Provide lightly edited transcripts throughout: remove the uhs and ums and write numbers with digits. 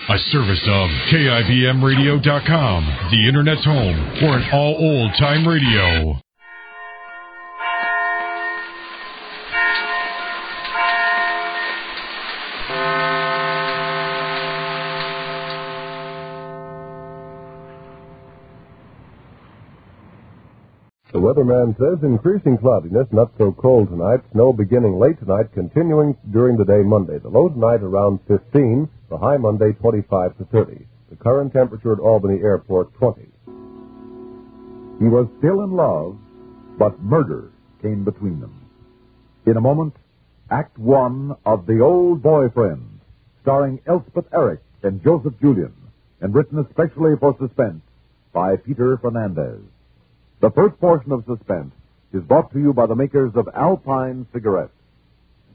A service of KIBMradio.com, the Internet's home for an all old-time radio. The weatherman says increasing cloudiness, not so cold tonight. Snow beginning late tonight, continuing during the day Monday. The low tonight around 15, the high Monday 25 to 30. The current temperature at Albany Airport 20. He was still in love, but murder came between them. In a moment, Act One of The Old Boyfriend, starring Elspeth Eric and Joseph Julian, and written especially for Suspense by Peter Fernandez. The first portion of Suspense is brought to you by the makers of Alpine cigarettes.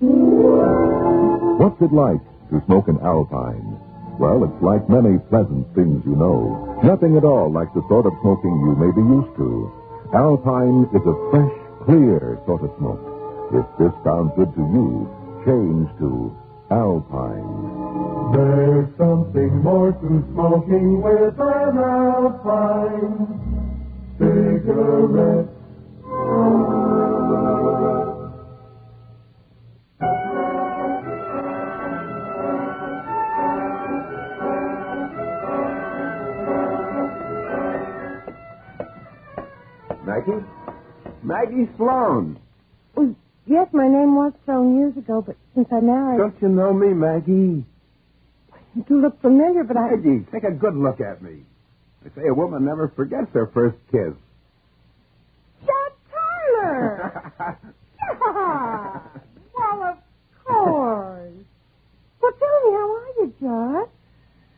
What's it like to smoke an Alpine? Well, it's like many pleasant things you know. Nothing at all like the sort of smoking you may be used to. Alpine is a fresh, clear sort of smoke. If this sounds good to you, change to Alpine. There's something more to smoking with an Alpine cigarette. Maggie? Maggie Sloan. Well, yes, my name was Sloan years ago, but since I married... Don't you know me, Maggie? You do look familiar, but Maggie, take a good look at me. They say a woman never forgets her first kiss. Jack Tyler! Yeah! Well, of course. Well, tell me, how are you, George?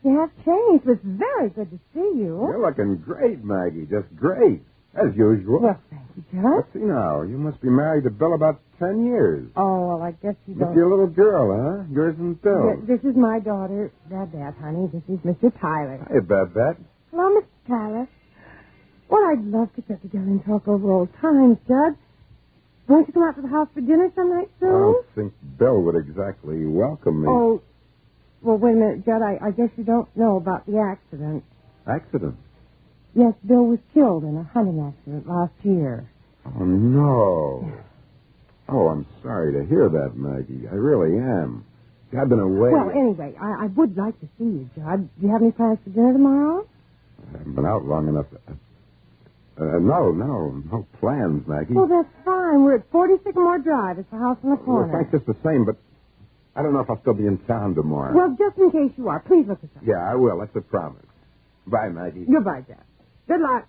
You have changed. It's very good to see you. You're looking great, Maggie. Just great. As usual. Well, thank you, George. Let's see now. You must be married to Bill about 10 years. Oh, well, I guess you don't... With your little girl, huh? Yours and Bill. This is my daughter, Babette, honey. This is Mr. Tyler. Hey, Babette. Hello, Mr. Tyler. Well, I'd love to get together and talk over old times, Judd. Won't you come out to the house for dinner some night soon? I don't think Bill would exactly welcome me. Oh, well, wait a minute, Judd. I guess you don't know about the accident. Accident? Yes, Bill was killed in a hunting accident last year. Oh, no. Oh, I'm sorry to hear that, Maggie. I really am. I've been away. Well, anyway, I would like to see you, Judd. Do you have any plans for dinner tomorrow? I haven't been out long enough. No plans, Maggie. Well, that's fine. We're at 40 Sycamore Drive. It's the house on the corner. Well, thanks just the same, but I don't know if I'll still be in town tomorrow. Well, just in case you are, please look us up. Yeah, I will. That's a promise. Bye, Maggie. Goodbye, Judd. Good luck.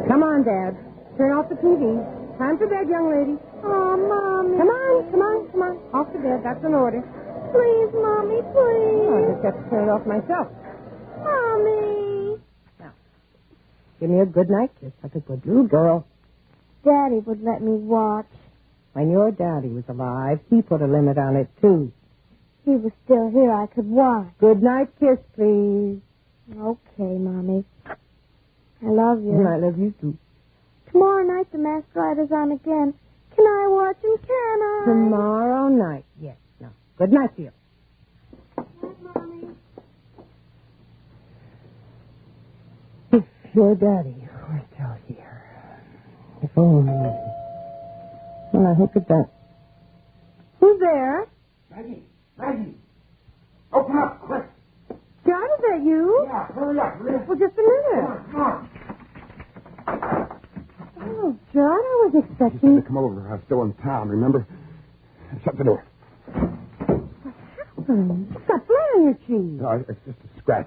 Come on, Dad. Turn off the TV. Time for bed, young lady. Oh, Mommy. Come on. Off to bed. That's an order. Please, Mommy, please. Oh, I just have to turn it off myself. Mommy. Now, give me a good night kiss like a good little girl. Daddy would let me watch. When your daddy was alive, he put a limit on it, too. He was still here. I could watch. Good night kiss, please. Okay, Mommy. I love you. And I love you, too. Tomorrow night, the Masked Rider's on again. Can I watch him, can I? Tomorrow night, yes. No. Good night to you. Night, Mommy. If your daddy were still here. If only... Well, I hope it does. Who's there? Maggie! Open up, quick! John, is that you? Yeah, hurry up. Well, just a minute. Come on. Oh, John, I was You expecting... said to come over. I was still in town, remember? Shut the door. You've got blood on your cheek. No, it's just a scratch.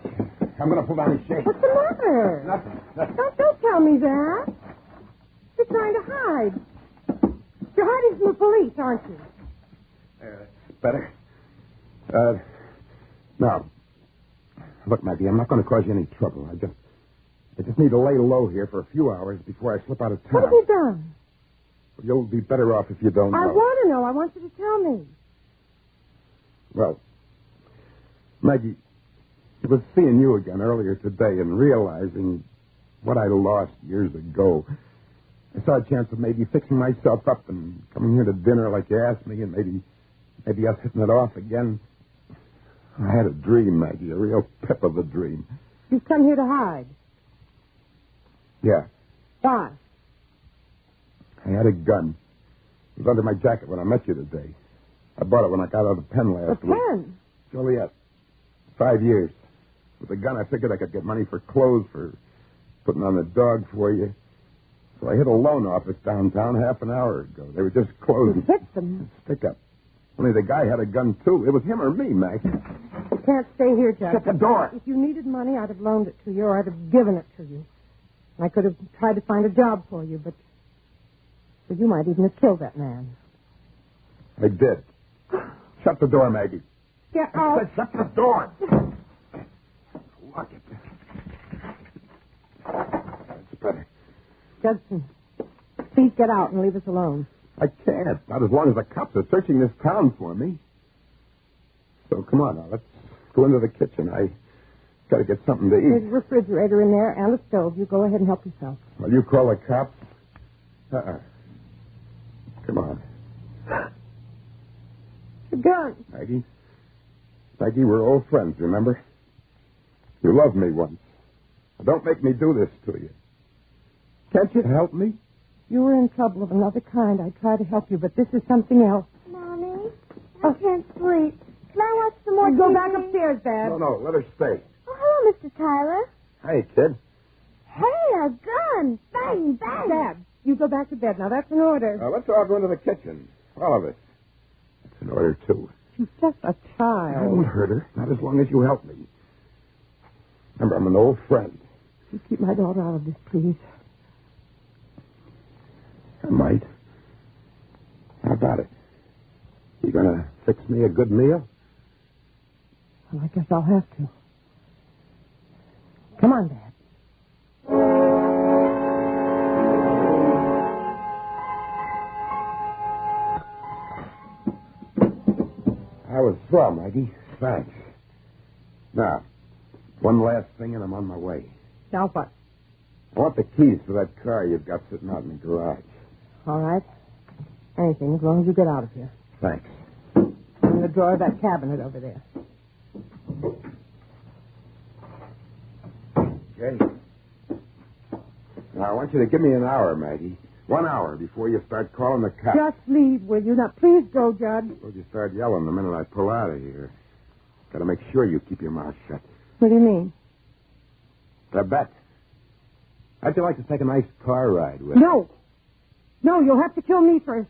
I'm going to pull down his shade. What's the matter? Nothing. Don't tell me that. You're trying to hide. You're hiding from the police, aren't you? Better. No. Look, Maggie, I'm not going to cause you any trouble. I just need to lay low here for a few hours before I slip out of town. What have you done? You'll be better off if you don't know. I want to know. I want you to tell me. Well, Maggie, it was seeing you again earlier today and realizing what I lost years ago. I saw a chance of maybe fixing myself up and coming here to dinner like you asked me, and maybe us hitting it off again. I had a dream, Maggie, a real pip of a dream. You've come here to hide. Yeah. Why? I had a gun. It was under my jacket when I met you today. I bought it when I got out of the pen last week. A pen? Joliet. 5 years. With the gun, I figured I could get money for clothes, for putting on the dog for you. So I hit a loan office downtown half an hour ago. They were just closing. You hit them? Stick up. Only the guy had a gun, too. It was him or me, Max. You can't stay here, Jack. Shut the door. If you needed money, I'd have loaned it to you, or I'd have given it to you. I could have tried to find a job for you, but you might even have killed that man. I did. Shut the door, Maggie. Get out. I said shut the door. Lock it. That's better. Judson, please get out and leave us alone. I can't. Not as long as the cops are searching this town for me. So come on now. Let's go into the kitchen. I got to get something to eat. There's a refrigerator in there and a stove. You go ahead and help yourself. Will you call the cops? Come on. The gun. Maggie, we're old friends, remember? You loved me once. Now, don't make me do this to you. Can't you help me? You were in trouble of another kind. I tried to help you, but this is something else. Mommy, I can't sleep. Can I watch some more Go TV? back upstairs, Dad. No, let her stay. Oh, hello, Mr. Tyler. Hey, kid. Hey, a gun. Bang, bang. Dad, you go back to bed. Now, that's an order. Let's all go into the kitchen. All of us. That's an order, too. She's just a I child. won't hurt her. Not as long as you help me. Remember, I'm an old friend. You keep my daughter out of this, please. I might. How about it? You gonna fix me a good meal? Well, I guess I'll have to. Come on, Dad. I was swell, Maggie. Thanks. Now, one last thing and I'm on my way. Now what? I want the keys for that car you've got sitting out in the garage. All right. Anything, as long as you get out of here. Thanks. In the drawer of that cabinet over there. Okay. Now, I want you to give me an hour, Maggie. 1 hour before you start calling the cops. Just leave, will you? Now, please go, Judge. Suppose you start yelling the minute I pull out of here. Got to make sure you keep your mouth shut. What do you mean? I bet. How'd you like to take a nice car ride with me? No. No, you'll have to kill me first.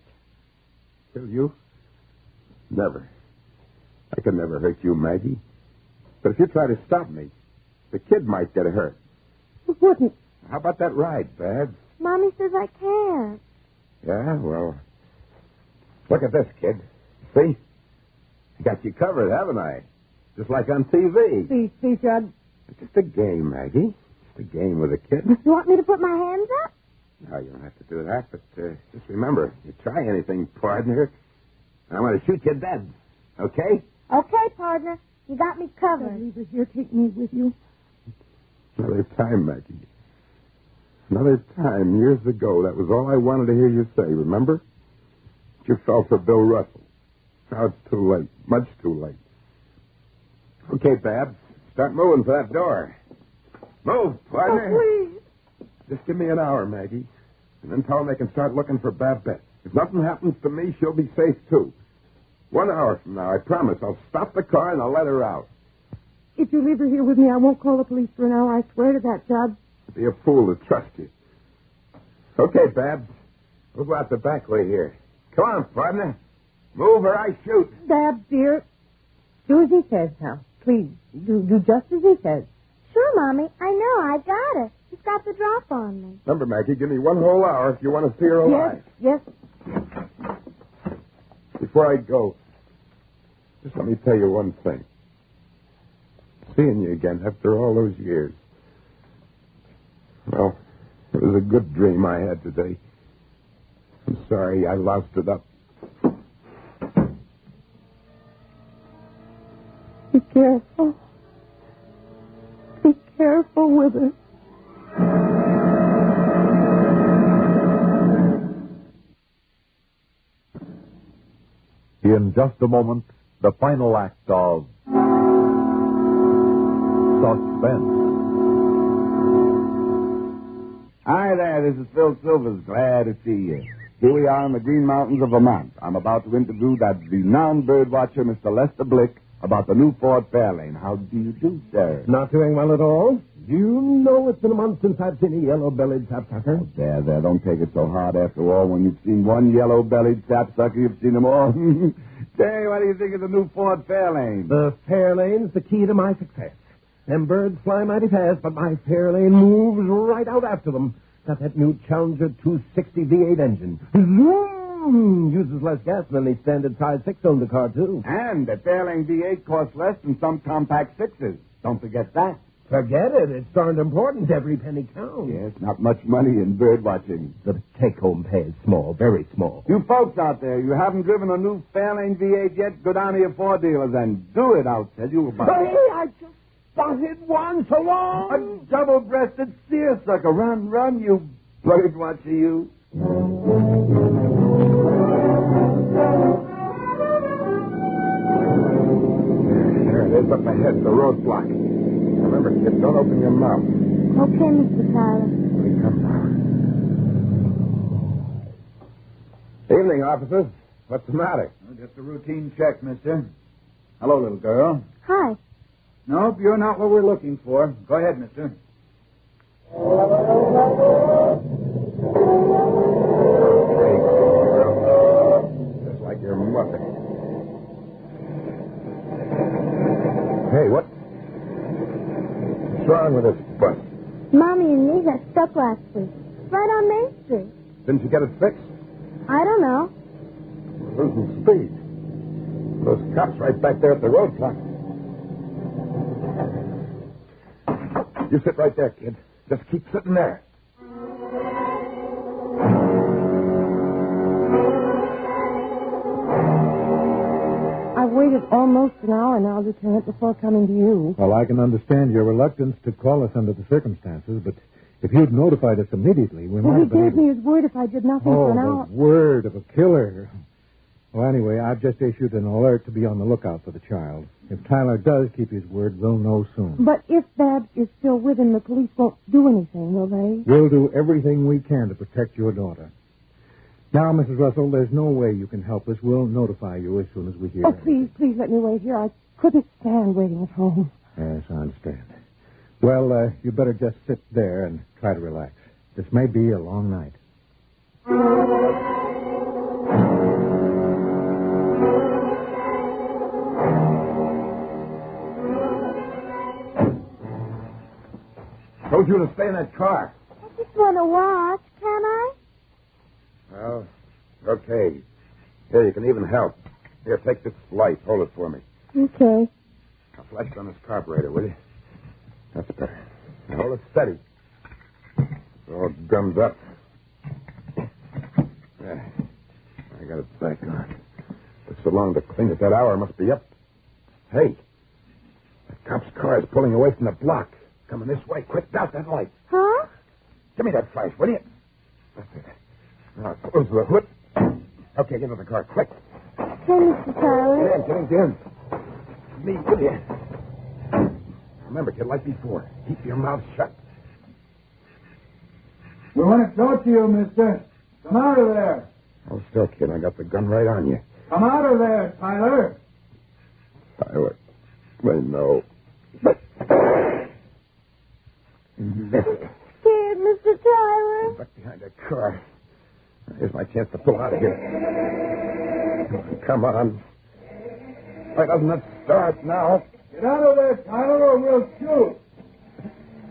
Kill you? Never. I could never hurt you, Maggie. But if you try to stop me, the kid might get hurt. You wouldn't. How about that ride, Babs? Mommy says I can't. Yeah, well, look at this, kid. See? I got you covered, haven't I? Just like on TV. Please, Judge. It's just a game, Maggie. Just a game with a kid. You want me to put my hands up? No, you don't have to do that, but just remember, if you try anything, partner, I'm going to shoot you dead. Okay? Okay, partner. You got me covered. Leave us here. Take me with you. Another time, Maggie. Another time, years ago, that was all I wanted to hear you say, remember? You fell for Bill Russell. Now it's too late. Much too late. Okay, Babs. Start moving for that door. Move, partner. Oh, please. Just give me an hour, Maggie. And then tell them they can start looking for Babette. If nothing happens to me, she'll be safe, too. 1 hour from now, I promise. I'll stop the car and I'll let her out. If you leave her here with me, I won't call the police for an hour. I swear to that, Judge. Be a fool to trust you. Okay, Babs. We'll go out the back way here. Come on, partner. Move or I shoot. Babs, dear. Do as he says now. Please. Do just as he says. Sure, Mommy. I know. I got it. He's got the drop on me. Remember, Maggie, give me 1 whole hour if you want to see her alive. Yes. Before I go, just let me tell you one thing. Seeing you again after all those years. Well, it was a good dream I had today. I'm sorry I loused it up. Be careful. Be careful with her. In just a moment, the final act of Suspense. Hi there, this is Phil Silvers. Glad to see you. Here we are in the Green Mountains of Vermont. I'm about to interview that renowned bird watcher, Mr. Lester Blick, about the new Ford Fairlane. How do you do, sir? Not doing well at all. You know it's been a month since I've seen a yellow-bellied sapsucker. Oh, there, don't take it so hard. After all, when you've seen one yellow-bellied sapsucker, you've seen them all. Say, what do you think of the new Ford Fairlane? The Fairlane's the key to my success. Them birds fly mighty fast, but my Fairlane moves right out after them. Got that new Challenger 260 V8 engine. Zoom! Uses less gas than the standard size 6-cylinder car, too. And the Fairlane V8 costs less than some compact 6s. Don't forget that. Forget it. It's darned important. Every penny counts. Yes, not much money in bird watching. The take-home pay is small, very small. You folks out there, you haven't driven a new Fairlane V8 yet? Go down to your Ford dealers and do it. I'll tell you about it. Hey, I just spotted one. So long. A double-breasted seersucker. Run, you bird watcher, you. There it is, up ahead, the roadblock. Remember, kid, don't open your mouth. Okay, Mr. Tyler. Here we come now. Evening, officers. What's the matter? Just a routine check, mister. Hello, little girl. Hi. Nope, you're not what we're looking for. Go ahead, mister. Hey, girl. Just like your mother. Hey, what's wrong with this bus? Mommy and me got stuck last week. Right on Main Street. Didn't you get it fixed? I don't know. We're losing speed. Those cops right back there at the roadblock. You sit right there, kid. Just keep sitting there. I've waited almost an hour now, Lieutenant, before coming to you. Well, I can understand your reluctance to call us under the circumstances, but if you'd notified us immediately, we might He have been gave me his word if I did nothing for an hour. the word of a killer. Well, anyway, I've just issued an alert to be on the lookout for the child. If Tyler does keep his word, we'll know soon. But if Babs is still with him, the police won't do anything, will they? We'll do everything we can to protect your daughter. Now, Mrs. Russell, there's no way you can help us. We'll notify you as soon as we hear. Oh, please let me wait here. I couldn't stand waiting at home. Yes, I understand. Well, you better just sit there and try to relax. This may be a long night. Told you to stay in that car. I just want to watch, can I? Well, okay. Here, you can even help. Here, take this light. Hold it for me. Okay. Now, flash on this carburetor, will you? That's better. Now, hold it steady. All gummed up. There. I got it back on. Took so long to clean it. That hour must be up. Hey, that cop's car is pulling away from the block. Coming this way. Quick, out that light. Huh? Give me that flash, will you? That's it. Now, close the hood. Okay, get into the car, quick. Okay, Mr. Tyler. Get in. Me, will you? Remember, kid, like before, keep your mouth shut. We want to talk to you, mister. Come out of there. Oh, still, kid, I got the gun right on you. Come out of there, Tyler. Tyler, I know. Missed it. Scared, Mr. Tyler. Back behind that car. Here's my chance to pull out of here. Come on. Why doesn't it start now? Get out of there, Tyler, or we'll shoot.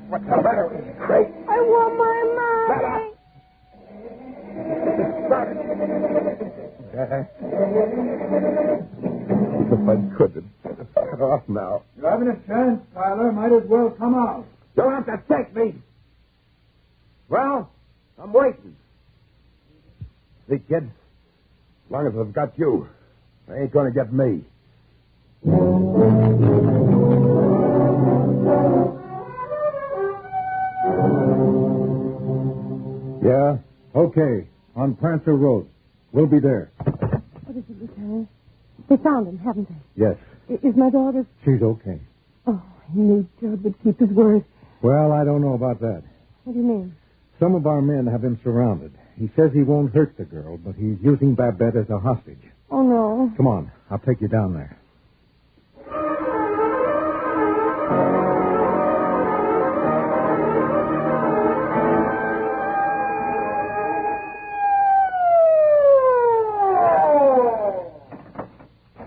What's the matter with this crate? I want my mommy. If I could, it's cut off now. You're having a chance, Tyler. Might as well come out. Don't have to take me. Well, I'm waiting. See, kid, as long as I've got you, they ain't going to get me. Yeah? Okay. On Prancer Road. We'll be there. What is it, Lieutenant? They found him, haven't they? Yes. Is my daughter... She's okay. Oh, I knew Judd would keep his word. Well, I don't know about that. What do you mean? Some of our men have him surrounded. He says he won't hurt the girl, but he's using Babette as a hostage. Oh, no. Come on. I'll take you down there.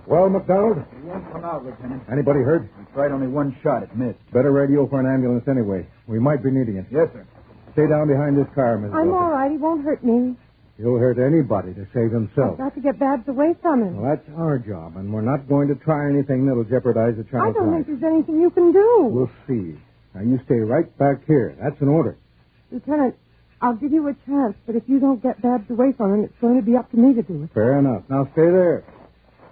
Well, McDonald? He won't come out, Lieutenant. Anybody hurt? We tried only one shot. It missed. Better radio for an ambulance anyway. We might be needing it. Yes, sir. Stay down behind this car, Miss I'm Wilson. all right. He won't hurt me. He'll hurt anybody to save himself. I've got to get Babs away from him. Well, that's our job, and we're not going to try anything that'll jeopardize the I child's don't life. think there's anything you can do. We'll see. Now, you stay right back here. That's an order. Lieutenant, I'll give you a chance, but if you don't get Babs away from him, it's going to be up to me to do it. Fair enough. Now, stay there.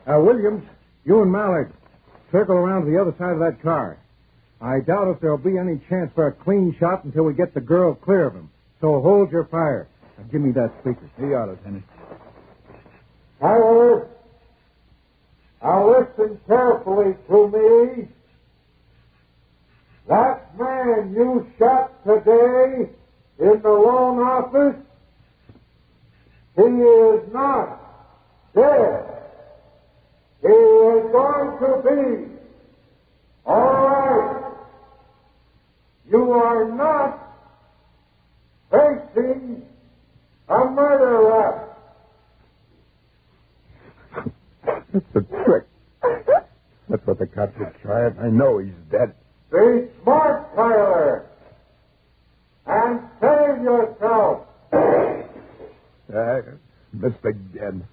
Williams, you and Malik, circle around to the other side of that car. I doubt if there'll be any chance for a clean shot until we get the girl clear of him. So hold your fire. Now, give me that speaker. Here you are, Lieutenant. Tyler, now listen carefully to me. That man you shot today in the loan office, he is not dead. He is going to be. All right. You are not facing a murder rap. That's a trick. That's what the cops are trying. I know he's dead. Be smart, Tyler, and save yourself. Missed again.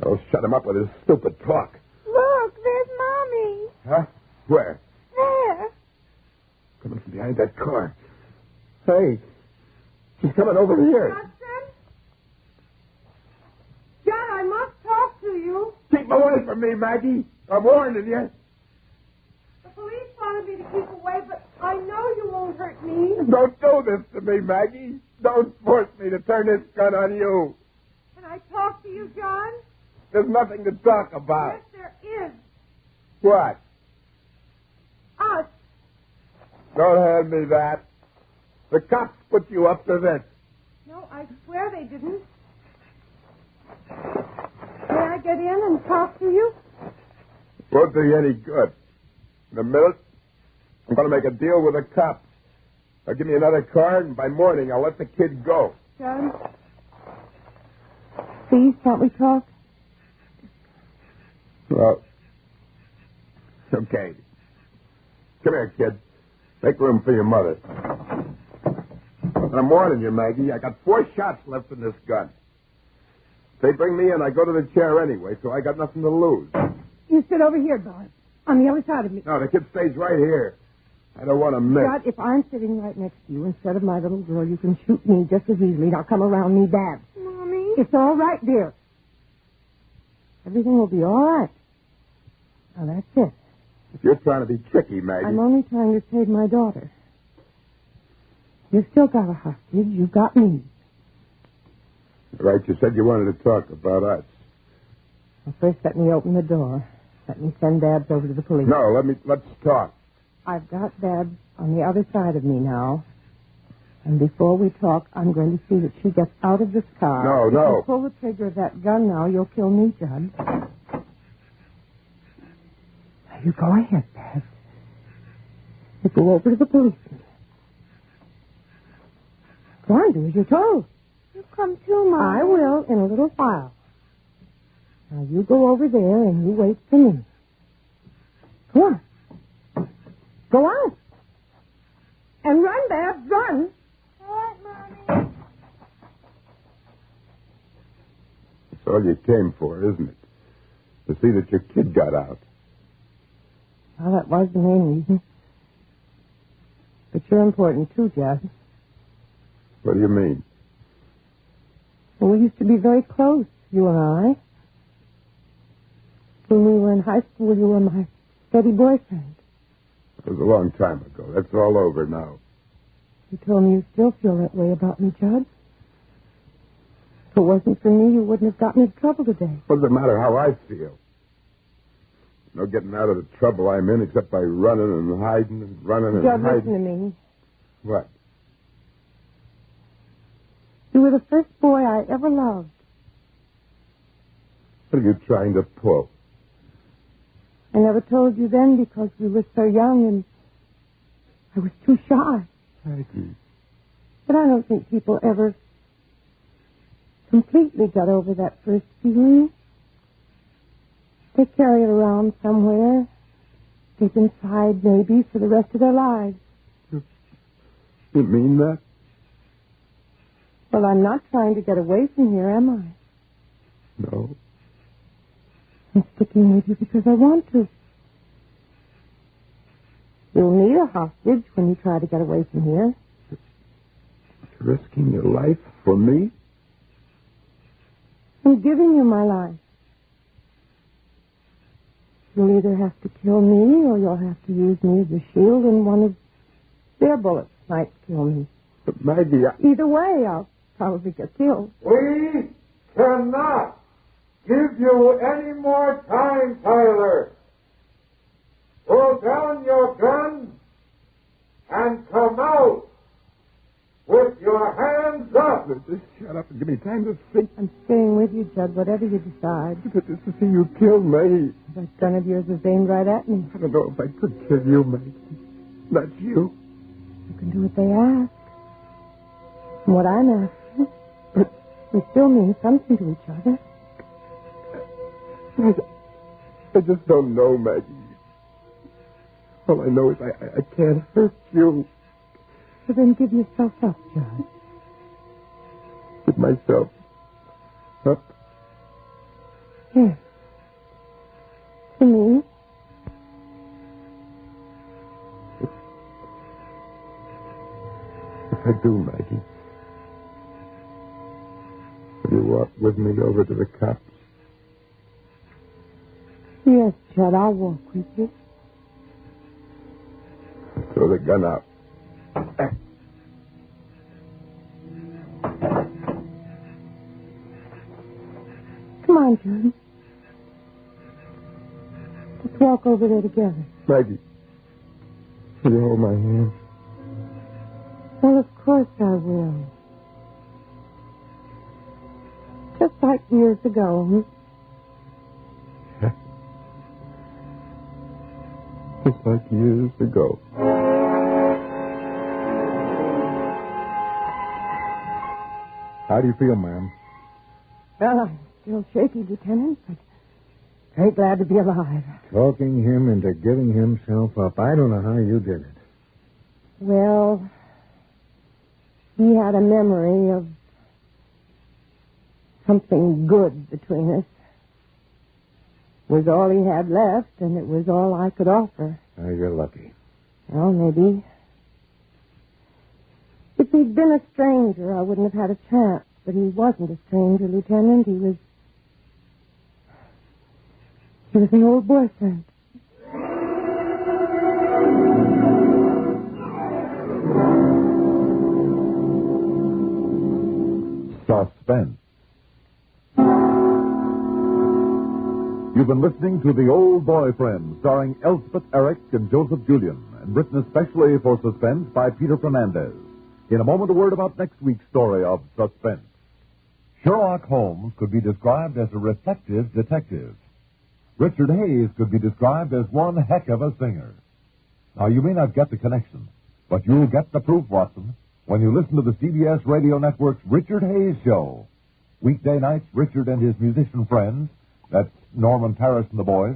I'll shut him up with his stupid talk. Look, there's Mommy. Huh? Where? There. Coming from behind that car. Hey, she's coming over here. Hudson? John, I must talk to you. Keep away from me, Maggie. I'm warning you. The police wanted me to keep away, but I know you won't hurt me. Don't do this to me, Maggie. Don't force me to turn this gun on you. Can I talk to you, John? There's nothing to talk about. Yes, there is. What? Us. Don't hand me that. The cops put you up to this. No, I swear they didn't. May I get in and talk to you? Won't do you any good. In a minute, I'm going to make a deal with the cops. They'll give me another card, and by morning I'll let the kid go. John? Please, can't we talk? Well, okay. Come here, kid. Make room for your mother. I'm warning you, Maggie. I got 4 shots left in this gun. If they bring me in, I go to the chair anyway, so I got nothing to lose. You sit over here, Bart, on the other side of me. No, the kid stays right here. I don't want to miss. Judd, if I'm sitting right next to you instead of my little girl, you can shoot me just as easily. Now come around me, Dad. Mommy? It's all right, dear. Everything will be all right. Now, that's it. If you're trying to be tricky, Maggie. I'm only trying to save my daughter. You've still got a hostage. You've got me. Right, you said you wanted to talk about us. Well, first, let me open the door. Let me send Babs over to the police. No, let's talk. I've got Babs on the other side of me now. And before we talk, I'm going to see that she gets out of this car. No. If you pull the trigger of that gun now, you'll kill me, Judd. Now, you go ahead, Babs. You go over to the policeman. Go on, do as you're told. You come too, Mom. I will in a little while. Now, you go over there and you wait for me. Go on. Go on. And run, Babs, run. All right, Mommy. That's all you came for, isn't it? To see that your kid got out. Well, that was the main reason. But you're important, too, Judd. What do you mean? Well, we used to be very close, you and I. When we were in high school, you were my steady boyfriend. It was a long time ago. That's all over now. You told me you still feel that way about me, Judd. If it wasn't for me, you wouldn't have gotten into trouble today. What does it matter how I feel? No getting out of the trouble I'm in except by running and hiding and running and Judd, hiding. listen to me. What? You were the first boy I ever loved. What are you trying to pull? I never told you then because we were so young and I was too shy. Maggie. But I don't think people ever completely got over that first feeling. They carry it around somewhere, deep inside maybe, for the rest of their lives. You mean that? Well, I'm not trying to get away from here, am I? No. I'm sticking with you because I want to. You'll need a hostage when you try to get away from here. Risking your life for me? I'm giving you my life. You'll either have to kill me or you'll have to use me as a shield and one of their bullets might kill me. But Maggie, Either way, I'll probably get killed. We cannot give you any more time, Tyler. Pull down your gun and come out with your hands up. Just shut up and give me time to think. I'm staying with you, Judd, whatever you decide. Just to see you kill me. That gun of yours is aimed right at me. I don't know if I could kill you, Maggie. Not you. You can do what they ask. And what I'm asking. But we still mean something to each other. I just don't know, Maggie. All I know is I can't hurt you. So then give yourself up, Judd. Give myself up? Yes. To me. If I do, Maggie, will you walk with me over to the cops? Yes, Judd, I'll walk with you. Throw the gun out. Come on, Judd. Let's walk over there together. Maggie, will you hold my hand? Well, of course I will. Just like years ago, Just like years ago. How do you feel, ma'am? Well, I'm still shaky, Lieutenant, but very glad to be alive. Talking him into giving himself up. I don't know how you did it. Well, he had a memory of something good between us. It was all he had left, and it was all I could offer. Oh, you're lucky. Well, maybe. If he'd been a stranger, I wouldn't have had a chance. But he wasn't a stranger, Lieutenant. He was an old boyfriend. Suspense. You've been listening to The Old Boyfriend, starring Elspeth Eric and Joseph Julian, and written especially for Suspense by Peter Fernandez. In a moment, a word about next week's story of Suspense. Sherlock Holmes could be described as a reflective detective. Richard Hayes could be described as one heck of a singer. Now, you may not get the connection, but you'll get the proof, Watson, when you listen to the CBS Radio Network's Richard Hayes Show. Weekday nights, Richard and his musician friends, that's Norman Paris and the boys,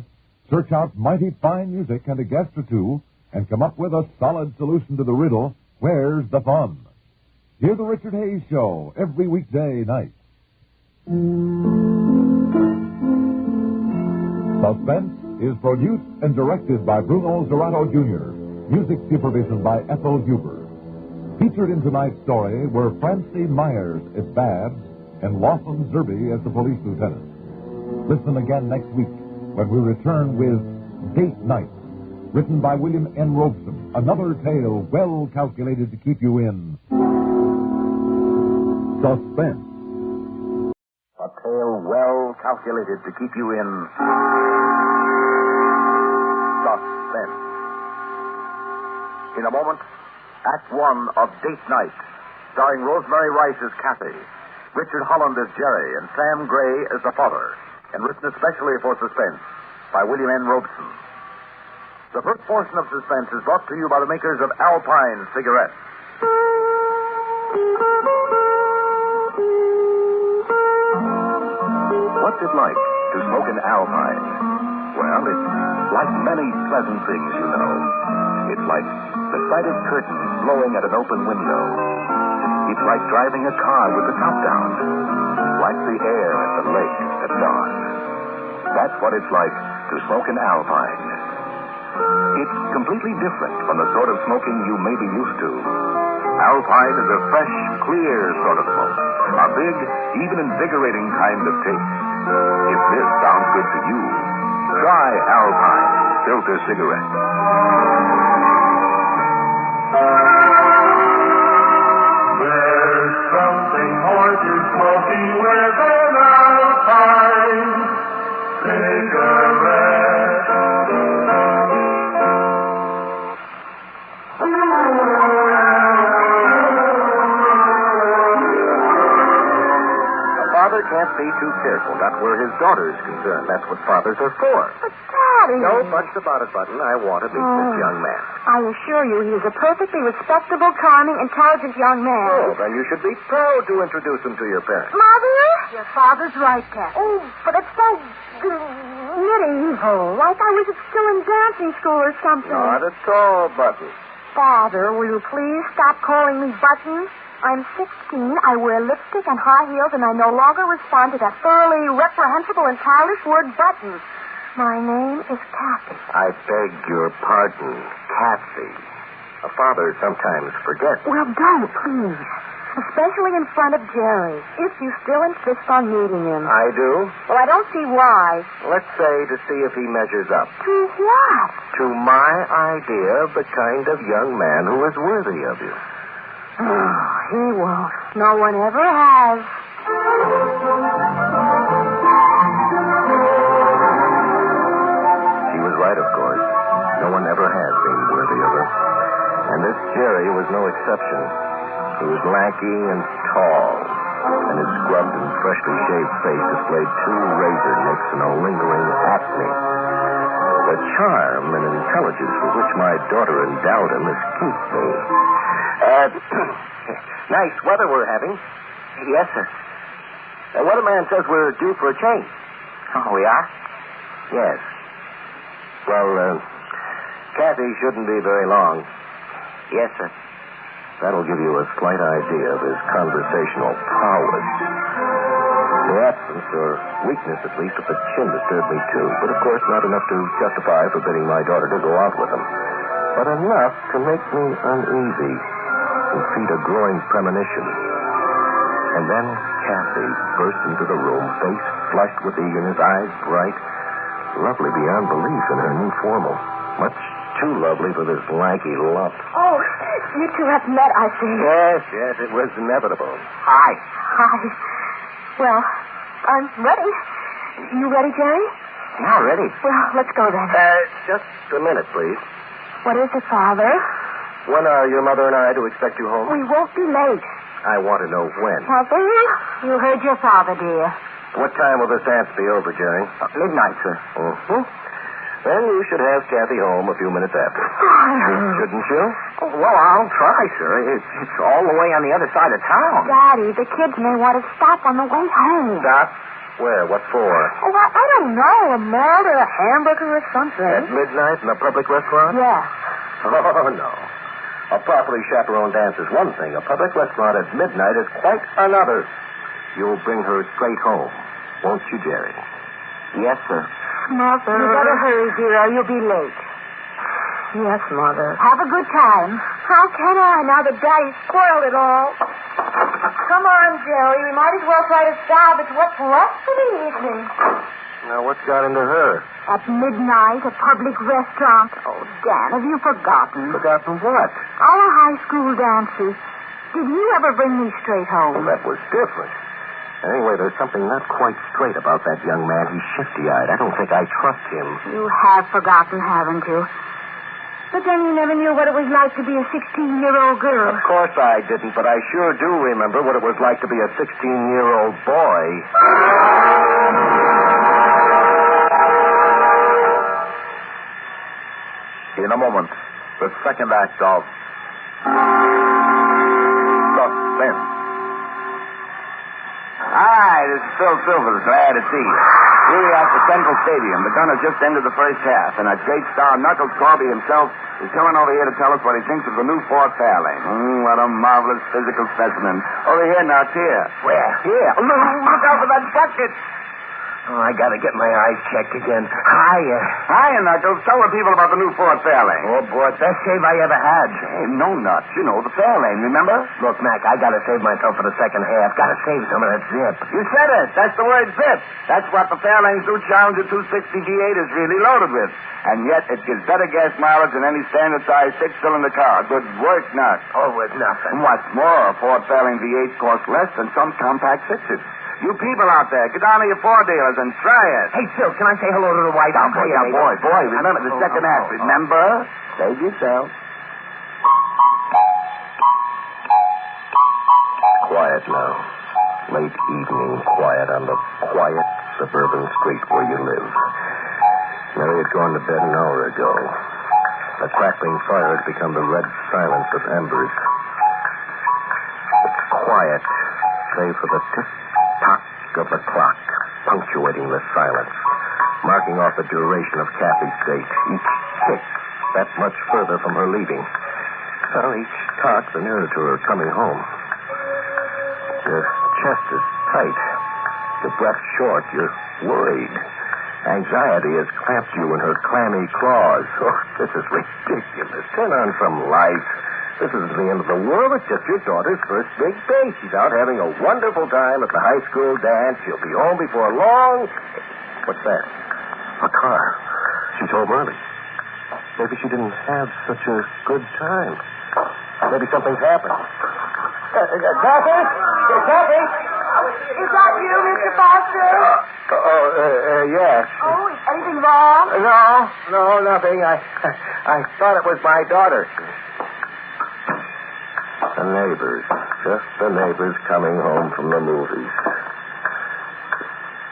search out mighty fine music and a guest or two and come up with a solid solution to the riddle, where's the fun? Hear the Richard Hayes Show every weekday night. Suspense is produced and directed by Bruno Zerato Jr., music supervision by Ethel Huber. Featured in tonight's story were Francie Myers as Babs and Lawson Zerby as the police lieutenant. Listen again next week when we return with Date Night, written by William N. Robeson, another tale well calculated to keep you in suspense. A tale well calculated to keep you in Suspense. In a moment, Act One of Date Night, starring Rosemary Rice as Kathy, Richard Holland as Jerry, and Sam Gray as the father, and written especially for Suspense by William N. Robeson. The first portion of Suspense is brought to you by the makers of Alpine cigarettes. What's it like to smoke an Alpine? Well, it's like many pleasant things, you know. It's like the sight of curtains blowing at an open window. It's like driving a car with the top down. Like the air at the lake at dawn. That's what it's like to smoke an Alpine. It's completely different from the sort of smoking you may be used to. Alpine is a fresh, clear sort of smoke. A big, even invigorating kind of taste. If this sounds good to you, try Alpine filter cigarettes. There's something more to smoking with an Alpine cigarette. Father can't be too careful, not where his daughter's concerned. That's what fathers are for. But, Daddy... No much about it, Button. I want to meet this young man. I assure you, he is a perfectly respectable, charming, intelligent young man. Oh, then you should be proud to introduce him to your parents. Mother? Your father's right, Cat. Oh, but it's so medieval. Like I was still in dancing school or something. Not at all, Button. Father, will you please stop calling me Button? I'm 16, I wear lipstick and high heels, and I no longer respond to that thoroughly reprehensible and childish word Button. My name is Kathy. I beg your pardon, Kathy. A father sometimes forgets. Well, don't, please. Especially in front of Jerry, if you still insist on meeting him. I do? Well, I don't see why. Let's say to see if he measures up. To what? To my idea of the kind of young man who is worthy of you. Oh, he won't. No one ever has. She was right, of course. No one ever has been worthy of her. And this Jerry was no exception. He was lanky and tall, and his scrubbed and freshly shaved face displayed two razor nicks and a lingering acne. The charm and intelligence with which my daughter endowed him escaped me. Nice weather we're having. Yes, sir. Weatherman says we're due for a change. Oh, we are? Yes. Well, Kathy shouldn't be very long. Yes, sir. That'll give you a slight idea of his conversational prowess. The absence, or weakness at least, of the chin disturbed me too, but of course not enough to justify forbidding my daughter to go out with him. But enough to make me uneasy and feed a growing premonition. And then Kathy burst into the room, face flushed with eagerness, eyes bright, lovely beyond belief in her new formal. Much too lovely for this lanky lump. Oh, you two have met, I see. Yes, it was inevitable. Hi. Well, I'm ready. You ready, Jerry? Yeah, ready. Well, let's go then. Just a minute, please. What is it, Father? When are your mother and I to expect you home? We won't be late. I want to know when. Mother? You heard your father, dear. What time will this dance be over, Jerry? Midnight, sir. Mm-hmm. Then you should have Kathy home a few minutes after. Shouldn't you? Well, I'll try, sir. It's all the way on the other side of town. Daddy, the kids may want to stop on the way home. Stop? Where? What for? Oh, I don't know. A malt or a hamburger or something. At midnight in a public restaurant? Yeah. Oh, no. A properly chaperoned dance is one thing. A public restaurant at midnight is quite another. You'll bring her straight home, won't you, Jerry? Yes, sir. Mother. You better hurry, dear, or you'll be late. Yes, Mother. Have a good time. How can I now that Daddy spoiled it all? Come on, Jerry. We might as well try to salvage what's left for the evening. Now, what's got into her? At midnight, a public restaurant. Oh, Dan, have you forgotten? Forgotten what? Our high school dances. Did you ever bring me straight home? Well, that was different. Anyway, there's something not quite straight about that young man. He's shifty-eyed. I don't think I trust him. You have forgotten, haven't you? But then you never knew what it was like to be a 16-year-old girl. Of course I didn't, but I sure do remember what it was like to be a 16-year-old boy. In a moment, the second act of Suspense. Hi, this is Phil Silvers. Glad to see you. Here we are at the Central Stadium. The gun has just ended the first half, and our great star, Knuckles Corby himself, is coming over here to tell us what he thinks of the new Ford Fairlane. What a marvelous physical specimen. Over here, now, it's here. Where? Here. Look out for that bucket. Oh, I gotta get my eyes checked again. Hiya. Hiya, Knuckles. Tell the people about the new Ford Fairlane. Oh, boy, best shave I ever had. Hey, no nuts. You know, the Fairlane, remember? Look, Mac, I gotta save myself for the second half. Gotta save some of that zip. You said it. That's the word zip. That's what the Fairlane's new Challenger 260 V8 is really loaded with. And yet it gives better gas mileage than any standard-sized six-cylinder car. Good work, Knox. Oh, with nothing. And what's more, a Ford Fairlane V8 costs less than some compact sixes. You people out there, get down to your Ford dealers and try it. Hey, Phil, can I say hello to the White House? Boy, remember the second half. Remember? Save yourself. Quiet now. Late evening quiet on the quiet suburban street where you live. Mary had gone to bed an hour ago. The crackling fire had become the red silence of embers. It's quiet, save for the tick-tock of the clock, punctuating the silence, marking off the duration of Kathy's date. Each tick that much further from her leaving. So each talk the nearer to her coming home. Your chest is tight, your breath short, you're worried. Anxiety has clamped you in her clammy claws. Oh, this is ridiculous. Turn on some light. This isn't the end of the world. It's just your daughter's first big day. She's out having a wonderful time at the high school dance. She'll be home before long. What's that? A car. She's home early. Maybe she didn't have such a good time. Maybe something's happened. Kathy? Kathy? Is that you, Mr. Foster? Yes. Oh, is anything wrong? No, nothing. I thought it was my daughter. The neighbors. Just the neighbors coming home from the movies.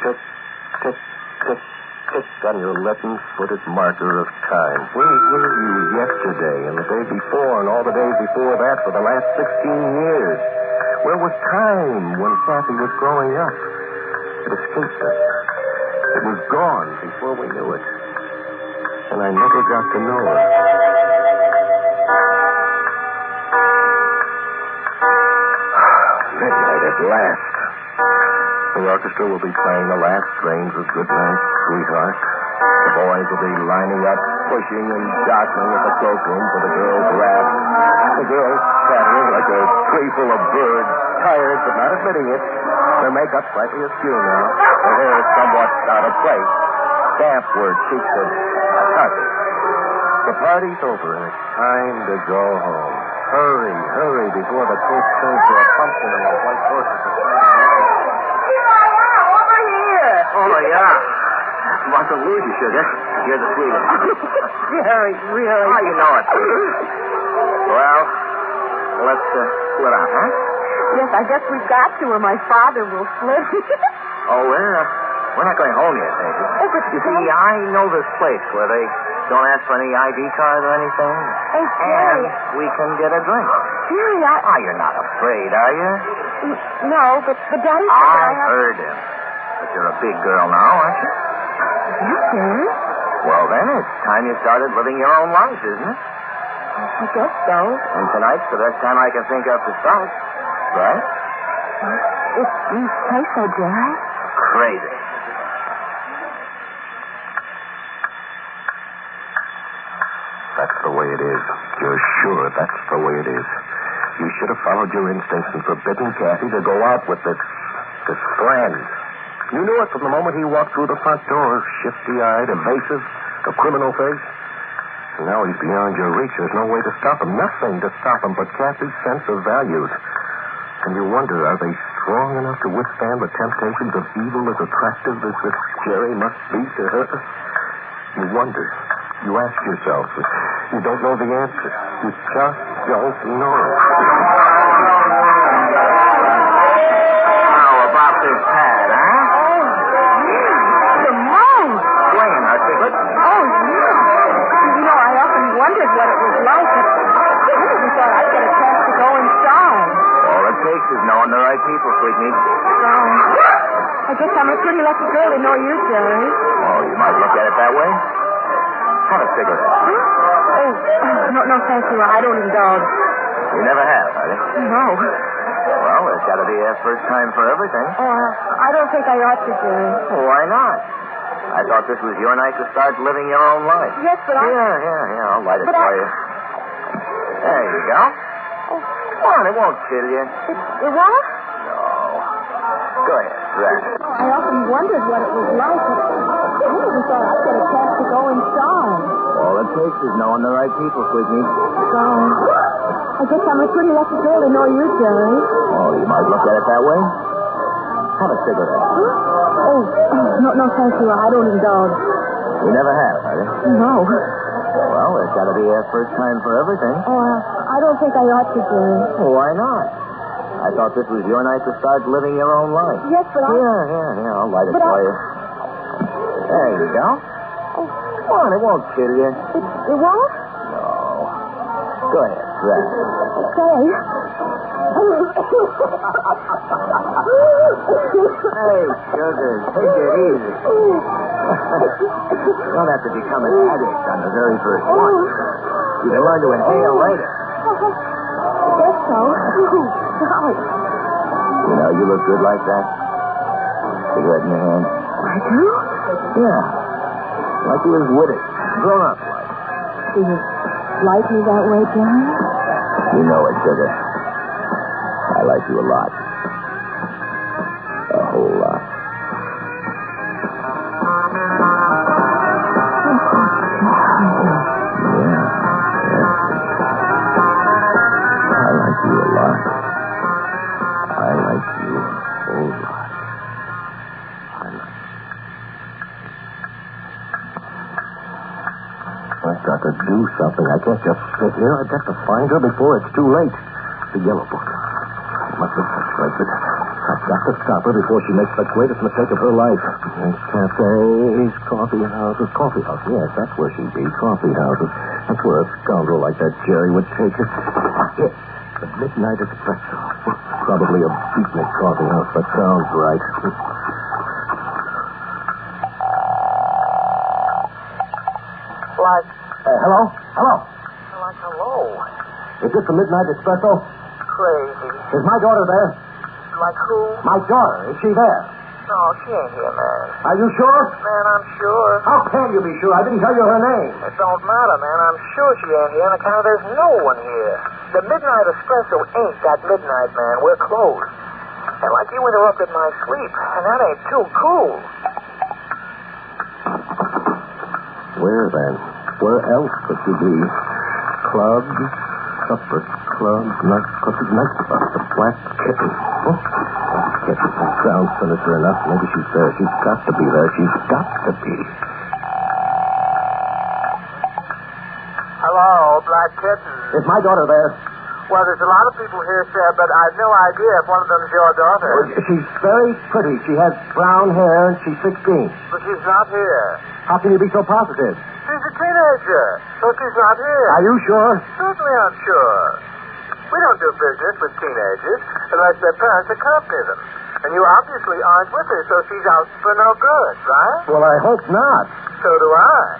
Tick, tick, tick, tick on your leaden-footed marker of time. Where were you yesterday and the day before and all the days before that for the last 16 years? Where was time when Kathy was growing up? It escaped us. It was gone before we knew it. And I never got to know her. Midnight at last. The orchestra will be playing the last strains of Goodnight, Sweetheart. The boys will be lining up, pushing and jostling at the cloakroom for the girls' rap. The girls chattering like a tree full of birds, tired but not admitting it. Their makeup slightly askew now. Their hair is somewhat out of place. Damp where cheeks had touched. The party's over and it's time to go home. Hurry, hurry before the coach turns to a pumpkin and the white horses are playing. Here I am, over here. Oh, yeah. Mustn't lose you, sugar. You're the sweetest. Really? How you know it? Well, let's split up, huh? Yes, I guess we've got to, or my father will slip. Oh, we're not going home yet, baby. Oh, but you see, I know this place where they don't ask for any ID card or anything. Hey, Jerry. And we can get a drink. Jerry, Oh, you're not afraid, are you? No, but Daddy said I heard him. But you're a big girl now, aren't you? Yes, sir. Well, then, it's time you started living your own life, isn't it? I guess so. And tonight's the best time I can think of to start. Right? If you say so, Jerry. Crazy. That's the way it is. You're sure that's the way it is. You should have followed your instincts and forbidden Kathy to go out with this friend. You knew it from the moment he walked through the front door, shifty-eyed, evasive, a criminal face. And now he's beyond your reach. There's no way to stop him. Nothing to stop him but Kathy's sense of values. And you wonder, are they strong enough to withstand the temptations of evil as attractive as this Jerry must be to her? You wonder. You ask yourself. You don't know the answer. You just don't know. How about this pad, huh? The mouse. Swing, Articulate. Oh, yeah. You know, I often wondered what it was like. I never thought I'd get a chance to go inside. All it takes is knowing the right people, Sweetney. I guess I'm a pretty lucky girl to know you, Jerry. Oh, you might look at it that way. Have a cigarette. Huh? Oh, no, thank you. I don't indulge. You never have, have you? No. Well, there's got to be a first time for everything. I don't think I ought to, Jerry. Well, why not? I thought this was your night to start living your own life. Yes, but Here. I'll light it for you. There you go. Come on, it won't kill you. It won't? No. Go ahead, grab it. I often wondered what it was like. I never thought I'd get a chance to go inside. All it takes is knowing the right people, Sweetney. I guess I'm a pretty lucky girl to know you, Jerry. Oh, you might look at it that way. Have a cigarette. Oh, no, thank you. I don't indulge. You never have, have you? No. Well, there's got to be a first time for everything. I don't think I ought to, Jerry. Well, why not? I thought this was your night to start living your own life. Yes, but Here. I'll light it for you. There you go. Come on, it won't kill you. It won't? No. Go ahead, grab it. Okay. Hey, sugar, take it easy. You don't have to become an addict on the very first one. You can learn to inhale later. I guess so. Golly. You know, you look good like that. Cigarette in your hand. I do? Yeah. Like you was with it. Grown up like. Do you like me that way, Jerry? You know it, sugar. I like you a lot. A whole lot. Yeah. I like you a lot. I like you a whole lot. I've got to do something. I can't just sit here. I've got to find her before it's too late. The yellow book. It must be frustrated. I've got to stop her before she makes the greatest mistake of her life. Cafes, coffee houses. Coffee house, yes, that's where she'd be. Coffee houses. That's where a scoundrel like that Jerry would take her. Yes, the Midnight Espresso. Probably a beatnik coffee house. That sounds right. Hello? Like, hello. Is this the Midnight Espresso? Crazy. Is my daughter there? Like who? My daughter. Is she there? No, she ain't here, man. Are you sure? Man, I'm sure. How can you be sure? I didn't tell you her name. It don't matter, man. I'm sure she ain't here on account of there's no one here. The Midnight Espresso ain't that midnight, man. We're closed. And like you interrupted my sleep, and that ain't too cool. Where then? Where else could she be? Club, supper club, nightclub, the Black Kitten. Huh? Kitten, that sounds sinister enough. Maybe she's there. She's got to be there. She's got to be. Hello, Black Kitten. Is my daughter there? Well, there's a lot of people here, sir, but I've no idea if one of them's your daughter. She's very pretty. She has brown hair, and she's 16. But she's not here. How can you be so positive? She's a teenager, so she's not here. Are you sure? Certainly I'm sure. We don't do business with teenagers unless their parents accompany them. And you obviously aren't with her, so she's out for no good, right? Well, I hope not. So do I.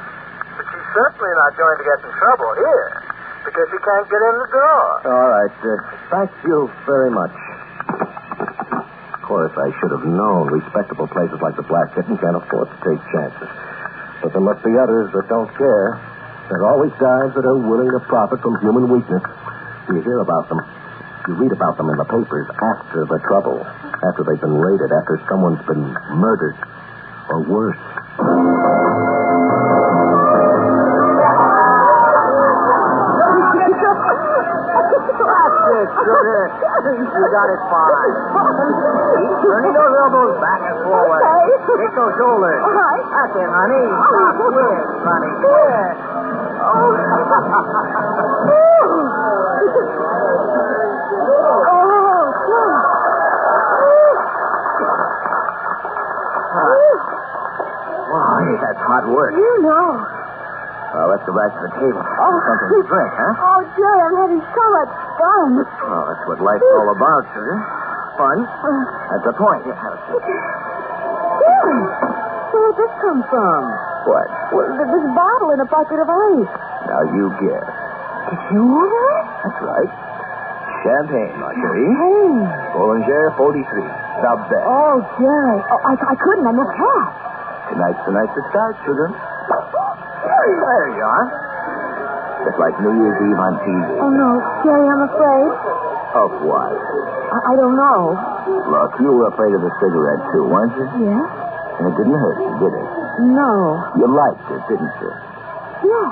But she's certainly not going to get in trouble here, because she can't get in the door. All right. Thank you very much. Of course, I should have known respectable places like the Black Kitten can't afford to take chances. But there must be others that don't care. There are always guys that are willing to profit from human weakness. You hear about them. You read about them in the papers after the trouble, after they've been raided, after someone's been murdered, or worse. That's it, sugar. You got it fine. Keep turning those elbows back and forward. Okay. Kick those shoulders. All right. That's it, honey. Stop. Yes, honey. Yes. That's hot work. You know. Well, let's go back to the table. Something to drink, huh? Oh, Jerry, I'm having so much fun. Well, that's what life's all about, sugar. Fun. That's the point. Here, have a sip. Jerry, where'd this come from? What? Well, this bottle in a bucket of ice. Now, you guess. Did you order it? That's right. Champagne, Marguerite. Champagne. Bollinger 43. The best. Oh, Jerry. Oh, I couldn't. I'm a cat. Tonight's the night to start, sugar. There you are. Just like New Year's Eve on TV. Oh, no. Jerry, I'm afraid. Of what? I don't know. Look, you were afraid of the cigarette, too, weren't you? Yeah? And it didn't hurt you, did it? No. You liked it, didn't you? Yes.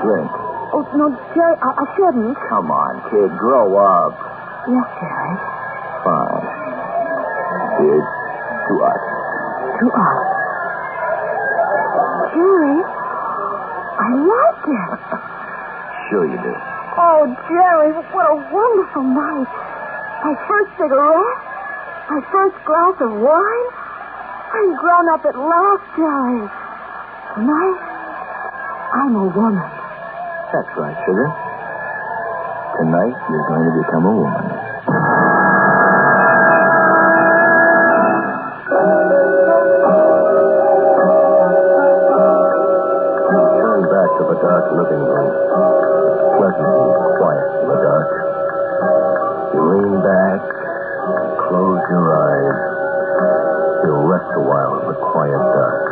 Drink. Oh, no, Jerry, I shouldn't. Come on, kid. Grow up. Yes, Jerry. Fine. Here's to us. To us. Jerry, I like it. Sure you do. Oh, Jerry, what a wonderful night. My first cigarette, my first glass of wine. I'm grown up at last, Jerry. Tonight, I'm a woman. That's right, sugar. Tonight, you're going to become a woman. To the dark living room. Pleasant and quiet in the dark. You lean back, close your eyes. You rest a while in the quiet dark.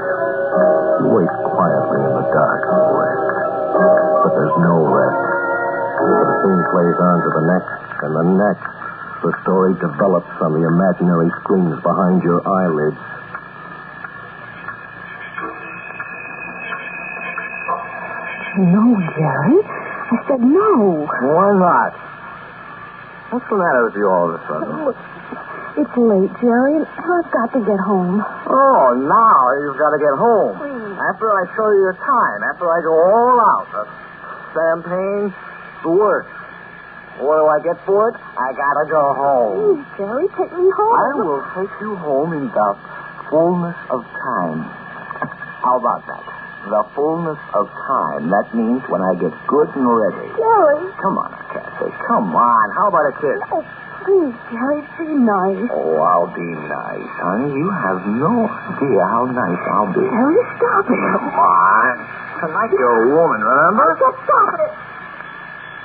You wait quietly in the dark for rest. But there's no rest. The scene plays on to the next and the next. The story develops on the imaginary screens behind your eyelids. No, Jerry. I said no. Why not? What's the matter with you all of a sudden? It's late, Jerry, and I've got to get home. Oh, now you've got to get home. After I show you your time, after I go all out. Champagne, the works. What do I get for it? I got to go home. Please, Jerry, take me home. I will take you home in the fullness of time. How about that? The fullness of time. That means when I get good and ready. Jerry. Come on, Kathy. Come on. How about a kiss? Oh, please, Jerry, be nice. Oh, I'll be nice, honey. You have no idea how nice I'll be. Jerry, stop it. Come on. Tonight you're a woman, remember? Oh, just stop it.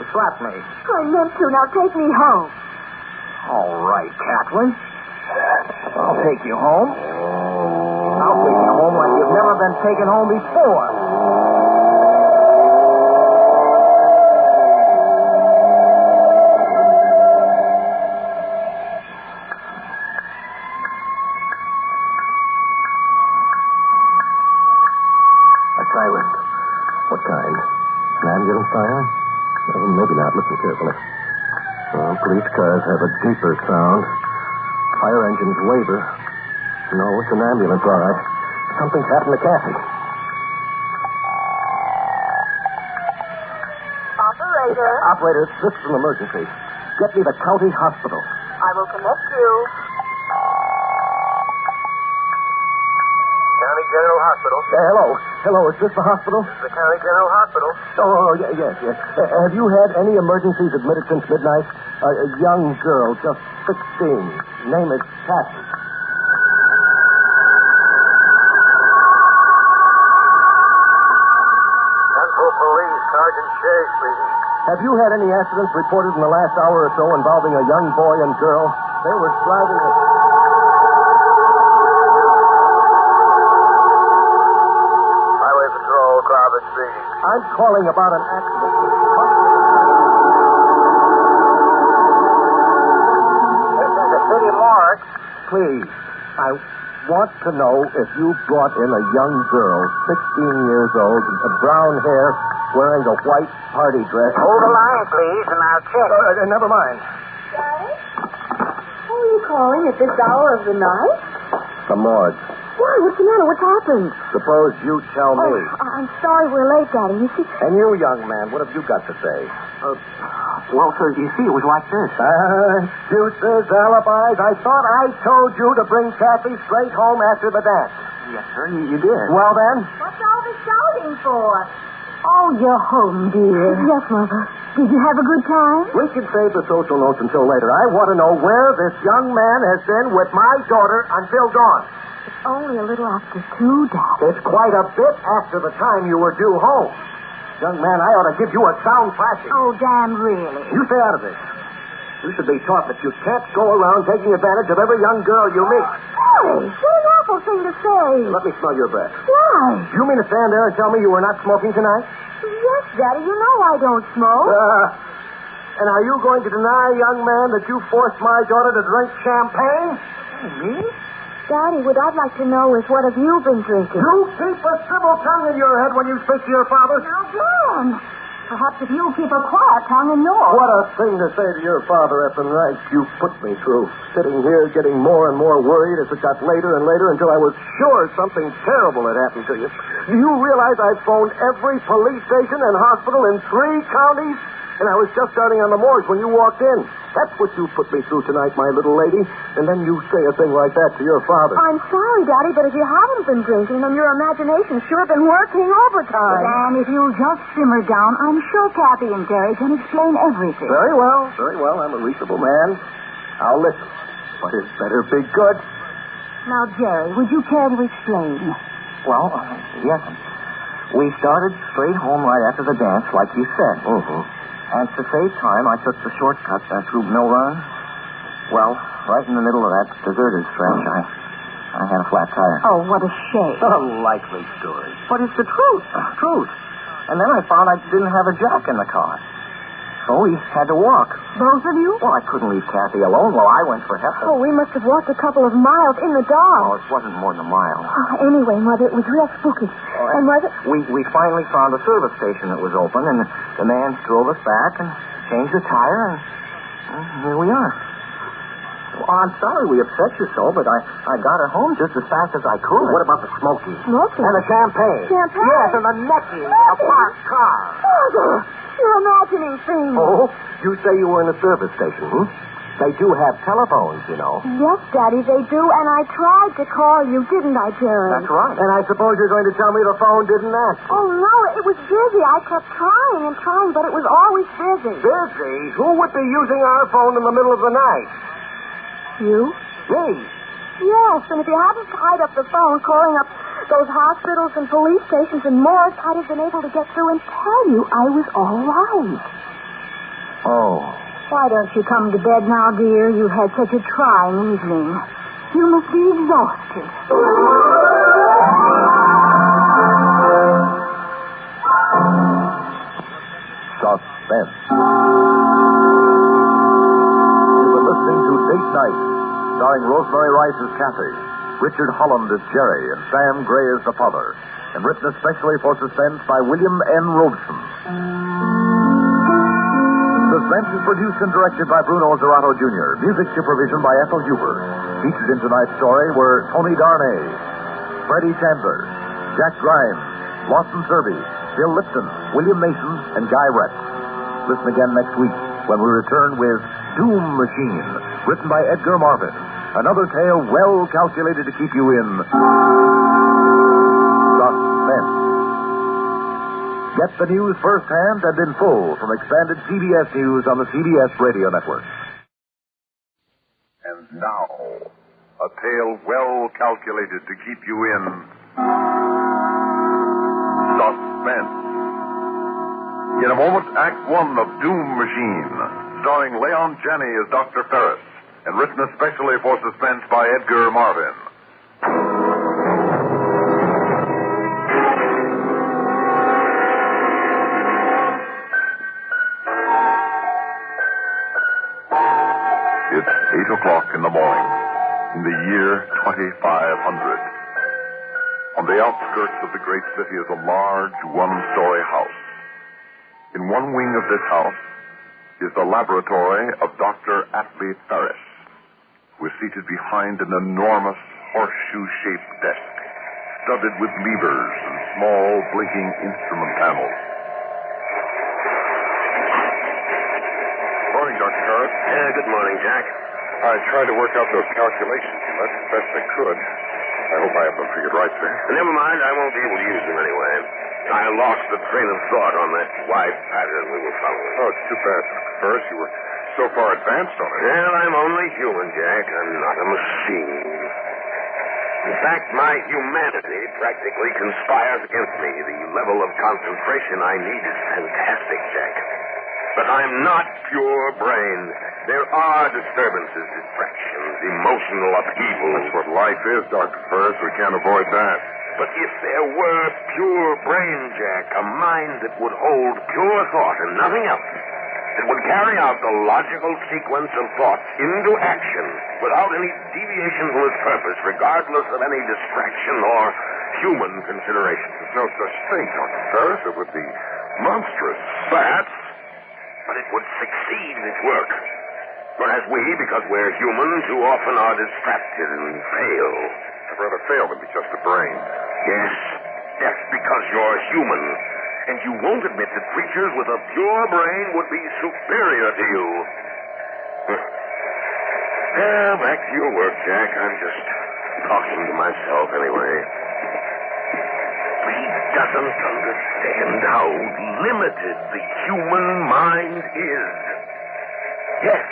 You slapped me. I meant to. Now take me home. All right, Kathleen. I'll take you home. I'll take you home like you've never been taken home before. A siren. What kind? An ambulance siren? Well, maybe not. Listen carefully. Well, police cars have a deeper sound. Fire engines waver. No, it's an ambulance, all right. Something's happened to Kathy. Operator. Operator, this is an emergency. Get me the county hospital. I will connect you. County General Hospital. Hello. Hello, is this the hospital? This is the County General Hospital. Oh, yes. Have you had any emergencies admitted since midnight? A young girl, just 16. Name is Kathy. Central Police, Sergeant Shea speaking. Have you had any accidents reported in the last hour or so involving a young boy and girl? They were driving a... Highway Patrol, Crawford speaking. I'm calling about an accident. This is the city morgue. Please, I want to know if you brought in a young girl, 16 years old, brown hair, wearing a white party dress. Hold the line, please, and I'll check. Never mind. Daddy? Who are you calling at this hour of the night? The morgue. Why? What's the matter? What's happened? Suppose you tell me. I'm sorry we're late, Daddy. You see... And you, young man, what have you got to say? Well, sir, you see, it was like this. Excuses, alibis. I thought I told you to bring Kathy straight home after the dance. Yes, sir, you did. Well, then? What's all the shouting for? Oh, you're home, dear. Yes, Mother. Did you have a good time? We can save the social notes until later. I want to know where this young man has been with my daughter until dawn. It's only a little after 2, Dad. It's quite a bit after the time you were due home. Young man, I ought to give you a sound thrashing. Oh, Dan, really? You stay out of this. You should be taught that you can't go around taking advantage of every young girl you meet. Hey, what an awful thing to say. Let me smell your breath. Why? You mean to stand there and tell me you were not smoking tonight? Yes, Daddy, you know I don't smoke. And are you going to deny, young man, that you forced my daughter to drink champagne? Me? Daddy, what I'd like to know is what have you been drinking? You keep a civil tongue in your head when you speak to your father. Now, Dan, perhaps if you keep a quiet tongue in yours. What a thing to say to your father after the night you put me through. Sitting here getting more and more worried as it got later and later until I was sure something terrible had happened to you. Do you realize I've phoned every police station and hospital in 3 counties? And I was just starting on the morgue when you walked in. That's what you put me through tonight, my little lady. And then you say a thing like that to your father. I'm sorry, Daddy, but if you haven't been drinking, then your imagination's sure been working overtime. And if you'll just simmer down, I'm sure Kathy and Jerry can explain everything. Very well, very well. I'm a reasonable man. I'll listen. But it better be good. Now, Jerry, would you care to explain? Well, yes. We started straight home right after the dance, like you said. Mm-hmm. And to save time, I took the shortcut through Mill Run. Well, right in the middle of that deserted stretch, I had a flat tire. Oh, what a shame. A likely story. But it's the truth. Truth. And then I found I didn't have a jack in the car. So we had to walk. Both of you? Well, I couldn't leave Kathy alone while I went for help. Oh, we must have walked a couple of miles in the dark. Oh, it wasn't more than a mile. Anyway, Mother, it was real spooky. And was it? We finally found a service station that was open, and the man drove us back and changed the tire, and here we are. Well, I'm sorry we upset you so, but I got her home just as fast as I could. What about the smoking? Smoking? And the champagne? Champagne? Yes, and the necking in a parked car. Father, you're imagining things. Oh, you say you were in a service station, They do have telephones, you know. Yes, Daddy, they do, and I tried to call you, didn't I, Jerry? That's right. And I suppose you're going to tell me the phone didn't answer. Oh, no, it was busy. I kept trying and trying, but it was always busy. Busy? Who would be using our phone in the middle of the night? You? Me. Yes, and if you hadn't tied up the phone, calling up those hospitals and police stations and morgues, I'd have been able to get through and tell you I was all right. Oh. Why don't you come to bed now, dear? You've had such a trying evening. You must be exhausted. Suspense. You've been listening to Date Night, starring Rosemary Rice as Kathy, Richard Holland as Jerry, and Sam Gray as the father, and written especially for Suspense by William N. Robeson. Suspense is produced and directed by Bruno Zerato Jr. Music supervision by Ethel Huber. Featured in tonight's story were Tony Darnay, Freddie Chandler, Jack Grimes, Lawson Serby, Bill Lipton, William Mason, and Guy Retz. Listen again next week when we return with Doom Machine, written by Edgar Marvin. Another tale well calculated to keep you in suspense. Get the news firsthand and in full from expanded CBS News on the CBS Radio Network. And now, a tale well calculated to keep you in suspense. In a moment, Act One of Doom Machine, starring Leon Janney as Dr. Ferris, and written especially for Suspense by Edgar Marvin. It's 8 o'clock in the morning, in the year 2500. On the outskirts of the great city is a large one-story house. In one wing of this house is the laboratory of Dr. Atlee Ferris, who is seated behind an enormous horseshoe-shaped desk. studded with levers and small blinking instrument panels. Morning, Dr. Ferris. Good morning, Jack. I tried to work out those calculations you left as best I could. I hope I have them figured right, sir. Never mind, I won't be able to use them anyway. I lost the train of thought on that wide pattern we were following. Oh, it's too bad, Dr. Ferris. You were so far advanced on it. Well, I'm only human, Jack. I'm not a machine. In fact, my humanity practically conspires against me. The level of concentration I need is fantastic, Jack. But I'm not pure brain. There are disturbances, distractions, emotional upheaval. That's what life is, Dr. Ferris. We can't avoid that. But if there were pure brain, Jack, a mind that would hold pure thought and nothing else, that would carry out the logical sequence of thoughts into action without any deviation from its purpose, regardless of any distraction or human consideration. There's no such thing, Dr. Ferris. It would be monstrous. Perhaps, but it would succeed in its work. Whereas we, because we're human, too often are distracted and fail. I'd rather fail than be just a brain. Yes, because you're human. And you won't admit that creatures with a pure brain would be superior to you. Well, back to your work, Jack. I'm just talking to myself anyway. He doesn't understand how limited the human mind is. Yes,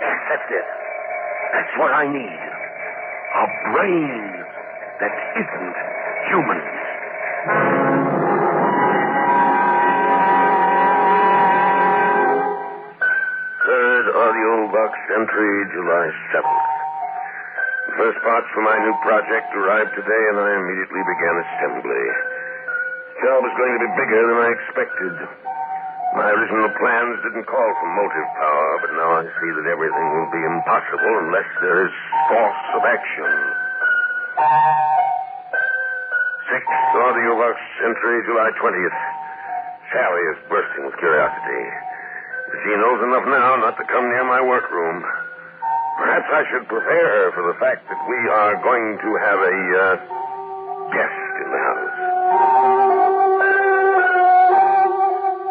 that's it. That's what I need. A brain that isn't human. Third audio box entry, July 7th. The first parts for my new project arrived today, and I immediately began assembly. The job is going to be bigger than I expected. My original plans didn't call for motive power, but now I see that everything will be impossible unless there is force of action. Sixth audio box entry, July 20th. Sally is bursting with curiosity. She knows enough now not to come near my workroom. Perhaps I should prepare her for the fact that we are going to have a guest in the house.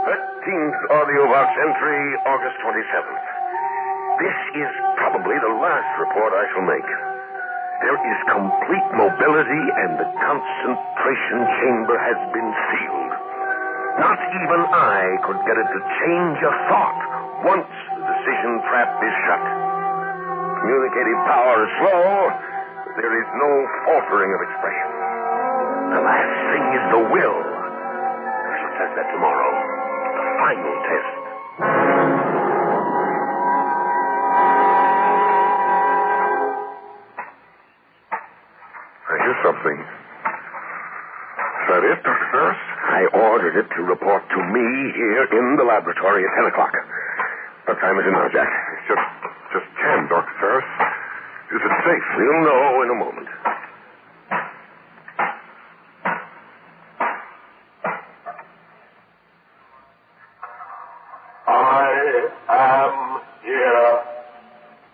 13th audio box entry, August 27th. This is probably the last report I shall make. There is complete mobility and the concentration chamber has been sealed. Not even I could get it to change a thought once the decision trap is shut. Communicative power is slow, but there is no faltering of expression. The last thing is the will. I shall test that tomorrow. The final test. I hear something. Is that it, Dr. Ferris? I ordered it to report to me here in the laboratory at 10 o'clock. What time is it now, Jack? It's just 10, Dr. Ferris. Is it safe? We'll know in a moment. I am here,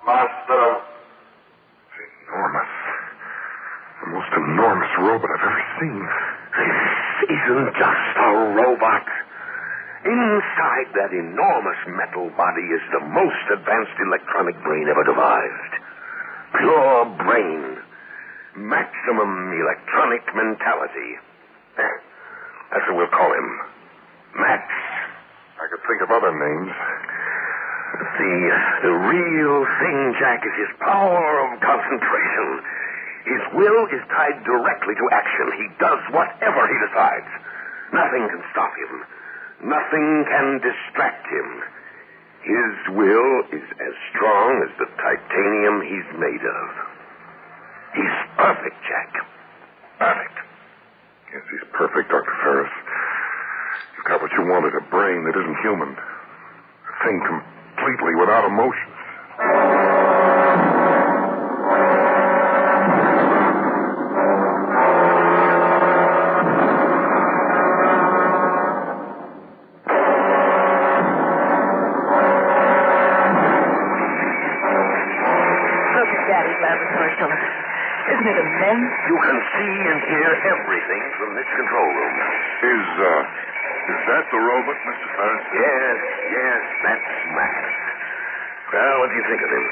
Master. Enormous. The most enormous robot I've ever seen. This isn't just a robot. Inside that enormous metal body is the most advanced electronic brain ever devised. Pure brain. Maximum electronic mentality. That's what we'll call him. Max. I could think of other names. The real thing, Jack, is his power of concentration. His will is tied directly to action. He does whatever he decides. Nothing can stop him. Nothing can distract him. His will is as strong as the titanium he's made of. He's perfect, Jack. Perfect. Yes, he's perfect, Dr. Ferris. You've got what you wanted, a brain that isn't human. A thing completely without emotions. Isn't it immense? You can see and hear everything from this control room. Is that the robot, Mr. Ferris? Yes, that's Max. Well, what do you think of him?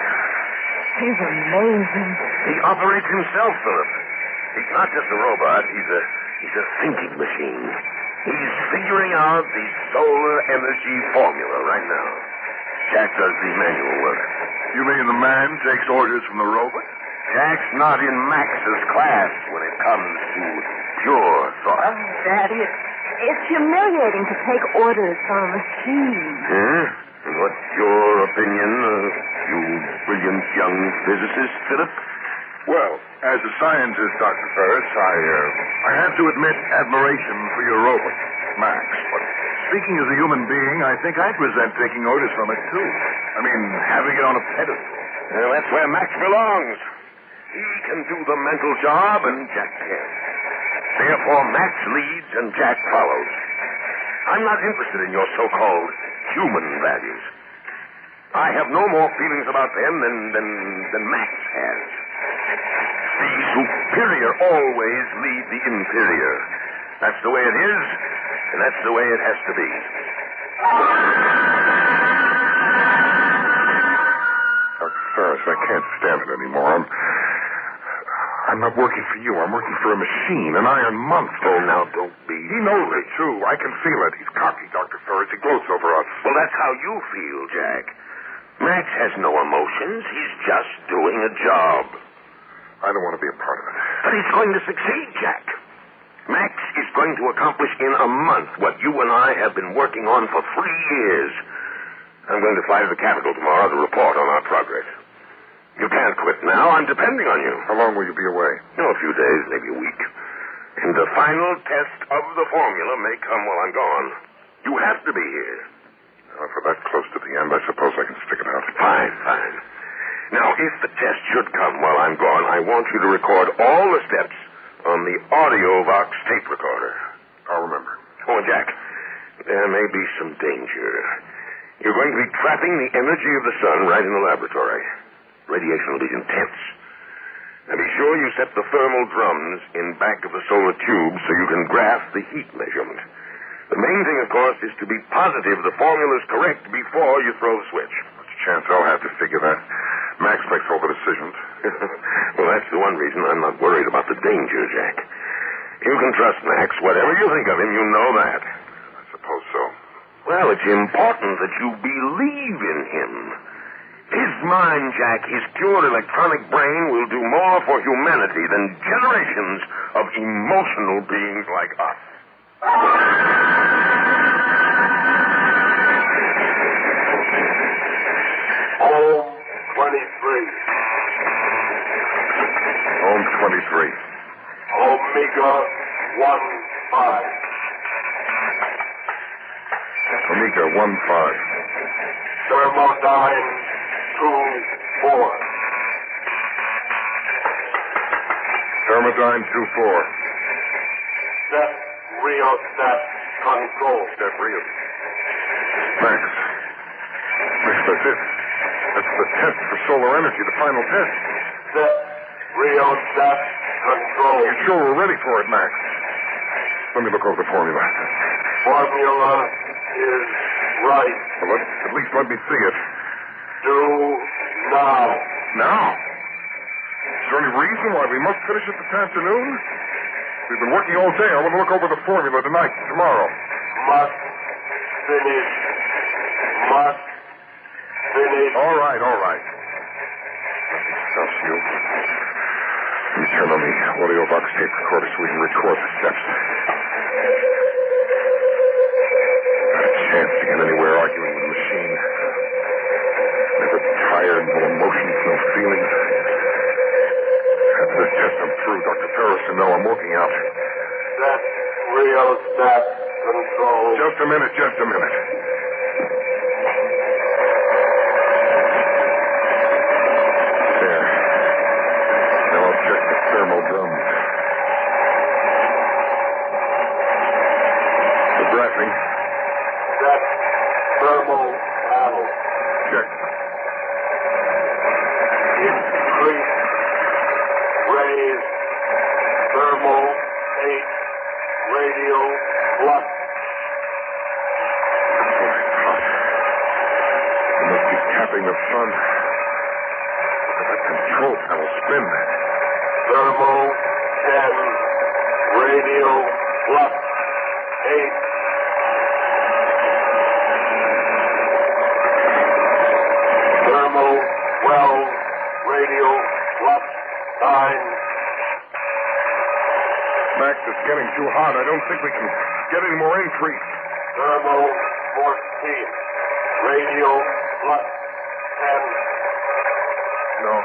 He's amazing. He operates himself, Philip. He's not just a robot. He's a thinking machine. He's figuring out the solar energy formula right now. Jack does the manual work. You mean the man takes orders from the robot? Jack's not in Max's class when it comes to pure thought. Oh, Daddy, it's humiliating to take orders from a machine. And what's your opinion, you brilliant young physicist, Philip? Well, as a scientist, Dr. Ferris, I have to admit admiration for your robot, Max. But speaking as a human being, I think I'd resent taking orders from it, too. I mean, having it on a pedestal. Well, that's where Max belongs. He can do the mental job, and Jack can. Therefore, Max leads and Jack follows. I'm not interested in your so-called human values. I have no more feelings about them than Max has. The superior always lead the inferior. That's the way it is, and that's the way it has to be. Dr. Ferris, I can't stand it anymore. I'm not working for you. I'm working for a machine, an iron monster. Oh, now, don't be... He knows it, too. I can feel it. He's cocky, Dr. Ferris. He gloats over us. Well, that's how you feel, Jack. Max has no emotions. He's just doing a job. I don't want to be a part of it. But he's going to succeed, Jack. Max is going to accomplish in a month what you and I have been working on for 3 years. I'm going to fly to the Capitol tomorrow to report on our progress. You can't quit now. I'm depending on you. How long will you be away? A few days, maybe a week. And the final test of the formula may come while I'm gone. You have to be here. If we're that close to the end, I suppose I can stick it out. Fine. Now, if the test should come while I'm gone, I want you to record all the steps on the AudioVox tape recorder. I'll remember. Oh, and Jack, there may be some danger. You're going to be trapping the energy of the sun right in the laboratory. Radiation will be intense. Now, be sure you set the thermal drums in back of the solar tube so you can graph the heat measurement. The main thing, of course, is to be positive the formula's correct before you throw the switch. There's a chance I'll have to figure that. Max makes all the decisions. Well, that's the one reason I'm not worried about the danger, Jack. You can trust Max. Whatever you think of him, you know that. I suppose so. Well, it's important that you believe in him. His mind, Jack, his pure electronic brain will do more for humanity than generations of emotional beings like us. Home 23. Home 23. Omega 15. Omega 15. Thermodyne 24. Thermodyne 24. Set rheostat control. Set rheostat. Max, that's it. That's the test for solar energy, the final test. Set rheostat control. You sure we're ready for it, Max? Let me look over the formula. Formula is right. Well, at least let me see it. Do now. Now? Is there any reason why we must finish it this afternoon? We've been working all day. I want to look over the formula tonight, tomorrow. Must finish. Must finish. All right. Let me stuff you. Let me turn on the AudioVox tape recorder so we can record the steps. Not a chance to get anywhere arguing with a machine. Never tired, no emotions, no feelings. After this test, I'm through. Dr. Ferris, and now I'm working out. Set rheostat control. Just a minute. There. Now I'll check the thermal drums. The graphing. Set thermal panel. Check. Increase range phase thermal 8 radio flux. You must be tapping the sun. Look at that control panel spin. Thermal 10 radio flux 8. Thermal 12 radio flux 9. Max, it's getting too hot. I don't think we can get any more increase. Thermal 14 radio flux 10. No,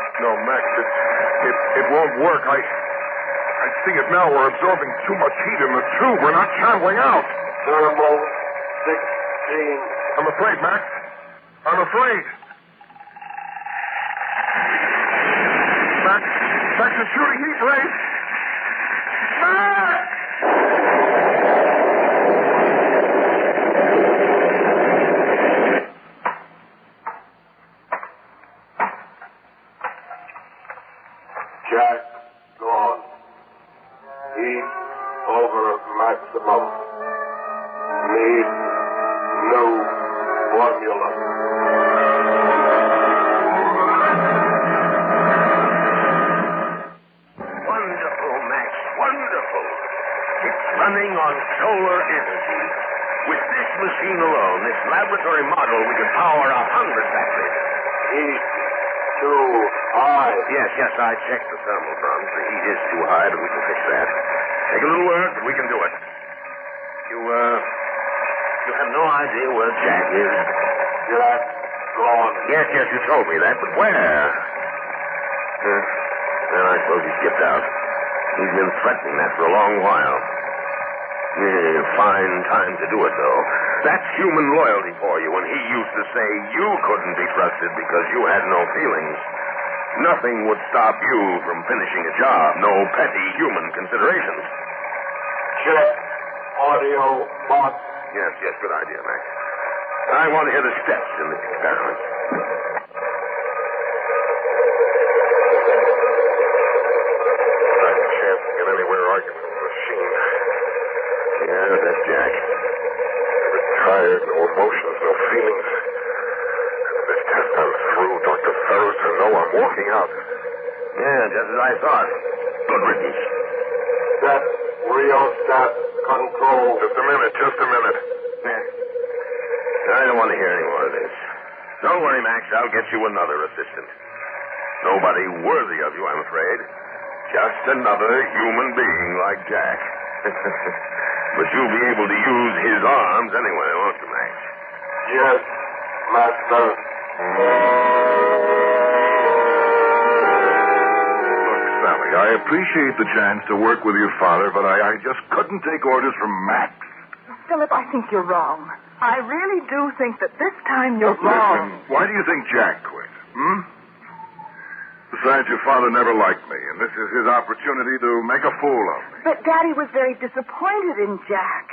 Max, it won't work. I see it now. We're absorbing too much heat in the tube. We're not channeling out. Thermal 16. I'm afraid, Max. I'm afraid. Max is shooting heat rays. Max! Jack gone. Heat over maximum. Need new formula. Wonderful, Max. Wonderful. It's running on solar energy. With this machine alone, this laboratory model, we could power 100 factories. Heat too high. Yes, I checked the thermal drums. The heat is too high, but we can fix that. Take a little work, but we can do it. You have no idea where Jack is? Jack gone. Yes, you told me that, but where? Well, I suppose he skipped out. He's been threatening that for a long while. Fine time to do it, though. That's human loyalty for you, when he used to say you couldn't be trusted because you had no feelings. Nothing would stop you from finishing a job. No petty human considerations. Check audio box. Yes, good idea, Max. I want to hear the steps in this experiment. I can't get anywhere arguing with the machine. Yeah, that's Jack. I'm tired, no emotions, no feelings. After this test I'm through, Dr. Ferris, I know I'm walking out. Yeah, just as I thought. Good riddance. Set rheostat control. Just a minute. Yeah. I don't want to hear any more of this. Don't worry, Max. I'll get you another assistant. Nobody worthy of you, I'm afraid. Just another human being like Jack. But you'll be able to use his arms anyway, won't you, Max? Yes, Master. Look, Sally, I appreciate the chance to work with your father, but I just couldn't take orders from Max. Philip, I think you're wrong. I really do think that this time you're wrong. Listen, why do you think Jack quit? Besides, your father never liked me, and this is his opportunity to make a fool of me. But Daddy was very disappointed in Jack.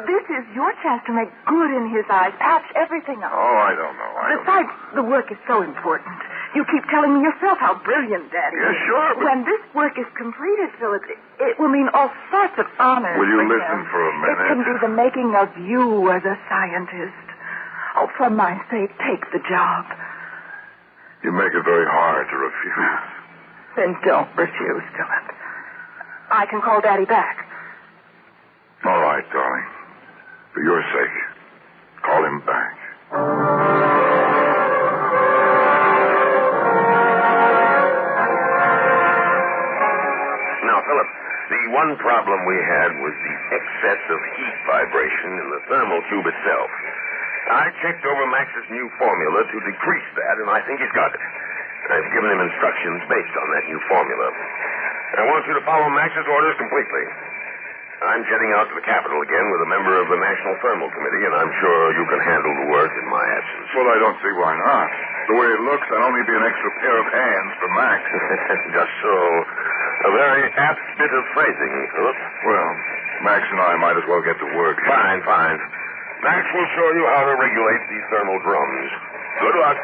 This is your chance to make good in his eyes, patch everything up. Oh, I don't know. Besides, the work is so important. You keep telling me yourself how brilliant Daddy is. Sure, but... When this work is completed, Philip, it will mean all sorts of honors. Will you for listen him. for a minute? It can be the making of you as a scientist. Oh, for my sake, take the job. You make it very hard to refuse. Then don't refuse, Philip. I can call Daddy back. All right, darling. For your sake, call him back. Now, Philip, the one problem we had was the excess of heat vibration in the thermal tube itself. I checked over Max's new formula to decrease that, and I think he's got it. I've given him instructions based on that new formula. I want you to follow Max's orders completely. I'm jetting out to the Capitol again with a member of the National Thermal Committee, and I'm sure you can handle the work in my absence. Well, I don't see why not. The way it looks, I'll only be an extra pair of hands for Max. Just so. A very apt bit of phrasing, Philip. Well, Max and I might as well get to work. Fine. Max will show you how to regulate these thermal drums. Good luck.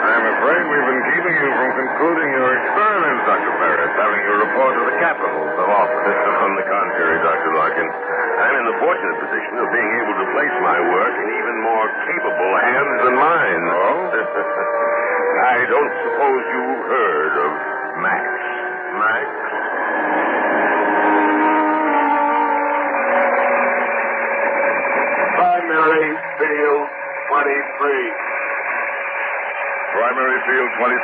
I'm afraid we've been keeping stopping you from concluding your experiments, Dr. Ferris, having you report to the capital so often. On the contrary, Dr. Larkin, I'm in the fortunate position of being able to place my work in even more capable hands than mine. Oh? I don't suppose you've heard of Max. Max? Primary field 23. Primary field 23.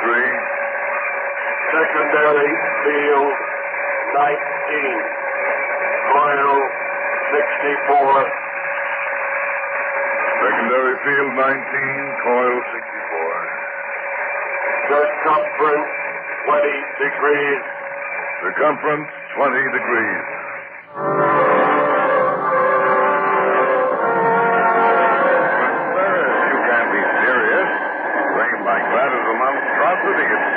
Secondary field 19. Coil 64. Secondary field 19, coil 64. Circumference 20 degrees. Circumference 20 degrees. You can't be serious. Claim like that is a monstrosity. It's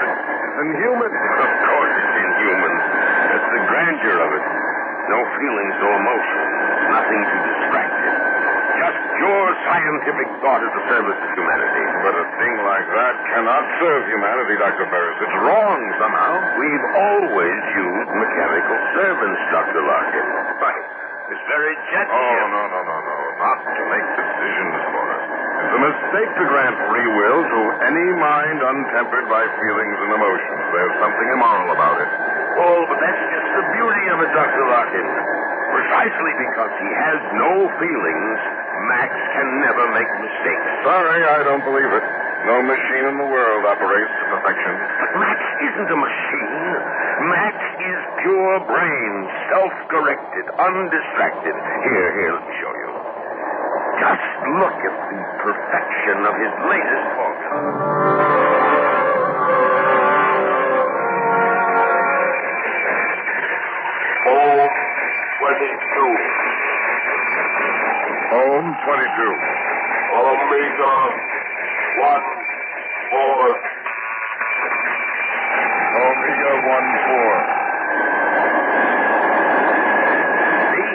inhuman. Of course it's inhuman. That's the grandeur of it. No feelings, no emotions. Nothing to distract it. Just pure scientific thought at the service of humanity. But a thing like that cannot serve humanity, Dr. Ferris. It's wrong somehow. We've always used mechanical servants, Dr. Larkin. Right. This very jet. Oh, no. Not to make decisions for us. It's a mistake to grant free will to any mind untempered by feelings and emotions. There's something immoral about it. Oh, but that's just the beauty of it, Dr. Larkin. Precisely because he has no feelings, Max can never make mistakes. Sorry, I don't believe it. No machine in the world operates to perfection. But Max isn't a machine. Max is pure brain, self-corrected, undistracted. Here, let me show you. Just look at the perfection of his latest formula. Ohm 22. Omega 1, 4. Omega 1, 4. See?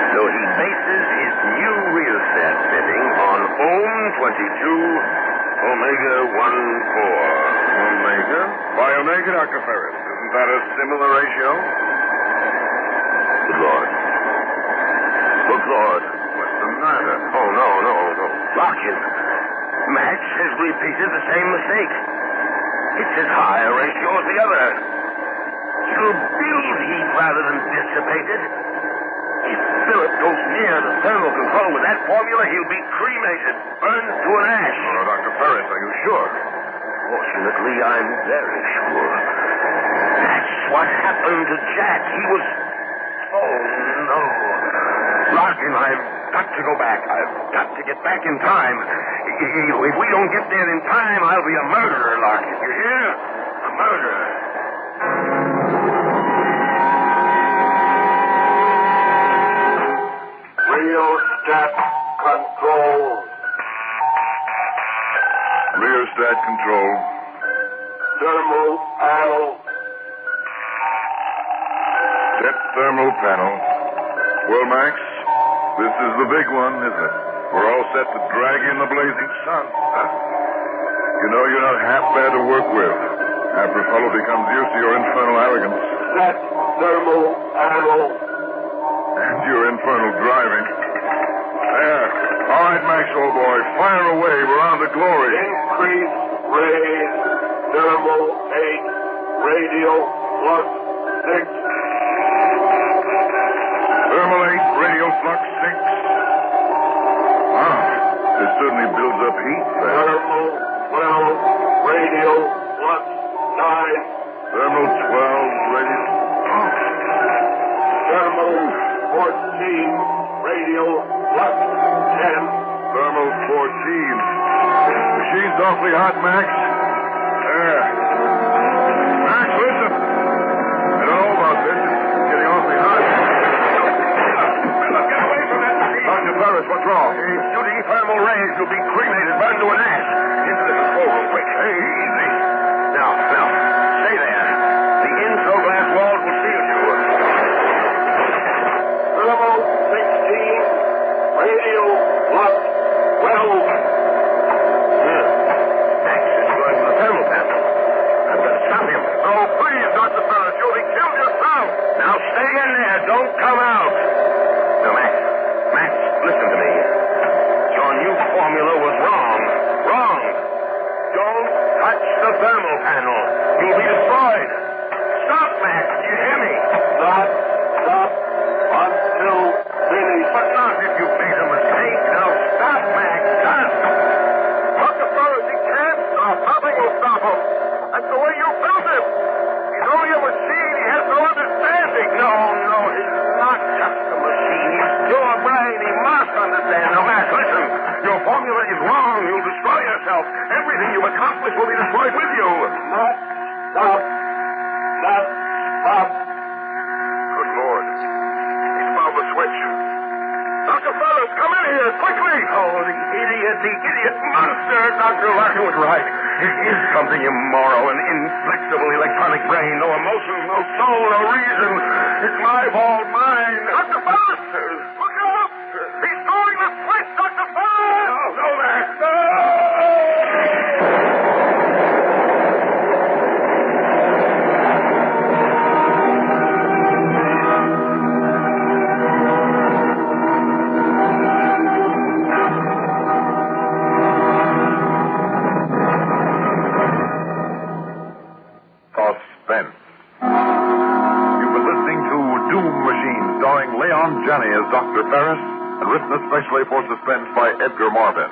So he bases his new rheostat fitting on Ohm 22, Omega 1, 4. Omega? By Omega, Dr. Ferris. Isn't that a similar ratio? Good Lord. Good Lord. What's the matter? Oh, no. Larkin, Max has repeated the same mistake. It's as high a ratio as the other. He'll build heat rather than dissipate it. If Philip goes near the thermal control with that formula, he'll be cremated, burned to an ash. Oh, Dr. Ferris, are you sure? Fortunately, I'm very sure. That's what happened to Jack. He was... Oh, no. Larkin, I've got to go back. I've got to get back in time. If we don't get there in time, I'll be a murderer, Larkin. You hear? A murderer. Rheostat control. Rheostat control. Thermal panel. Set thermal panel. Well, Max, this is the big one, isn't it? We're all set to drag in the blazing sun. You know, you're not half bad to work with after a fellow becomes used to your infernal arrogance. Set thermal panel. And your infernal driving. There. All right, Max, old boy. Fire away. We're on to glory. Increase raise. Thermal 8. Radial plus 6. Thermal 8, radial flux 6. Wow. This certainly builds up heat. Thermal 12, radial plus 9. Thermal 12, radial. Oh. Thermal 14, radial plus 10. Thermal 14. Machine's awfully hot, Max. There. Max, listen. I don't know about this. It's getting awfully hot. Get away from that machine. Dr. Ferris, what's wrong? He's shooting thermal rays. You'll be cremated, burned to an ash. Into the control room, quick. Hey, easy. Now, stay there. The intro glass walls will shield you. Thermal 16, radial plus 12. Max is going you've accomplished will be destroyed with you. Stop. Good Lord. He's found the switch. Dr. Fellows, come in here, quickly. Oh, the idiot monster. Dr. Larkin was right. It is something immoral, an inflexible electronic brain. No emotion, no soul, no reason. It's my fault, mine. Dr. Fellows, look out. He's throwing the switch, Dr. Fellows. No, go back. No! Suspense. You've been listening to Doom Machine, starring Leon Janney as Dr. Ferris, and written especially for Suspense by Edgar Marvin.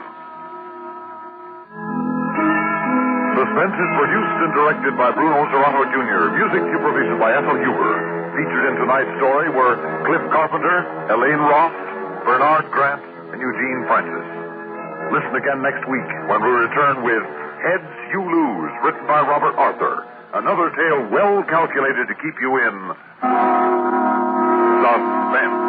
Suspense is produced and directed by Bruno Serrato Jr., music supervision by Ethel Huber. Featured in tonight's story were Cliff Carpenter, Elaine Roth, Bernard Grant, and Eugene Francis. Listen again next week when we return with Heads You Lose, written by Robert Arthur. Another tale well calculated to keep you in suspense.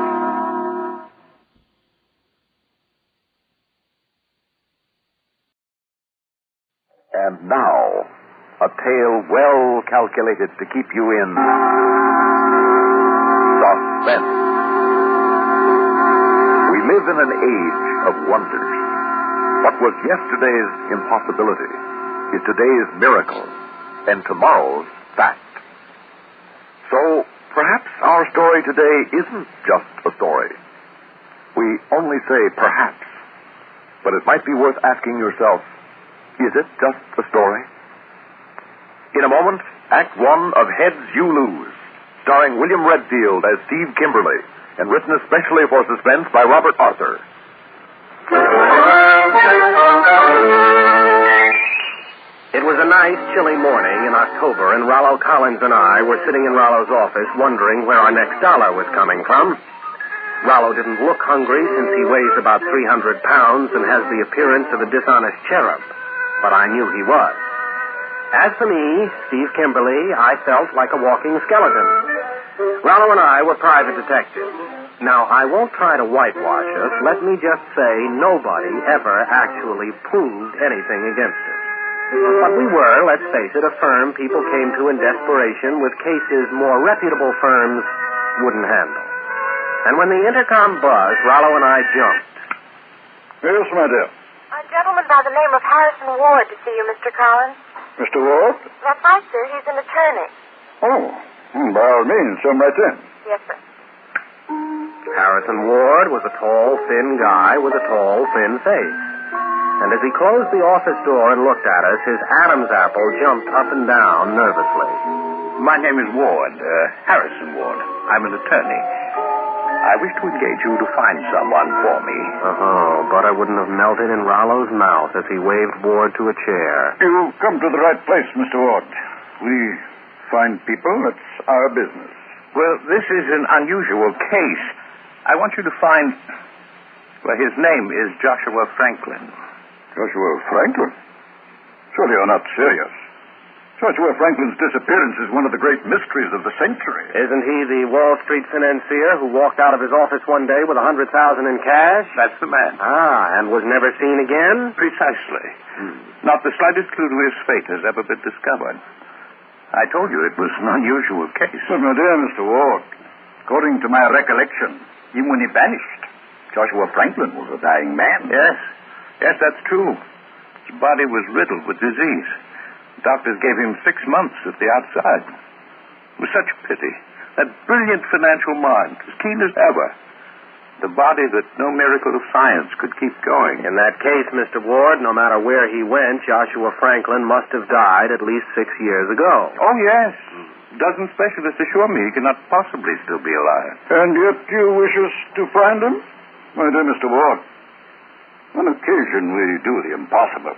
And now, a tale well calculated to keep you in suspense. We live in an age of wonders. What was yesterday's impossibility is today's miracle, and tomorrow's fact. So, perhaps our story today isn't just a story. We only say perhaps, but it might be worth asking yourself, is it just a story? In a moment, Act One of Heads You Lose, starring William Redfield as Steve Kimberly, and written especially for Suspense by Robert Arthur. It was a nice, chilly morning in October, and Rollo Collins and I were sitting in Rollo's office wondering where our next dollar was coming from. Rollo didn't look hungry since he weighs about 300 pounds and has the appearance of a dishonest cherub, but I knew he was. As for me, Steve Kimberly, I felt like a walking skeleton. Rollo and I were private detectives. Now, I won't try to whitewash us. Let me just say nobody ever actually proved anything against us. But we were, let's face it, a firm people came to in desperation with cases more reputable firms wouldn't handle. And when the intercom buzzed, Rollo and I jumped. Yes, my dear. A gentleman by the name of Harrison Ward to see you, Mr. Collins. Mr. Ward? That's right, sir. He's an attorney. Oh, by all means, come right in. Yes, sir. Harrison Ward was a tall, thin guy with a tall, thin face. And as he closed the office door and looked at us, his Adam's apple jumped up and down nervously. My name is Ward, Harrison Ward. I'm an attorney. I wish to engage you to find someone for me. But I wouldn't have melted in Rollo's mouth as he waved Ward to a chair. You've come to the right place, Mr. Ward. We find people. That's our business. Well, this is an unusual case. I want you to find... Well, his name is Joshua Franklin. Joshua Franklin? Surely you're not serious. Joshua Franklin's disappearance is one of the great mysteries of the century. Isn't he the Wall Street financier who walked out of his office one day with $100,000 in cash? That's the man. And was never seen again? Precisely. Not the slightest clue to his fate has ever been discovered. I told you it was an unusual case. But, my dear Mr. Ward, according to my recollection, even when he vanished, Joshua Franklin was a dying man. Yes, that's true. His body was riddled with disease. Doctors gave him 6 months at the outside. It was such a pity. That brilliant financial mind, as keen as ever. The body that no miracle of science could keep going. In that case, Mr. Ward, no matter where he went, Joshua Franklin must have died at least 6 years ago. Oh, yes. Dozen specialists assure me he cannot possibly still be alive. And yet you wish us to find him? My dear Mr. Ward, on occasion we do the impossible,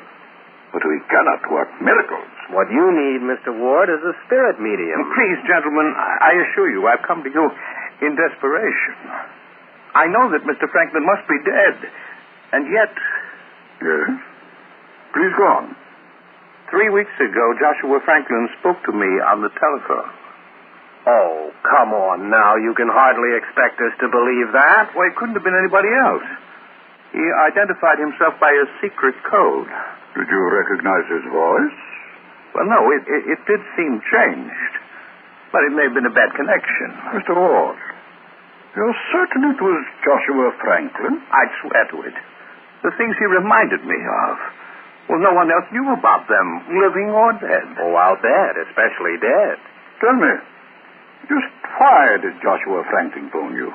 but we cannot work miracles. What you need, Mr. Ward, is a spirit medium. Please, gentlemen, I assure you, I've come to you in desperation. I know that Mr. Franklin must be dead, and yet... Yes? Please go on. 3 weeks ago, Joshua Franklin spoke to me on the telephone. Oh, come on now. You can hardly expect us to believe that. Well, it couldn't have been anybody else. He identified himself by a secret code. Did you recognize his voice? Well, no, it did seem changed. But it may have been a bad connection. Mr. Ward, you're certain it was Joshua Franklin? I'd swear to it. The things he reminded me of. Well, no one else knew about them, living or dead. Oh, I'll bet, especially dead. Tell me, just why did Joshua Franklin phone you?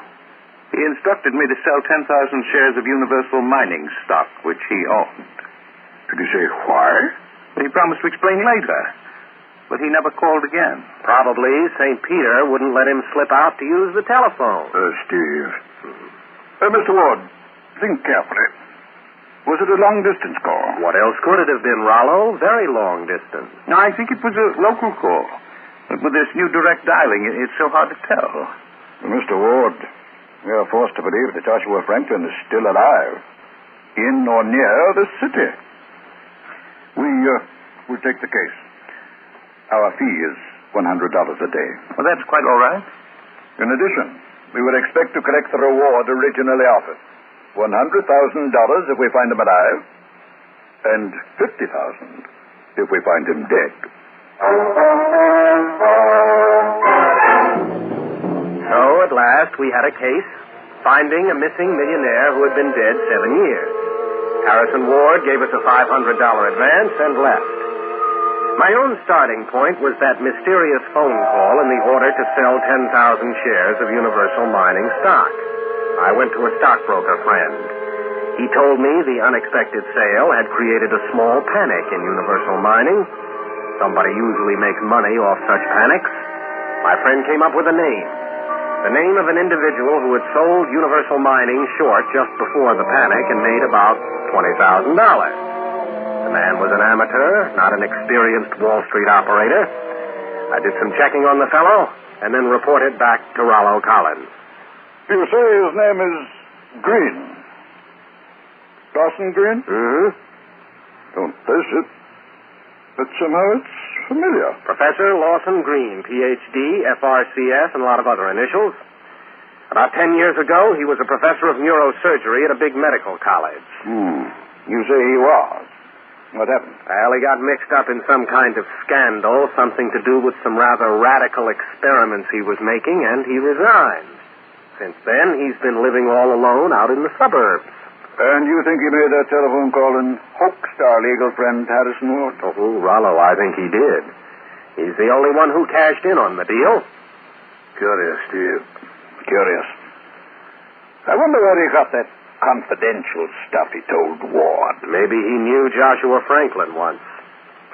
He instructed me to sell 10,000 shares of Universal Mining stock, which he owned. Did he say why? He promised to explain later, but he never called again. Probably St. Peter wouldn't let him slip out to use the telephone. Steve. Mr. Ward, think carefully. Was it a long-distance call? What else could it have been, Rollo? Very long distance. No, I think it was a local call. But with this new direct dialing, it's so hard to tell. Mr. Ward, we are forced to believe that Joshua Franklin is still alive, in or near the city. We'll take the case. Our fee is $100 a day. Well, that's quite all right. In addition, we would expect to collect the reward originally offered. $100,000 if we find him alive, and $50,000 if we find him dead. So, at last, we had a case, finding a missing millionaire who had been dead 7 years. Harrison Ward gave us a $500 advance and left. My own starting point was that mysterious phone call in the order to sell 10,000 shares of Universal Mining stock. I went to a stockbroker friend. He told me the unexpected sale had created a small panic in Universal Mining. Somebody usually makes money off such panics. My friend came up with a name. The name of an individual who had sold Universal Mining short just before the panic and made about $20,000. The man was an amateur, not an experienced Wall Street operator. I did some checking on the fellow and then reported back to Rollo Collins. You say his name is Green. Dawson Green? Mm-hmm. Don't place it, but somehow it's familiar. Professor Lawson Green, Ph.D., FRCS, and a lot of other initials. About 10 years ago, he was a professor of neurosurgery at a big medical college. You say he was. What happened? Well, he got mixed up in some kind of scandal, something to do with some rather radical experiments he was making, and he resigned. Since then, he's been living all alone out in the suburbs. And you think he made that telephone call and hoaxed our legal friend Harrison Ward? Oh, Rollo, I think he did. He's the only one who cashed in on the deal. Curious, Steve. Curious. I wonder where he got that confidential stuff he told Ward. Maybe he knew Joshua Franklin once.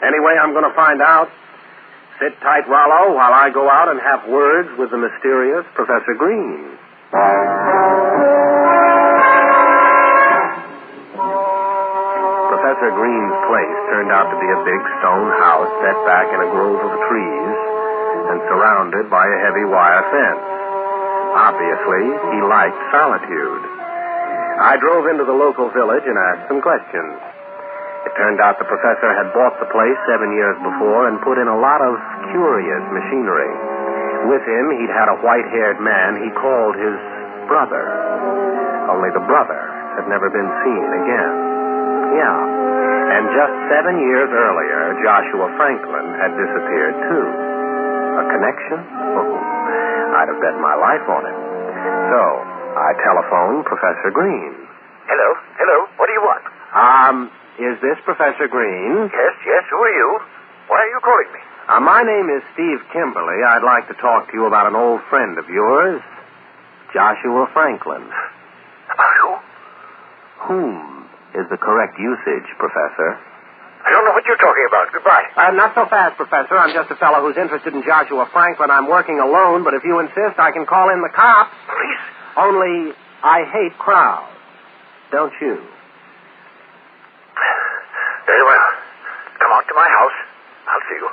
Anyway, I'm going to find out. Sit tight, Rollo, while I go out and have words with the mysterious Professor Green. Professor Green's place turned out to be a big stone house set back in a grove of trees and surrounded by a heavy wire fence. Obviously, he liked solitude. I drove into the local village and asked some questions. It turned out the professor had bought the place 7 years before and put in a lot of curious machinery. With him, he'd had a white-haired man he called his brother. Only the brother had never been seen again. Yeah. And just 7 years earlier, Joshua Franklin had disappeared, too. A connection? Oh, I'd have bet my life on it. So, I telephoned Professor Green. Hello. What do you want? Is this Professor Green? Yes. Who are you? Why are you calling me? My name is Steve Kimberly. I'd like to talk to you about an old friend of yours, Joshua Franklin. About who? Whom is the correct usage, Professor? I don't know what you're talking about. Goodbye. Not so fast, Professor. I'm just a fellow who's interested in Joshua Franklin. I'm working alone, but if you insist, I can call in the cops. Police? Only I hate crowds. Don't you? Very well. Come out to my house. I'll see you.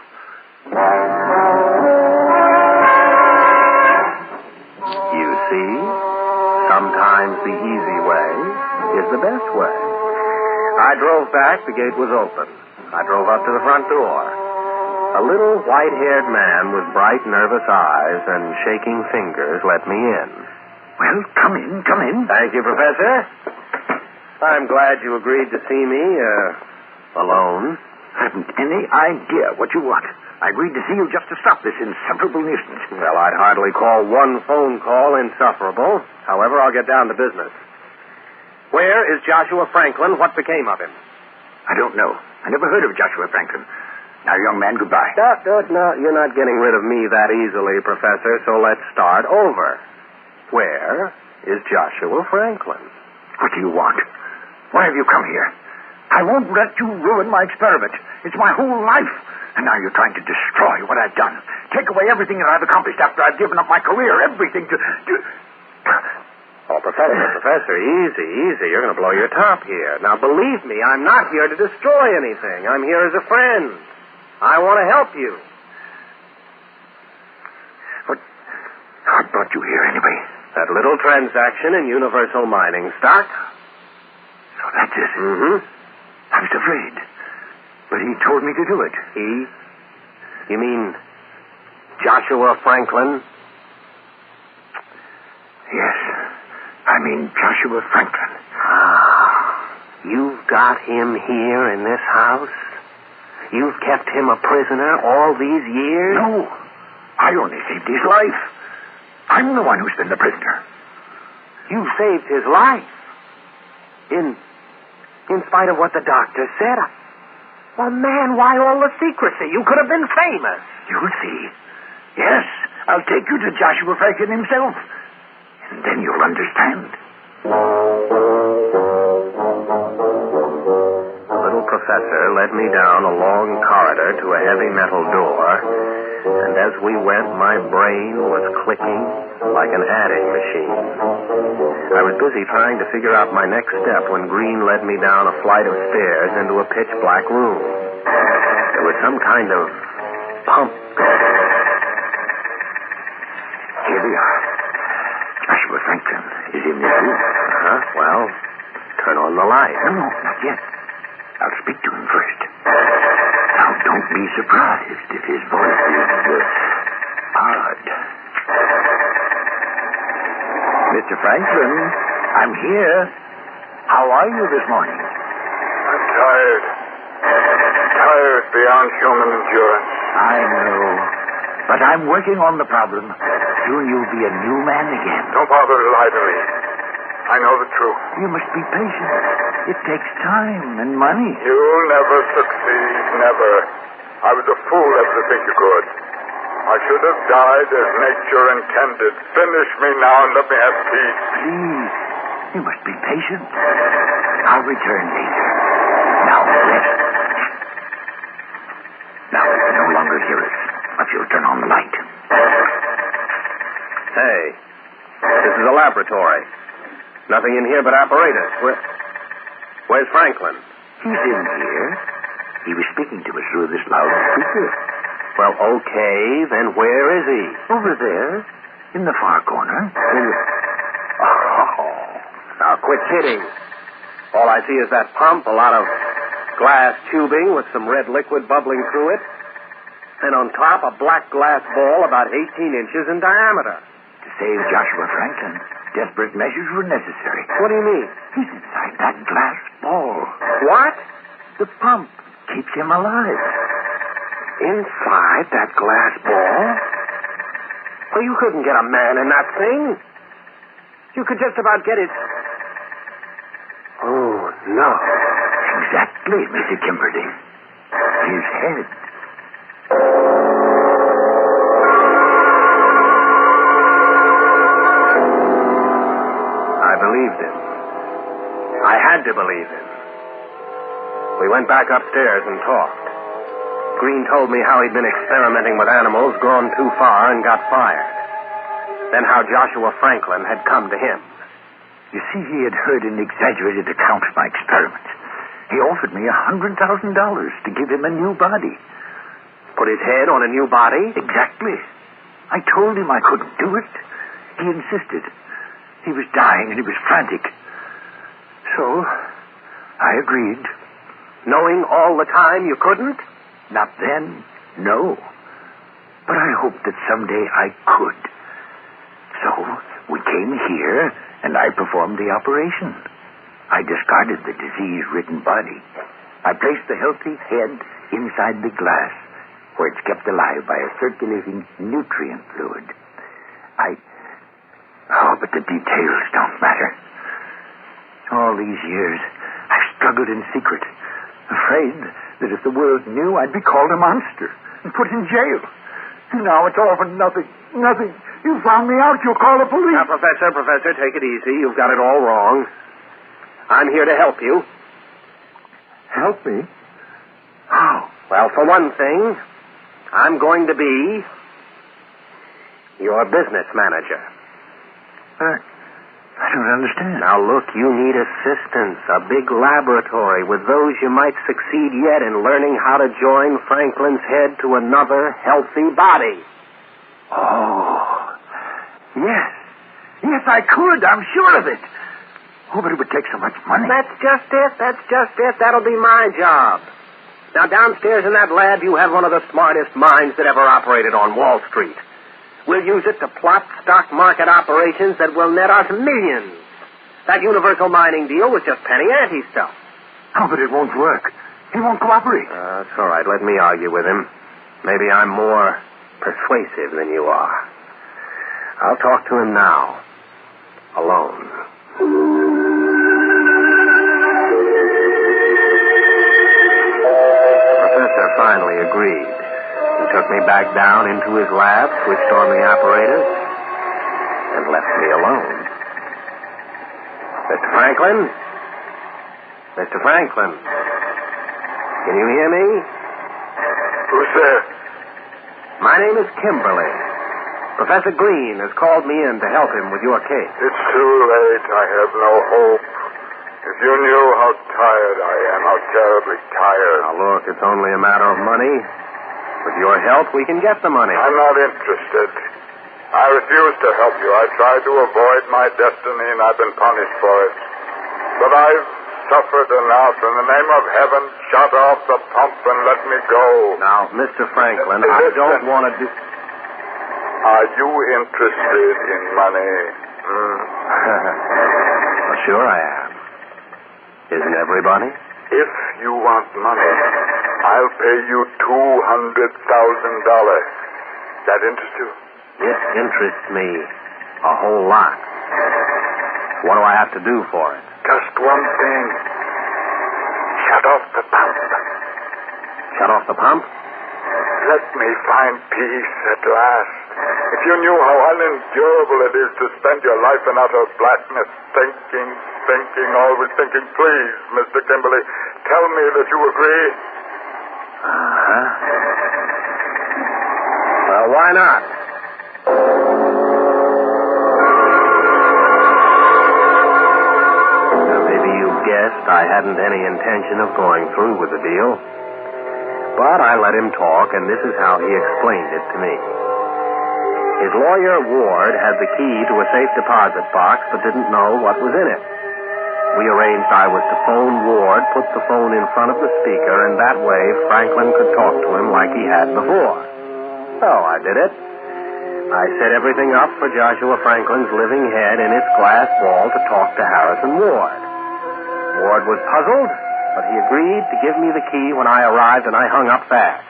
You see? Sometimes the easy way is the best way. I drove back. The gate was open. I drove up to the front door. A little white-haired man with bright, nervous eyes and shaking fingers let me in. Well, come in. Thank you, Professor. I'm glad you agreed to see me, alone. I haven't any idea what you want. I agreed to see you just to stop this insufferable nuisance. Well, I'd hardly call one phone call insufferable. However, I'll get down to business. Where is Joshua Franklin? What became of him? I don't know. I never heard of Joshua Franklin. Now, young man, goodbye. No, you're not getting rid of me that easily, Professor, so let's start over. Where is Joshua Franklin? What do you want? Why have you come here? I won't let you ruin my experiment. It's my whole life. And now you're trying to destroy what I've done. Take away everything that I've accomplished after I've given up my career, everything to... Oh, Professor, easy. You're going to blow your top here. Now, believe me, I'm not here to destroy anything. I'm here as a friend. I want to help you. What brought you here, anyway? That little transaction in Universal Mining stock. So that's it. Mm-hmm. I was afraid. But he told me to do it. He? You mean Joshua Franklin? Yes. I mean Joshua Franklin. You've got him here in this house? You've kept him a prisoner all these years? No. I only saved his life. I'm the one who's been the prisoner. You saved his life? In spite of what the doctor said? Well, man, why all the secrecy? You could have been famous. You'll see. Yes, I'll take you to Joshua Franklin himself. And then you'll understand. The little professor led me down a long corridor to a heavy metal door, and as we went, my brain was clicking like an adding machine. I was busy trying to figure out my next step when Green led me down a flight of stairs into a pitch-black room. There was some kind of pump. Here we are. Joshua Franklin is in this room. Well, turn on the light. No, not yet. I'll speak to him first. Now, don't be surprised if his voice is odd. Mr. Franklin, I'm here. How are you this morning? I'm tired. Tired beyond human endurance. I know. But I'm working on the problem. Soon you'll be a new man again. Don't bother to lie to me. I know the truth. You must be patient. It takes time and money. You'll never succeed. Never. I was a fool ever to think you could. I should have died as nature intended. Finish me now and let me have peace. Please. You must be patient. I'll return later. Now, rest. Now, you can no longer hear us. If you'll turn on the light. Hey, this is a laboratory. Nothing in here but apparatus. Where's Franklin? He's in here. He was speaking to us through this loudspeaker. Well, okay, then where is he? Over there, in the far corner. Oh, now quit kidding. All I see is that pump, a lot of glass tubing with some red liquid bubbling through it, and on top a black glass ball about 18 inches in diameter. To save Joshua Franklin, desperate measures were necessary. What do you mean? He's inside that glass ball. What? The pump keeps him alive. Inside that glass ball? Well, you couldn't get a man in that thing. You could just about get it. Oh, no. Exactly, Mr. Kimberly. His head. I believed him. I had to believe him. We went back upstairs and talked. Green told me how he'd been experimenting with animals, gone too far, and got fired. Then how Joshua Franklin had come to him. You see, he had heard an exaggerated account of my experiment. He offered me $100,000 to give him a new body. Put his head on a new body? Exactly. I told him I couldn't do it. He insisted. He was dying and he was frantic. So, I agreed. knowing all the time you couldn't? Not then, no. But I hoped that someday I could. So we came here, and I performed the operation. I discarded the disease-ridden body. I placed the healthy head inside the glass, where it's kept alive by a circulating nutrient fluid. But the details don't matter. All these years, I've struggled in secret, afraid that if the world knew, I'd be called a monster and put in jail. And now it's all for nothing. Nothing. You found me out. You'll call the police. Now, Professor, take it easy. You've got it all wrong. I'm here to help you. Help me? How? Well, for one thing, I'm going to be your business manager. I don't understand. Now, look, you need assistance, a big laboratory with those you might succeed yet in learning how to join Franklin's head to another healthy body. Oh, yes. Yes, I could. I'm sure of it. Oh, but it would take so much money. That's just it. That'll be my job. Now, downstairs in that lab, you have one of the smartest minds that ever operated on Wall Street. We'll use it to plot stock market operations that will net us millions. That universal mining deal was just penny ante stuff. Oh, but it won't work. He won't cooperate. That's all right. Let me argue with him. Maybe I'm more persuasive than you are. I'll talk to him now. Alone. Professor finally agreed. He took me back down into his lab, switched on the apparatus, and left me alone. Mr. Franklin? Mr. Franklin? Can you hear me? Who's there? My name is Kimberly. Professor Green has called me in to help him with your case. It's too late. I have no hope. If you knew how tired I am, how terribly tired. Now, look, it's only a matter of money. With your help, we can get the money. I'm not interested. I refuse to help you. I tried to avoid my destiny, and I've been punished for it. But I've suffered enough. In the name of heaven, shut off the pump and let me go. Now, Mr. Franklin, I don't want to do... Are you interested in money? Well, sure I am. Isn't everybody? If you want money, I'll pay you $200,000. That interest you? It interests me a whole lot. What do I have to do for it? Just one thing. Shut off the pump. Shut off the pump? Let me find peace at last. If you knew how unendurable it is to spend your life in utter blackness, thinking, always thinking, please, Mr. Kimberly, tell me that you agree. Uh-huh. Well, why not? Now, maybe you've guessed I hadn't any intention of going through with the deal. But I let him talk, and this is how he explained it to me. His lawyer, Ward, had the key to a safe deposit box, but didn't know what was in it. We arranged I was to phone Ward, put the phone in front of the speaker, and that way Franklin could talk to him like he had before. So I did it. I set everything up for Joshua Franklin's living head in its glass wall to talk to Harrison Ward. Ward was puzzled, but he agreed to give me the key when I arrived, and I hung up fast.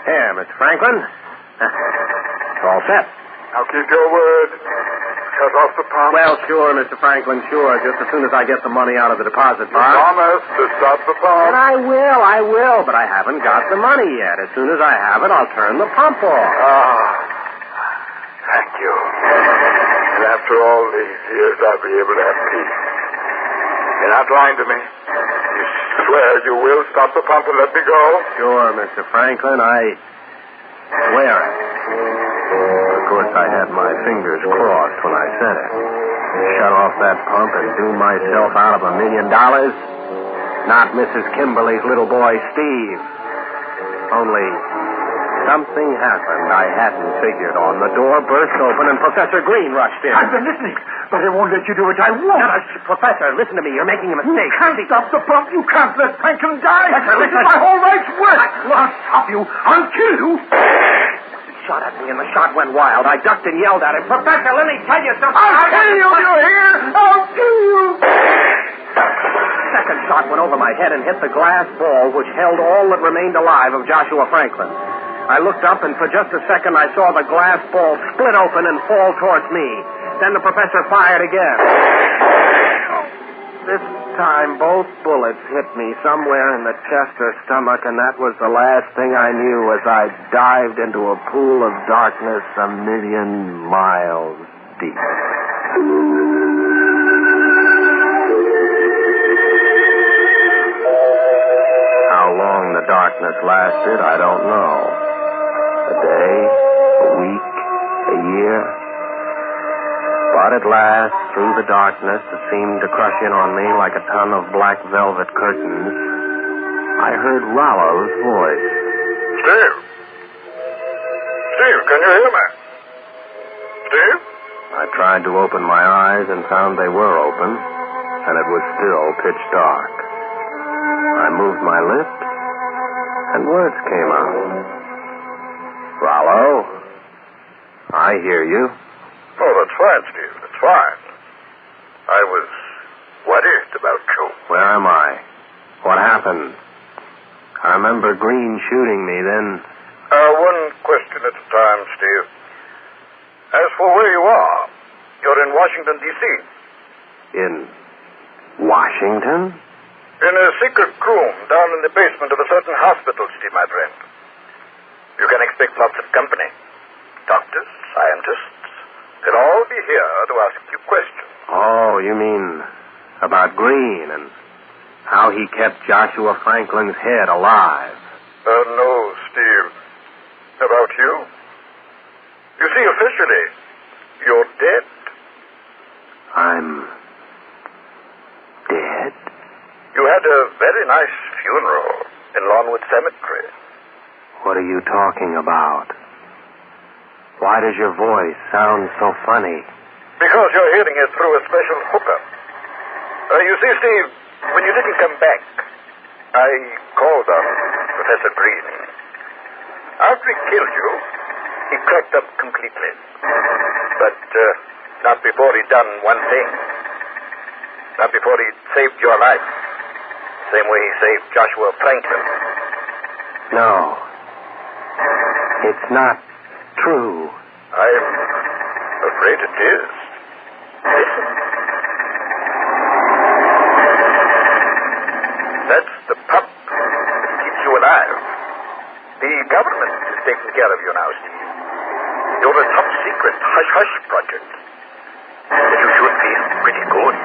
Here, Mr. Franklin. It's all set. Now keep your word. Shut off the pump. Well, sure, Mr. Franklin, sure. Just as soon as I get the money out of the deposit box. You promised to stop the pump. And I will, but I haven't got the money yet. As soon as I have it, I'll turn the pump off. Thank you. And after all these years, I'll be able to have peace. You're not lying to me. You swear you will stop the pump and let me go? Sure, Mr. Franklin, I swear it. Of course, I had my fingers crossed when I said it. Shut off that pump and do myself out of $1 million? Not Mrs. Kimberly's little boy, Steve. Only Something happened I hadn't figured on. The door burst open and Professor Green rushed in. I've been listening, but I won't let you do it. I won't. Professor, listen to me. You're making a mistake. You can't stop the pump. You can't let Franklin die. Professor, listen. This is my whole life's work. I'll stop you. I'll kill you. He shot at me and the shot went wild. I ducked and yelled at him. Professor, let me tell you something. I'll kill you, you hear? I'll kill you. Second shot went over my head and hit the glass ball which held all that remained alive of Joshua Franklin. I looked up, and for just a second, I saw the glass ball split open and fall towards me. Then the professor fired again. This time, both bullets hit me somewhere in the chest or stomach, and that was the last thing I knew as I dived into a pool of darkness 1,000,000 miles deep. How long the darkness lasted, I don't know. A day, a week, a year. But at last, through the darkness that seemed to crush in on me like a ton of black velvet curtains, I heard Rollo's voice. Steve! Steve, can you hear me? Steve? I tried to open my eyes and found they were open, and it was still pitch dark. I moved my lips, and words came out. Rollo, I hear you. Oh, that's fine, Steve. That's fine. I was worried about you. Where am I? What happened? I remember Green shooting me, then... One question at a time, Steve. As for where you are, you're in Washington, D.C. In Washington? In a secret room down in the basement of a certain hospital, Steve, my friend. You can expect lots of company. Doctors, scientists. They'll all be here to ask you questions. Oh, you mean about Green and how he kept Joshua Franklin's head alive? No, Steve. About you. You see, officially, you're dead. I'm dead? You had a very nice funeral in Lawnwood Cemetery. What are you talking about? Why does your voice sound so funny? Because you're hearing it through a special hookup. You see, Steve, when you didn't come back, I called on Professor Green. After he killed you, he cracked up completely. But not before he'd done one thing. Not before he saved your life. Same way he saved Joshua Franklin. No. It's not true. I'm afraid it is. Listen. That's the pump that keeps you alive. The government is taking care of you now, Steve. You're a top-secret hush-hush project. But you should feel pretty good.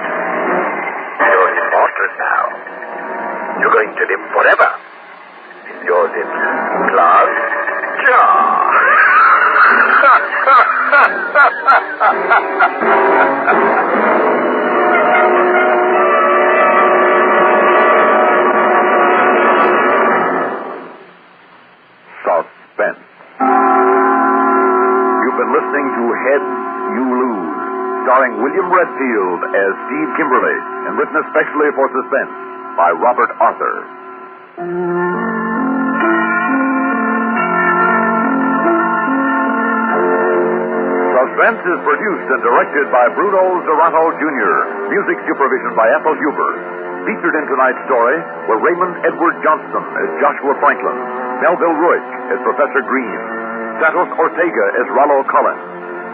You're immortal now. You're going to live forever. In your little glass jar. Suspense. You've been listening to Heads You Lose, starring William Redfield as Steve Kimberly, and written especially for Suspense by Robert Arthur. Suspense is produced and directed by Bruno Zerato Jr., music supervision by Ethel Huber. Featured in tonight's story were Raymond Edward Johnston as Joshua Franklin, Melville Ruick as Professor Green, Santos Ortega as Rollo Collins,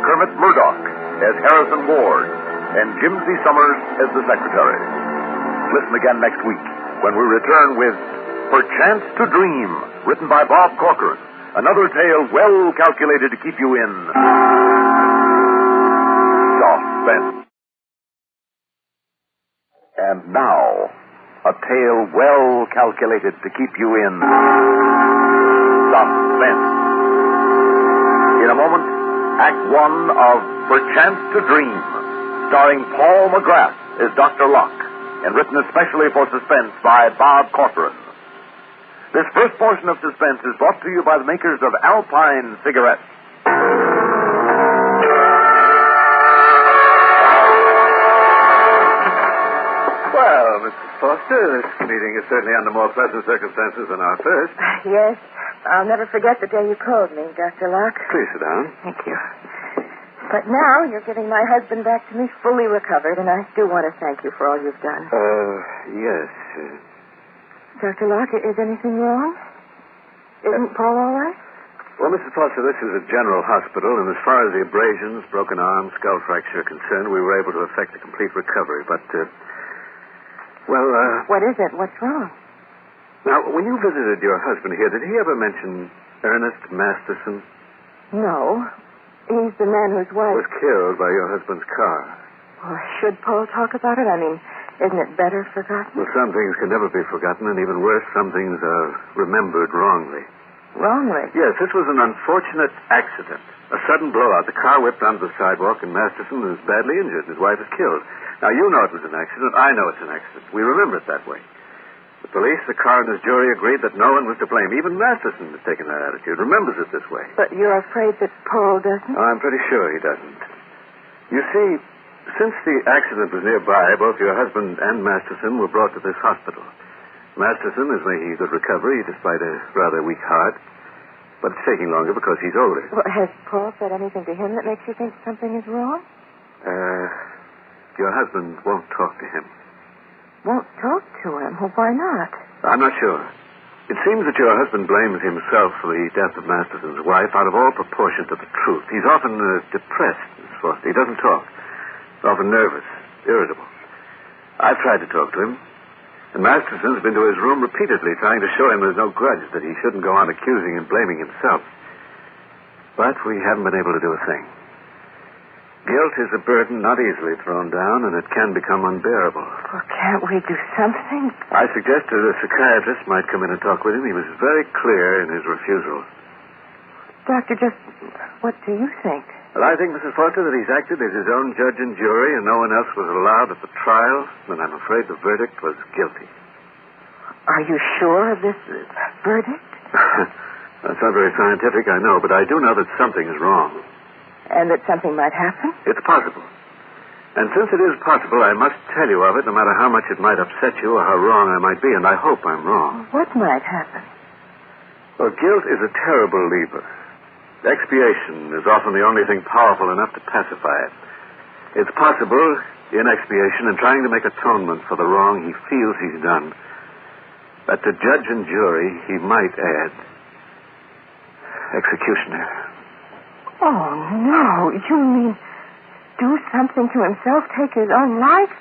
Kermit Murdoch as Harrison Ward, and Jim C. Summers as the Secretary. Listen again next week when we return with Perchance to Dream, written by Bob Corcoran, another tale well calculated to keep you in suspense. And now, a tale well calculated to keep you in suspense. In a moment, Act One of Perchance to Dream, starring Paul McGrath as Dr. Locke, and written especially for Suspense by Bob Corcoran. This first portion of Suspense is brought to you by the makers of Alpine cigarettes. Well, Mrs. Foster, this meeting is certainly under more pleasant circumstances than our first. Yes. I'll never forget the day you called me, Dr. Locke. Please sit down. Thank you. But now you're giving my husband back to me fully recovered, and I do want to thank you for all you've done. Yes. Dr. Locke, is anything wrong? Isn't Paul all right? Well, Mrs. Foster, this is a general hospital, and as far as the abrasions, broken arm, skull fracture are concerned, we were able to effect a complete recovery. But, What is it? What's wrong? Now, when you visited your husband here, did he ever mention Ernest Masterson? No. He's the man whose wife... Was killed by your husband's car. Well, should Paul talk about it? I mean, isn't it better forgotten? Well, some things can never be forgotten, and even worse, some things are remembered wrongly. Wrongly? Yes, this was an unfortunate accident. A sudden blowout. The car whipped onto the sidewalk, and Masterson was badly injured. His wife was killed. Now, you know it was an accident. I know it's an accident. We remember it that way. The police, the coroner's jury agreed that no one was to blame. Even Masterson has taken that attitude, remembers it this way. But you're afraid that Paul doesn't? Oh, I'm pretty sure he doesn't. You see, since the accident was nearby, both your husband and Masterson were brought to this hospital. Masterson is making a good recovery, despite a rather weak heart. But it's taking longer because he's older. Well, has Paul said anything to him that makes you think something is wrong? Your husband won't talk to him. Won't talk to him? Well, why not? I'm not sure. It seems that your husband blames himself for the death of Masterson's wife out of all proportion to the truth. He's often depressed, Miss Foster. He doesn't talk. He's often nervous, irritable. I've tried to talk to him. And Masterson's been to his room repeatedly trying to show him there's no grudge, that he shouldn't go on accusing and blaming himself. But we haven't been able to do a thing. Guilt is a burden not easily thrown down, and it can become unbearable. Well, can't we do something? I suggested a psychiatrist might come in and talk with him. He was very clear in his refusal. Doctor, just what do you think? Well, I think, Mrs. Foster, that he's acted as his own judge and jury, and no one else was allowed at the trial, and I'm afraid the verdict was guilty. Are you sure of this verdict? That's not very scientific, I know, but I do know that something is wrong. And that something might happen? It's possible. And since it is possible, I must tell you of it, no matter how much it might upset you or how wrong I might be, and I hope I'm wrong. What might happen? Well, guilt is a terrible lever. Expiation is often the only thing powerful enough to pacify it. It's possible, in expiation and trying to make atonement for the wrong he feels he's done, that to judge and jury he might add executioner. Oh, no. You mean do something to himself, take his own life?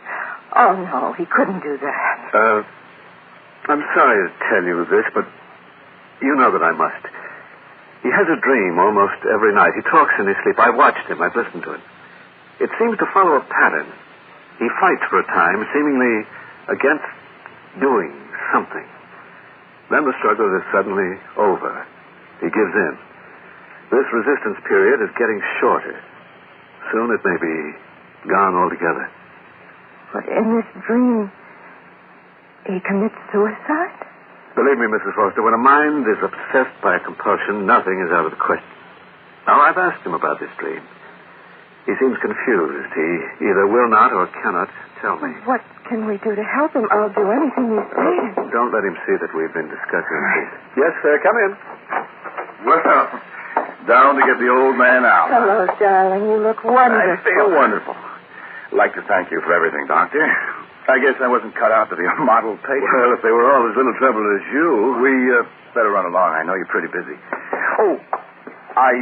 Oh, no, he couldn't do that. I'm sorry to tell you this, but you know that I must. He has a dream almost every night. He talks in his sleep. I watched him. I've listened to him. It seems to follow a pattern. He fights for a time, seemingly against doing something. Then the struggle is suddenly over. He gives in. This resistance period is getting shorter. Soon it may be gone altogether. But in this dream, he commits suicide? Believe me, Mrs. Foster, when a mind is obsessed by a compulsion, nothing is out of the question. Now, I've asked him about this dream. He seems confused. He either will not or cannot tell me. What can we do to help him? I'll do anything you say. Don't let him see that we've been discussing this. Yes, sir, come in. Well, down to get the old man out. Hello, darling. You look wonderful. I feel wonderful. I'd like to thank you for everything, Doctor. I guess I wasn't cut out to be a model patient. Well, if they were all as little trouble as you... We better run along. I know you're pretty busy. Oh, I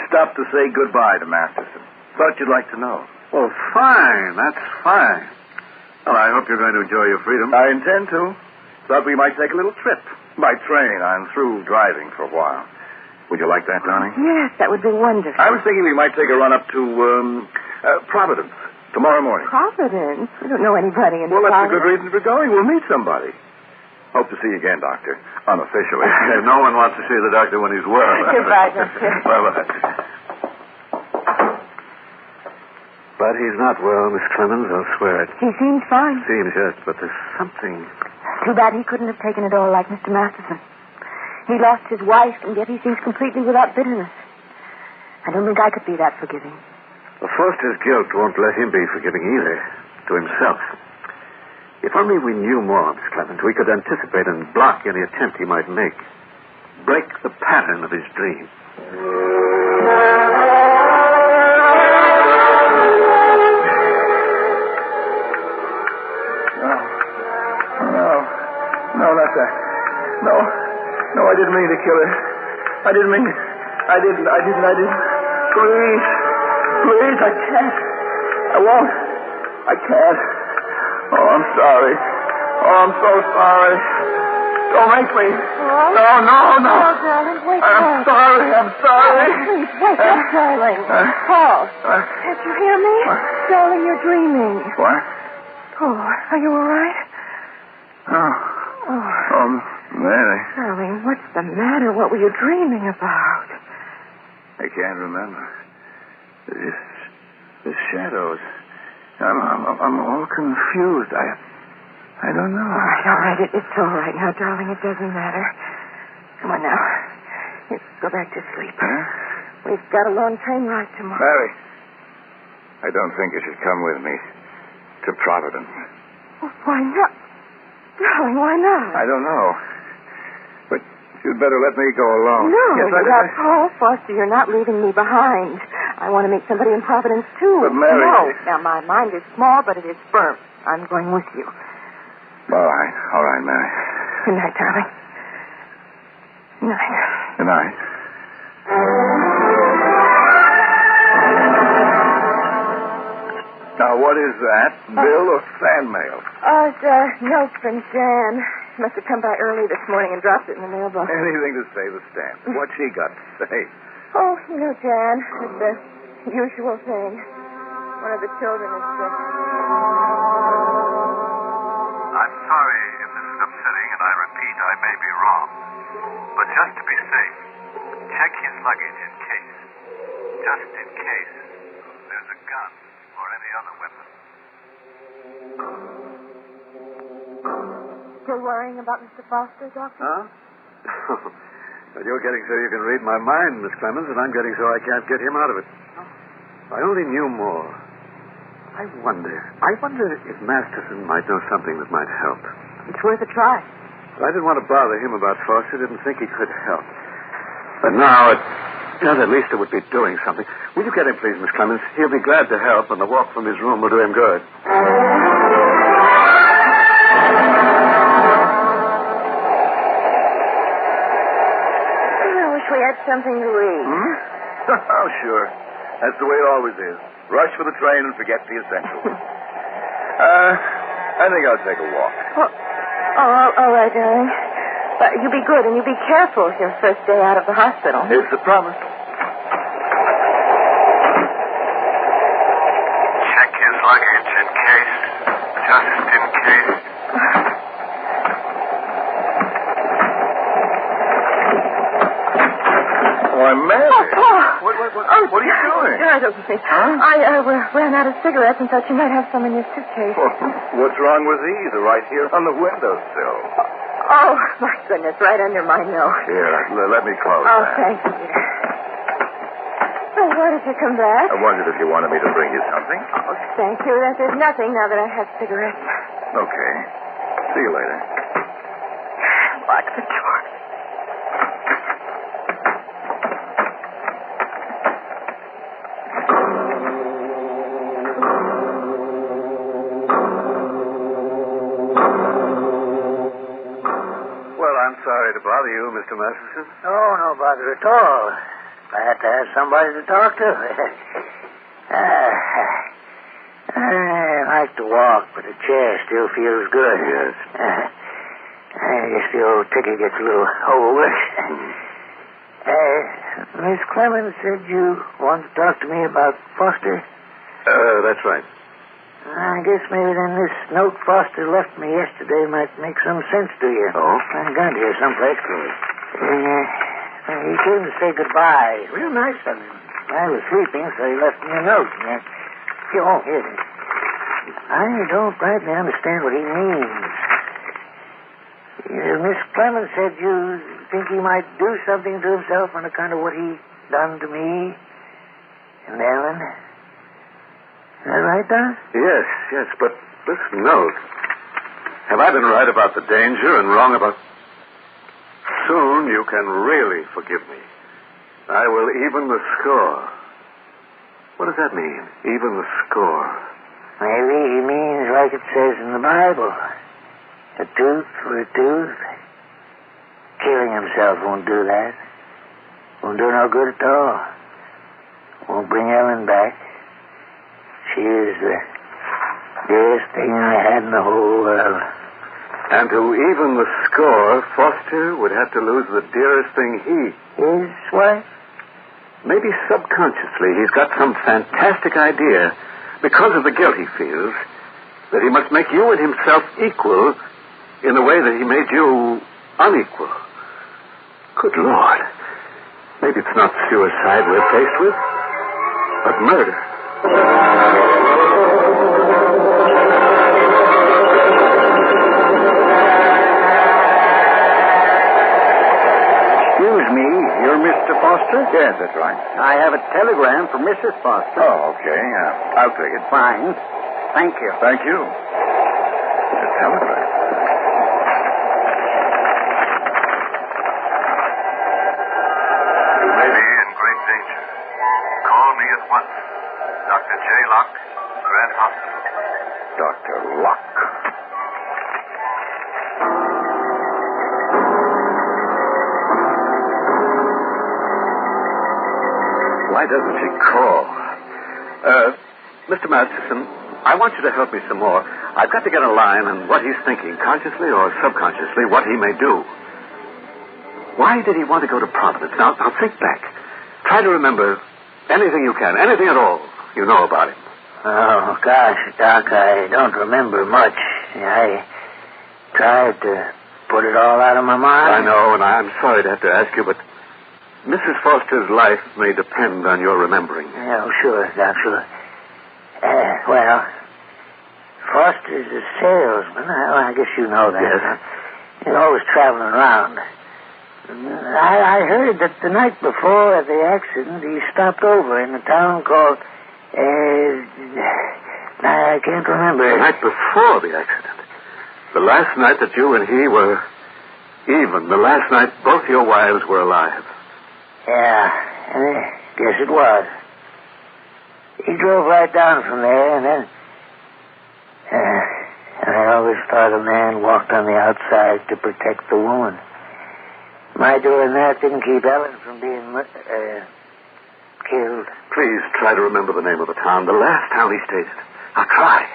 stopped to say goodbye to Masterson. Thought you'd like to know. Oh, fine. That's fine. Well, I hope you're going to enjoy your freedom. I intend to. Thought we might take a little trip. By train. I'm through driving for a while. Would you like that, darling? Yes, that would be wonderful. I was thinking we might take a run up to Providence tomorrow morning. Providence? We don't know anybody in Well, that's a Providence. good reason for going. We'll meet somebody. Hope to see you again, Doctor. Unofficially. No one wants to see the doctor when he's well. Goodbye, Doctor. Bye-bye. But he's not well, Miss Clemens. I'll swear it. He seems fine. Seems, yes, but there's something... Too bad he couldn't have taken it all like Mr. Masterson. He lost his wife, and yet he seems completely without bitterness. I don't think I could be that forgiving. Well, Foster's guilt won't let him be forgiving either, to himself. If only we knew more, Miss Clement, we could anticipate and block any attempt he might make. Break the pattern of his dream. No, not that. No, I didn't mean to kill her. I didn't. Please, I can't. I won't. I can't. Oh, I'm sorry. Oh, I'm so sorry. Don't make me. Oh? No. Oh, darling, wake up. I'm sorry. Oh, please, wake up, darling. Paul, can't you hear me? Darling, you're dreaming. What? Oh, are you all right? Mary. Darling, what's the matter? What were you dreaming about? I can't remember. The shadows. I'm all confused. I don't know. All right. It's all right now, darling. It doesn't matter. Come on now. Let's go back to sleep. Huh? We've got a long train ride tomorrow. Mary, I don't think you should come with me to Providence. Well, why not? Darling, why not? I don't know. But you'd better let me go alone. No, Yes, without Paul Foster, you're not leaving me behind. I want to meet somebody in Providence, too. But, Mary... No. Now, my mind is small, but it is firm. I'm going with you. All right, Mary. Good night, darling. Good night. Good night. Now, what is that? Bill or fan mail? It's a note from Jan. She must have come by early this morning and dropped it in the mailbox. Anything to save a stamp. What's she got to say? Oh, you know, Jan, it's the usual thing. One of the children is sick. I'm sorry if this is upsetting, and I repeat, I may be wrong. But just to be safe, check his luggage in case. Just in case there's a gun or any other weapon. Still worrying about Mr. Foster, Doctor? Huh? Well, you're getting so you can read my mind, Miss Clemens, and I'm getting so I can't get him out of it. If I only knew more. I wonder if Masterson might know something that might help. It's worth a try. Well, I didn't want to bother him about Foster. Didn't think he could help. But now, at least it would be doing something. Will you get him, please, Miss Clemens? He'll be glad to help, and the walk from his room will do him good. I wish we had something to read. Oh, sure. That's the way it always is. Rush for the train and forget the essentials. I think I'll take a walk. All right, darling. But you be good and you be careful your first day out of the hospital. It's a promise. Check his luggage in case. Just in case. Why, Mary. What are you doing? I don't think. I ran out of cigarettes and thought you might have some in your suitcase. What's wrong with these? They're right here on the windowsill. Oh, my goodness, right under my nose. Here, let me close Oh, that. thank you, dear. Well, why did you come back? I wondered if you wanted me to bring you something. Oh, thank you. There's nothing now that I have cigarettes. Okay. See you later. Lock the door. Sorry to bother you, Mr. Masterson. Oh, no bother at all. Glad to have somebody to talk to. I like to walk, but the chair still feels good. Yes. I guess the old ticket gets a little overworked. Miss Clemens said you wanted to talk to me about Foster. That's right. I guess maybe then this note Foster left me yesterday might make some sense to you. Oh? I got it here someplace. He came to say goodbye. Real nice of him. I was sleeping, so he left me a note. Here it is. I don't rightly understand what he means. Miss Clemens said you think he might do something to himself on account of what he done to me and Ellen. Is that right, Doc? Yes, but listen, note. Have I been right about the danger and wrong about... Soon you can really forgive me. I will even the score. What does that mean, even the score? Maybe he means like it says in the Bible. A tooth for a tooth. Killing himself won't do that. Won't do no good at all. Won't bring Ellen back. She is the dearest thing I had in the whole world. And to even the score, Foster would have to lose the dearest thing he... His wife? Maybe subconsciously he's got some fantastic idea, because of the guilt he feels, that he must make you and himself equal in the way that he made you unequal. Good Lord. Maybe it's not suicide we're faced with, but murder. Excuse me, you're Mr. Foster? Yes, that's right. I have a telegram from Mrs. Foster. Oh, okay. I'll take it. Fine. Thank you. Thank you. A telegram. You may be in great danger. Call me at once. Dr. J. Locke, Grant Hospital. Dr. Locke. Why doesn't she call? Mr. Masterson, I want you to help me some more. I've got to get a line on what he's thinking, consciously or subconsciously, what he may do. Why did he want to go to Providence? Now think back. Try to remember anything you can, anything at all you know about him. Oh, gosh, Doc, I don't remember much. I tried to put it all out of my mind. I know, and I'm sorry to have to ask you, but Mrs. Foster's life may depend on your remembering. Oh, sure, Doc, sure. Well, Foster's a salesman. I guess you know that. Yes. He's always traveling around. I heard that the night before the accident, he stopped over in a town called... I can't remember. The night before the accident. The last night that you and he were even. The last night both your wives were alive. Yeah, I guess it was. He drove right down from there, and then... I always thought a man walked on the outside to protect the woman. My doing that didn't keep Ellen from being killed. Please try to remember the name of the town, the last town he stayed at. Now try.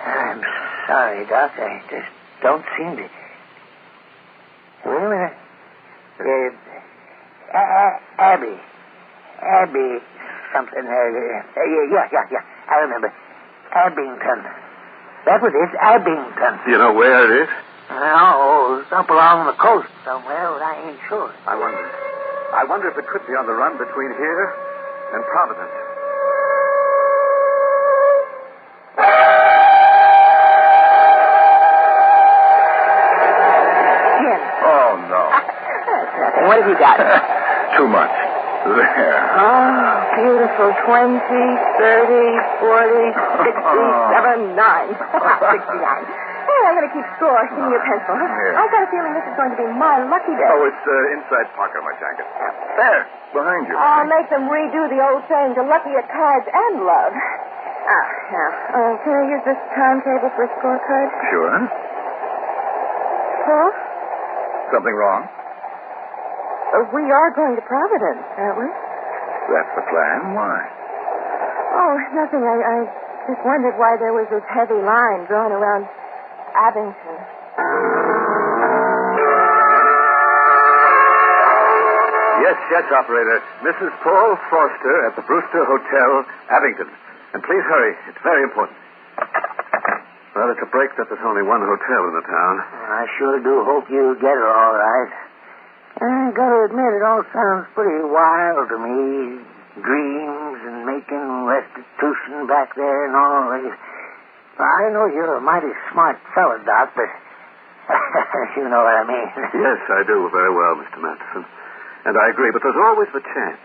I'm sorry, Doc. I just don't seem to... Wait a minute. Abbey something. Yeah. I remember. Abington. That was it, Abington. Do you know where it is? No, it's up along the coast somewhere, but I ain't sure. I wonder if it could be on the run between here and Providence. Jim. Oh, no. What have you got? Too much. There. Oh, beautiful. 20, 30, 40, 67, 9. 69. Hey, I'm going to keep score. Give me your pencil. Here. I've got a feeling this is going to be my lucky day. Oh, it's inside pocket of my jacket. There, behind you. I'll make them redo the old saying to lucky at cards and love. Now, can I use this timetable for a scorecard? Sure. Huh? Something wrong? We are going to Providence, aren't we? That's the plan. Why? Oh, nothing. I just wondered why there was this heavy line drawn around Abington. Yes, operator. Mrs. Paul Foster at the Brewster Hotel, Abington. And please hurry. It's very important. Well, it's a break that there's only one hotel in the town. I sure do hope you get her all right. I gotta admit, it all sounds pretty wild to me. Dreams and making restitution back there and all. I know you're a mighty smart fella, Doc, but You know what I mean. Yes, I do very well, Mr. Masterson. And I agree, but there's always the chance.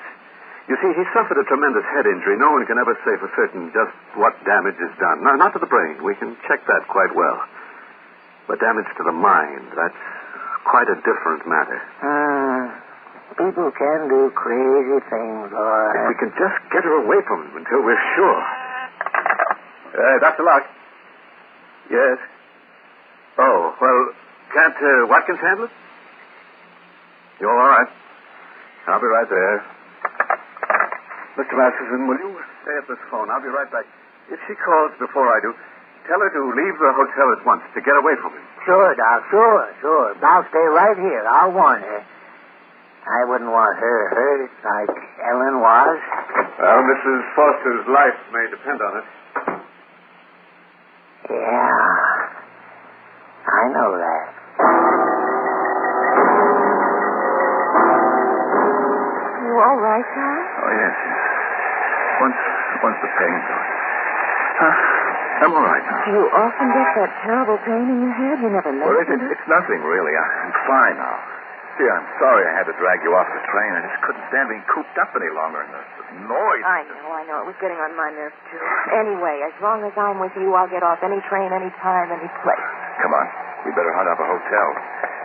You see, he suffered a tremendous head injury. No one can ever say for certain just what damage is done. No, not to the brain. We can check that quite well. But damage to the mind, that's quite a different matter. People can do crazy things, all right. If we can just get her away from him until we're sure. Dr. Locke. Yes? Oh, well, can't Watkins handle it? You're all right. I'll be right there. Mr. Masterson, will you stay at this phone? I'll be right back. If she calls before I do, tell her to leave the hotel at once to get away from him. Sure, Doc, sure. I'll stay right here. I'll warn her. I wouldn't want her hurt like Ellen was. Well, Mrs. Foster's life may depend on it. Yeah, I know that. You all right, Tom? Oh, yes. Once the pain goes. I'm all right now. Do you often get that terrible pain in your head? You never mentioned it? It's nothing, really. I'm fine now. See, I'm sorry I had to drag you off the train. I just couldn't stand being cooped up any longer. And the noise. I know. It was getting on my nerves, too. Anyway, as long as I'm with you, I'll get off any train, any time, any place. Come on. We better hunt up a hotel,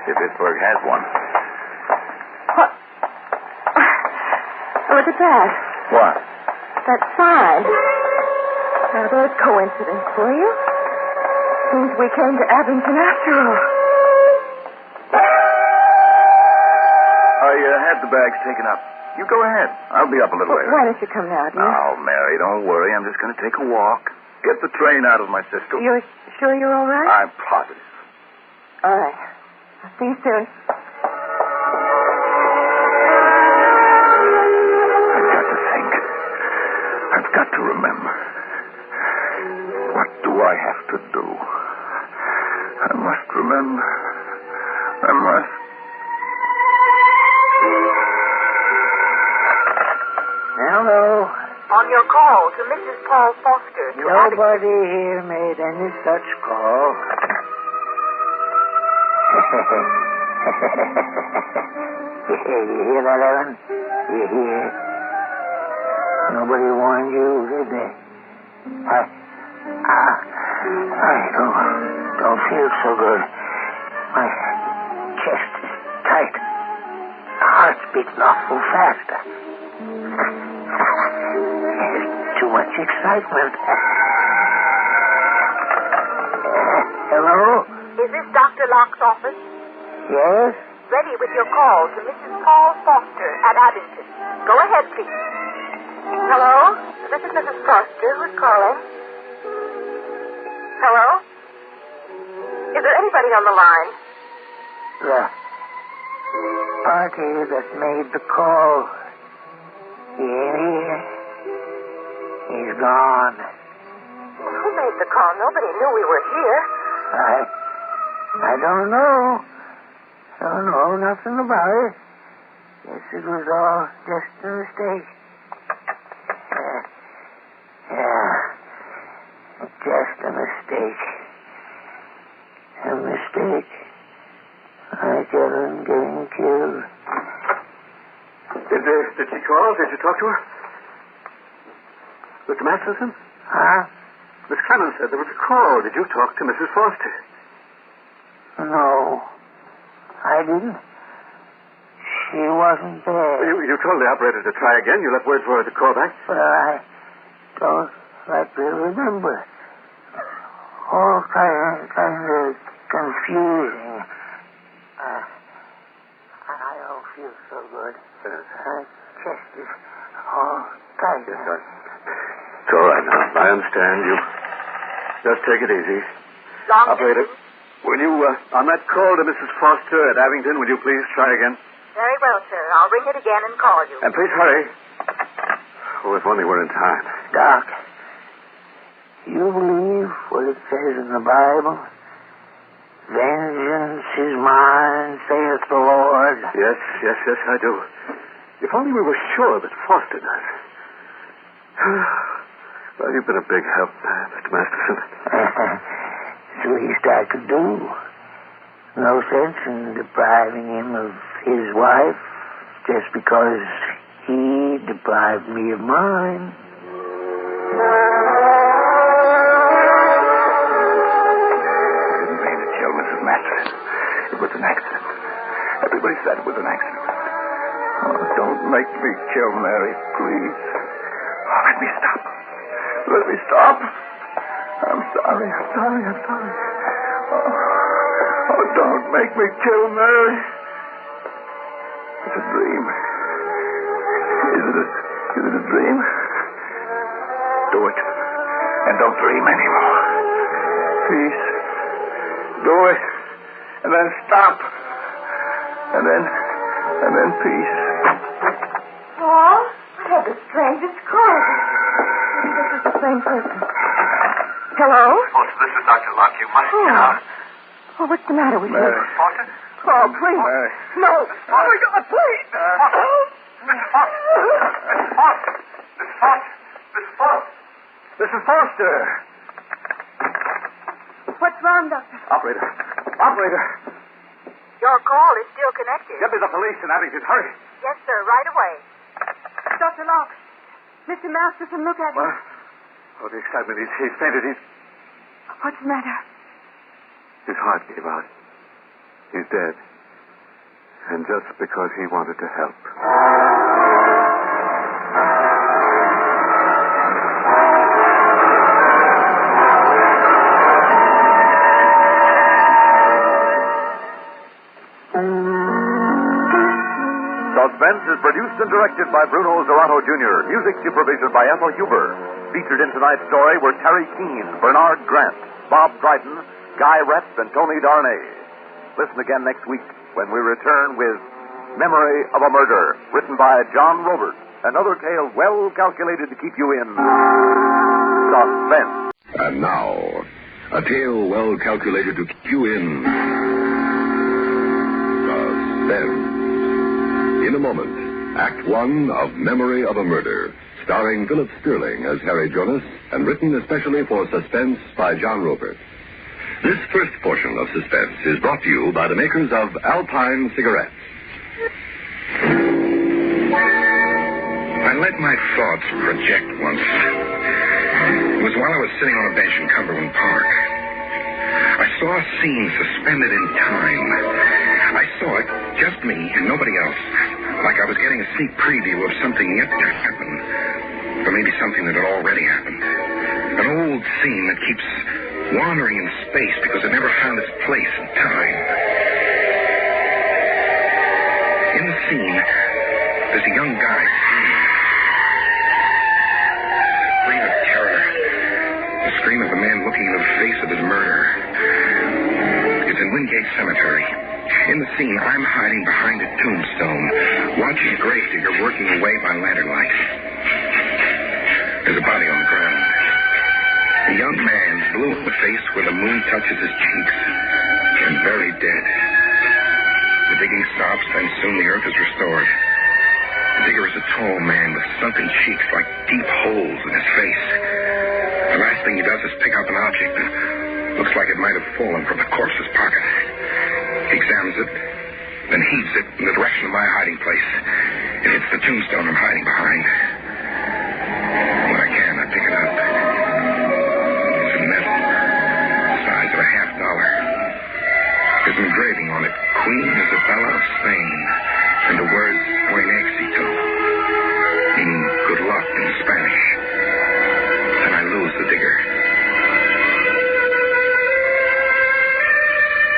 if Pittsburgh has one. What? Look at that. What? That sign. Now, there's coincidence for you. Seems we came to Abington after all. I had the bags taken up. You go ahead. I'll be up a little later. Why don't you come now, dear? Oh, Mary, don't worry. I'm just going to take a walk. Get the train out of my system. You're sure you're all right? I'm positive. All right. I'll see you soon. I've got to think. I've got to remember. What do I have to do? I must remember. I must. Hello. On your call to Mrs. Paul Foster. Nobody here made any such call. You hear that, Ellen? You hear? Nobody warned you, did they? I don't feel so good. My chest is tight. Heart's beating awful fast. There's too much excitement. Hello? Is this Dr. Locke's office? Yes? Ready with your call to Mrs. Paul Foster at Abington. Go ahead, please. Hello? This is Mrs. Foster. Who's calling? Hello? Is there anybody on the line? The party that made the call. He ain't here. He's gone. Well, who made the call? Nobody knew we were here. I don't know. Don't know nothing about it. Guess it was all just a mistake. Yeah. Just a mistake. A mistake. Like Ellen getting killed. Did she call? Did you talk to her? Mr. Masterson? Huh? Miss Clemens said there was a call. Did you talk to Mrs. Foster? No. I didn't. She wasn't there. You told the operator to try again. You left word for her to call back. Well, I don't rightly remember. All kind of confusing. I don't feel so good. My chest is all tight. Yes, it's all right now. I understand. You just take it easy. Operator, will you, on that call to Mrs. Foster at Abington, will you please try again? Very well, sir. I'll ring it again and call you. And please hurry. Oh, if only we're in time. Doc, you believe what it says in the Bible? Vengeance is mine, saith the Lord. Yes, I do. If only we were sure that Foster does. Well, you've been a big help, Mr. Masterson. It's the least I could do. No sense in depriving him of his wife just because he deprived me of mine. I didn't mean to kill Mrs. Masters. It was an accident. Everybody said it was an accident. Oh, don't make me kill Mary, please. Oh, let me stop. Let me stop. I'm sorry. Oh, don't make me kill Mary. It's a dream. Is it a dream? Do it. And don't dream anymore. Peace. Do it. And then stop. And then peace. Paul, I have the strangest call. This is the same person. Hello? Oh, this is Dr. Locke. You must get out. Oh, what's the matter with you? Mary. Foster? Oh, please. Mary. No. Oh, my God, please. Mrs. Foster. Mrs. Foster. What's wrong, Doctor? Operator. Your call is still connected. Get me the police in Abington. Hurry. Yes, sir, right away. Dr. Locke. Mr. Masterson, look at him. What? Oh, the excitement. He's fainted. What's the matter? His heart gave out. He's dead. And just because he wanted to help. Suspense is produced and directed by Bruno Zerato Jr. Music supervision by Ethel Huber. Featured in tonight's story were Terry Keane, Bernard Grant, Bob Dryden, Guy Rep, and Tony Darnay. Listen again next week when we return with Memory of a Murder, written by John Roberts. Another tale well calculated to keep you in suspense. And now, a tale well calculated to keep you in suspense. In a moment, Act One of Memory of a Murder, starring Philip Sterling as Harry Jonas, and written especially for Suspense by John Robert. This first portion of Suspense is brought to you by the makers of Alpine cigarettes. I let my thoughts project once. It was while I was sitting on a bench in Cumberland Park. I saw a scene suspended in time. I saw it, just me and nobody else, like I was getting a sneak preview of something yet to happen, or maybe something that had already happened. An old scene that keeps wandering in space because it never found its place in time. In the scene, there's a young guy scream of terror. The scream of a man looking into the face of his murderer. It's in Wingate Cemetery. In the scene, I'm hiding behind a tombstone, watching a gravedigger working away by lantern light. There's a body on the ground. A young man, blue in the face where the moon touches his cheeks, and very dead. The digging stops, and soon the earth is restored. The digger is a tall man with sunken cheeks like deep holes in his face. The last thing he does is pick up an object that looks like it might have fallen from the corpse's pocket. He examines it, then heaves it in the direction of my hiding place. It hits the tombstone I'm hiding behind. When I can, I pick it up. It's a medal, the size of a $50. There's an engraving on it, Queen Isabella of Spain, and the words Buen Éxito, meaning good luck in Spanish. Then I lose the digger.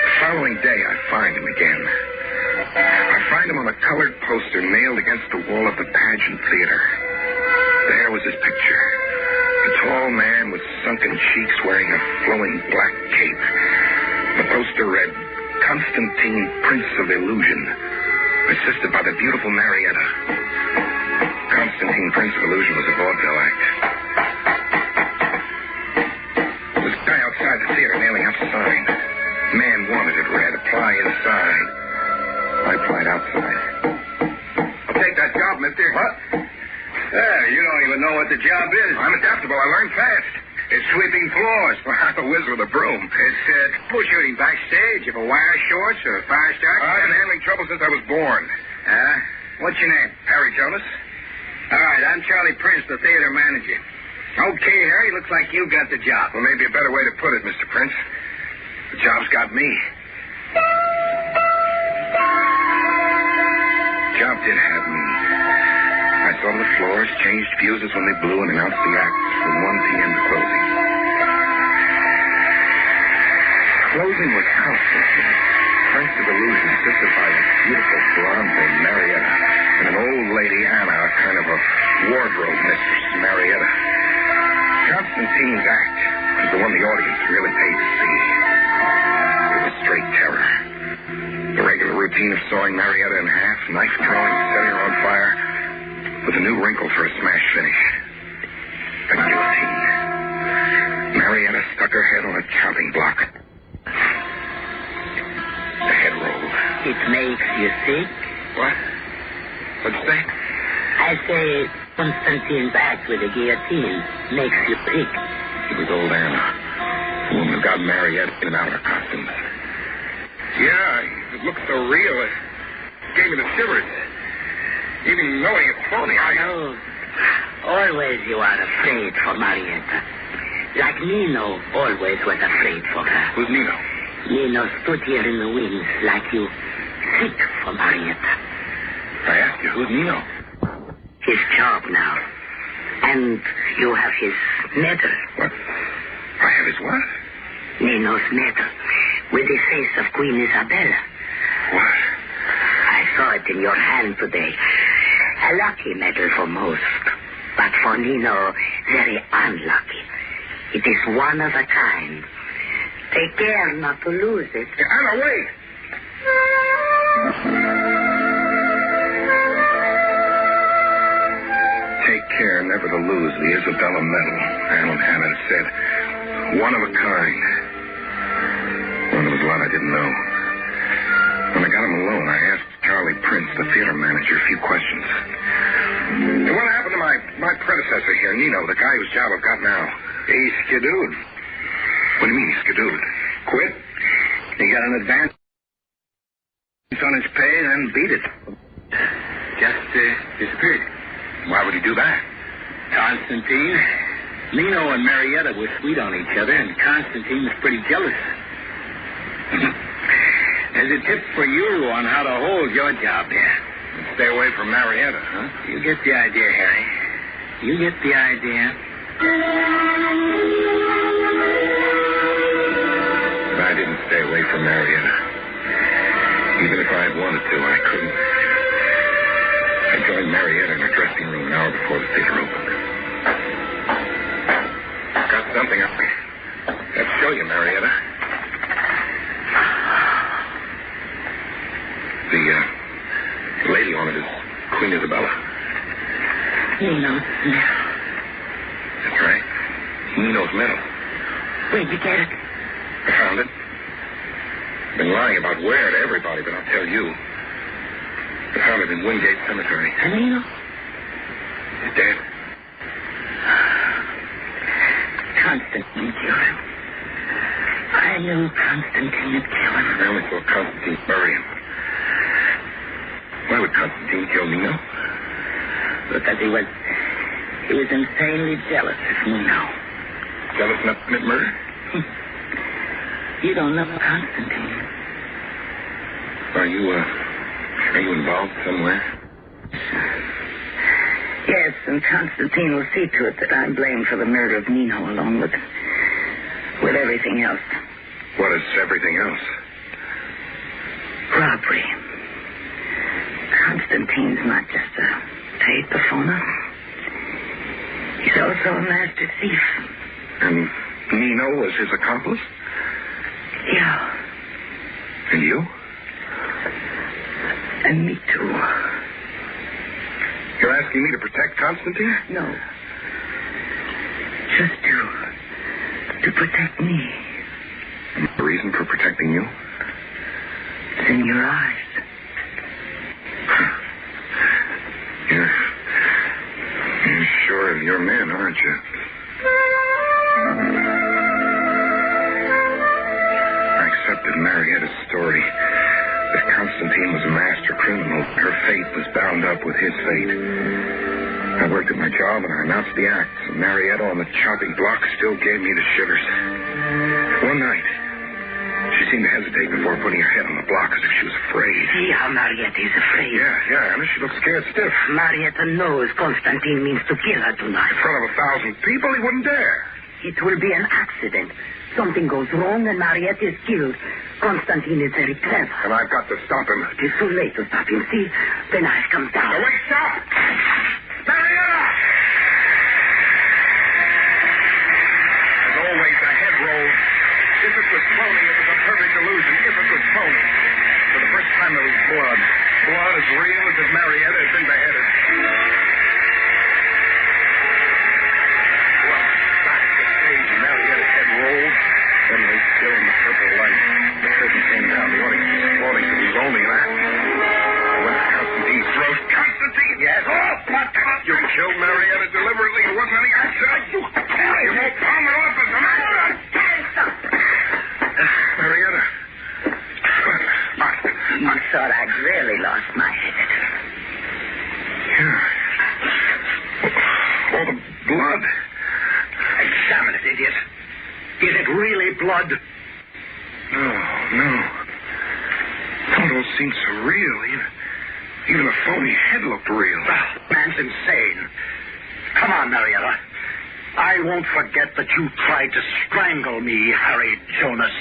The following day, I find him again. I find him on a colored poster nailed against the wall of the Pageant Theater. There was his picture. A tall man with sunken cheeks wearing a flowing black cape. The poster read, Constantine, Prince of Illusion, assisted by the beautiful Marietta. Constantine, Prince of Illusion was a vaudeville act. There's a guy outside the theater nailing up a sign. Man wanted it read, apply inside. I applied outside. I'll take that job, mister. What? Yeah, you don't even know what the job is. I'm adaptable. I learn fast. It's sweeping floors behind the whiz with a broom. It's trouble shooting backstage. If a wire shorts or a fire starts. I've been handling trouble since I was born. What's your name? Harry Jonas. All right, I'm Charlie Prince, the theater manager. Okay, Harry, looks like you got the job. Well, maybe a better way to put it, Mr. Prince. The job's got me. Job did have me. I saw the floors, changed fuses when they blew, and announced the act from 1 p.m. to closing. Closing was house-sitting. Thanks to the illusion assisted by a beautiful blonde named Marietta and an old lady, Anna, kind of a wardrobe mistress, Marietta. Constantine's act was the one the audience really paid to see. It was straight terror. The regular routine of sawing Marietta in half, knife throwing, setting her on fire, with a new wrinkle for a smash finish. The guillotine. Marietta stuck her head on a chopping block. The head rolled. It makes you sick? What? What'd you say? I say Constantine's act with the guillotine makes you sick. It was old Anna, the woman who got Marietta in and out of her costumes. Yeah, it looked so real. It gave me the shivers. Even knowing it's phony, No. Always you are afraid for Marietta. Like Nino always was afraid for her. Who's Nino? Nino stood here in the wings like you, sick for Marietta. I asked you, who's Nino? His job now. And you have his medal. What? I have his what? Nino's medal. With the face of Queen Isabella. What? I saw it in your hand today. A lucky medal for most. But for Nino, very unlucky. It is one of a kind. Take care not to lose it. Anna, wait! Take care never to lose the Isabella medal, Anna Hannah said. One of a kind. Well, there was a lot I didn't know. When I got him alone, I asked Charlie Prince, the theater manager, a few questions. And what happened to my predecessor here, Nino, the guy whose job I've got now? He skidooed. What do you mean he skidooed? Quit. He got an advance on his pay, then beat it. Just disappeared. Why would he do that? Constantine. Nino and Marietta were sweet on each other, and Constantine was pretty jealous. There's a tip for you on how to hold your job here. Stay away from Marietta, huh? You get the idea, Harry. You get the idea. I didn't stay away from Marietta. Even if I had wanted to, I couldn't. I joined Marietta in her dressing room an hour before the theater opened. Got something up there. Let's show you, Marietta. The lady on it is Queen Isabella. Nino's medal. That's right. Nino's medal. Where'd you get it? I found it. I've been lying about where to everybody, but I'll tell you. I found it in Wingate Cemetery. And Nino? He's dead. Constantine killed him. I knew Constantine had killed him. I only saw Constantine bury him. Why would Constantine kill Nino? Because he was insanely jealous of Nino. Jealous enough to commit murder? You don't know Constantine. Are you involved somewhere? Yes, and Constantine will see to it that I'm blamed for the murder of Nino along with everything else. What is everything else? Robbery. Constantine's not just a paid performer. He's also a master thief. And Nino was his accomplice? Yeah. And you? And me too. You're asking me to protect Constantine? No. Just to protect me. And the reason for protecting you? It's in your eyes. You're sure of your men, aren't you? up with his fate. I worked at my job and I announced the act. And Marietta on the chopping block still gave me the shivers. One night, she seemed to hesitate before putting her head on the block as if she was afraid. See how Marietta is afraid. Yeah, and she looked scared stiff. Marietta knows Constantine means to kill her tonight. In front of 1,000 people, he wouldn't dare. It will be an accident. Something goes wrong and Marietta is killed. Constantine is very clever. And I've got to stop him. It is too late to stop him. See, the knife comes down. No, wait, stop! Marietta! As always, the head rolled. If it was phony, it was a perfect illusion. If it was phony. For the first time, there was blood. Blood as real as if Marietta had been beheaded. Well, back to the stage, Marietta's head rolled. Then lay still in the purple light. The curtain came down. The audience was applauding because it was only an act. I went to Constantine's throat. Constantine! Yes? Oh, what? You killed Marietta deliberately. It wasn't any accident. You won't palm it off as an accident. Marietta. You thought I'd really lost my head. Yeah. All the blood. Examine it, idiot. Is it really blood? No. It all seems so real. Even the phony head looked real. Man's insane. Come on, Marietta. I won't forget that you tried to strangle me, Harry Jonas.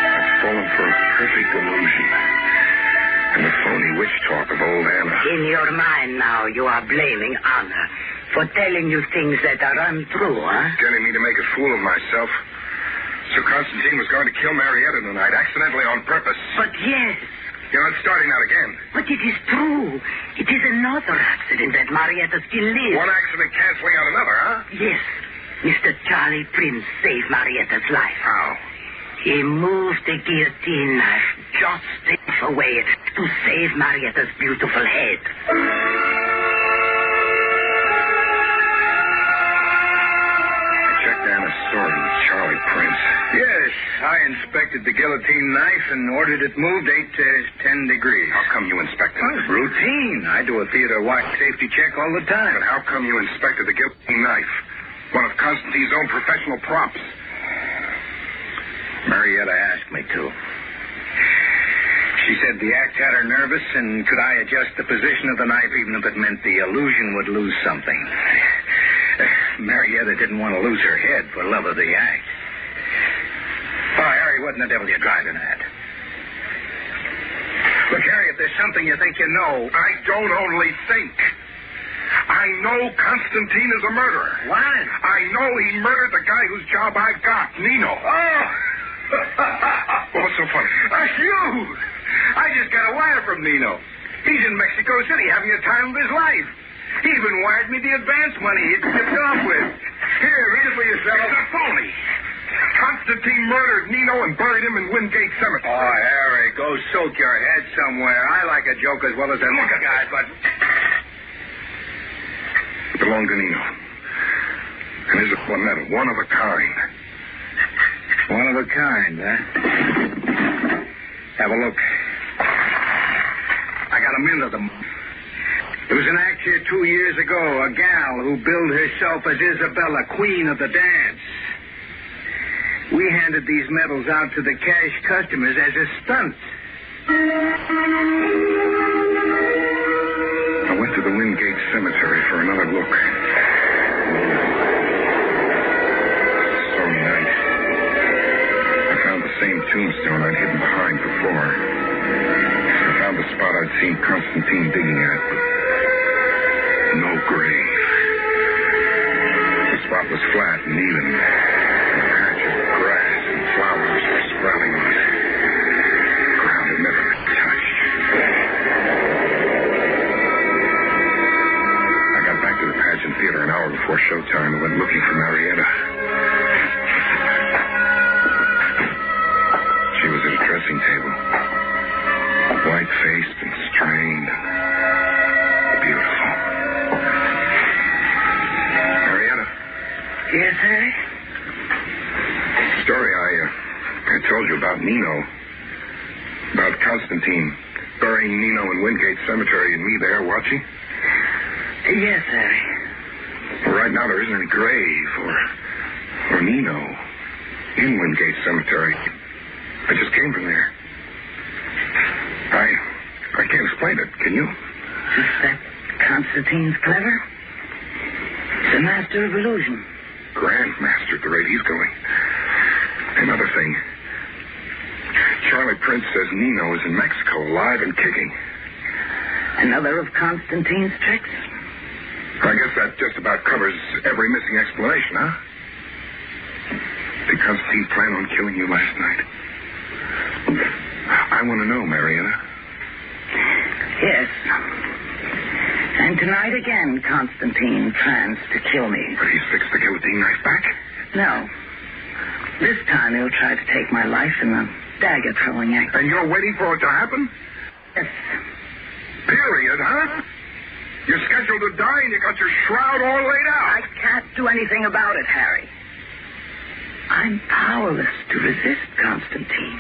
I've fallen for a perfect illusion. And the phony witch talk of old Anna. In your mind now, you are blaming Anna for telling you things that are untrue, huh? Getting me to make a fool of myself. So Constantine was going to kill Marietta tonight, accidentally on purpose. But yes. You're not starting that again. But it is true. It is another accident that Marietta still lives. One accident canceling out another, huh? Yes. Mr. Charlie Prince saved Marietta's life. How? He moved the guillotine knife just enough away to save Marietta's beautiful head. I checked Anna's story with Charlie Prince. Yes, I inspected the guillotine knife and ordered it moved 8 to 10 degrees. How come you inspected it? Routine. I do a theater-wide safety check all the time. And how come you inspected the guillotine knife? One of Constantine's own professional props. Marietta asked me to. She said the act had her nervous, and could I adjust the position of the knife even if it meant the illusion would lose something. Marietta didn't want to lose her head for love of the act. Oh, Harry, what in the devil are you driving at? Look, Harry, if there's something you think you know... I don't only think. I know Constantine is a murderer. What? I know he murdered the guy whose job I've got, Nino. Oh! What's so funny? You! I just got a wire from Nino. He's in Mexico City having the time of his life. He even wired me the advance money he'd tipped off with. Here, read it for yourself. It's a phony. Constantine murdered Nino and buried him in Wingate Cemetery. Oh, Harry, go soak your head somewhere. I like a joke as well as a guy, but... It belonged to Nino. And here's a medal, one of a kind. One of a kind, huh? Have a look. I got a mint of them. There was an act here 2 years ago, a gal who billed herself as Isabella, queen of the dance. We handed these medals out to the cash customers as a stunt. I went to the Wingate Cemetery for another look. Stormy night. I found the same tombstone I'd hidden behind before. I found the spot I'd seen Constantine digging at, but no grave. The spot was flat and even. A patch of grass and flowers were sprouting on it. Ground had never been touched. I got back to the pageant theater an hour before showtime and went looking for Marietta. She was at a dressing table. White-faced and strained and beautiful. Marietta? Yes, Harry? The story I told you about Nino, About Constantine burying Nino in Wingate Cemetery and me there watching? Yes, Harry. Well, right now there isn't any grave or Nino in Wingate Cemetery. I just came from there. I can't explain it. Can you? Just that Constantine's clever? He's a master of illusion. Grand master at the rate he's going. Another thing. Charlie Prince says Nino is in Mexico, alive and kicking. Another of Constantine's tricks? I guess that just about covers every missing explanation, huh? Did Constantine plan on killing you last night? I want to know, Marietta. Yes. And tonight again, Constantine plans to kill me. But he's fixed the guillotine knife back? No. This time he'll try to take my life in the dagger-throwing act. And you're waiting for it to happen? Yes. Period, huh? You're scheduled to die and you got your shroud all laid out. I can't do anything about it, Harry. I'm powerless to resist Constantine.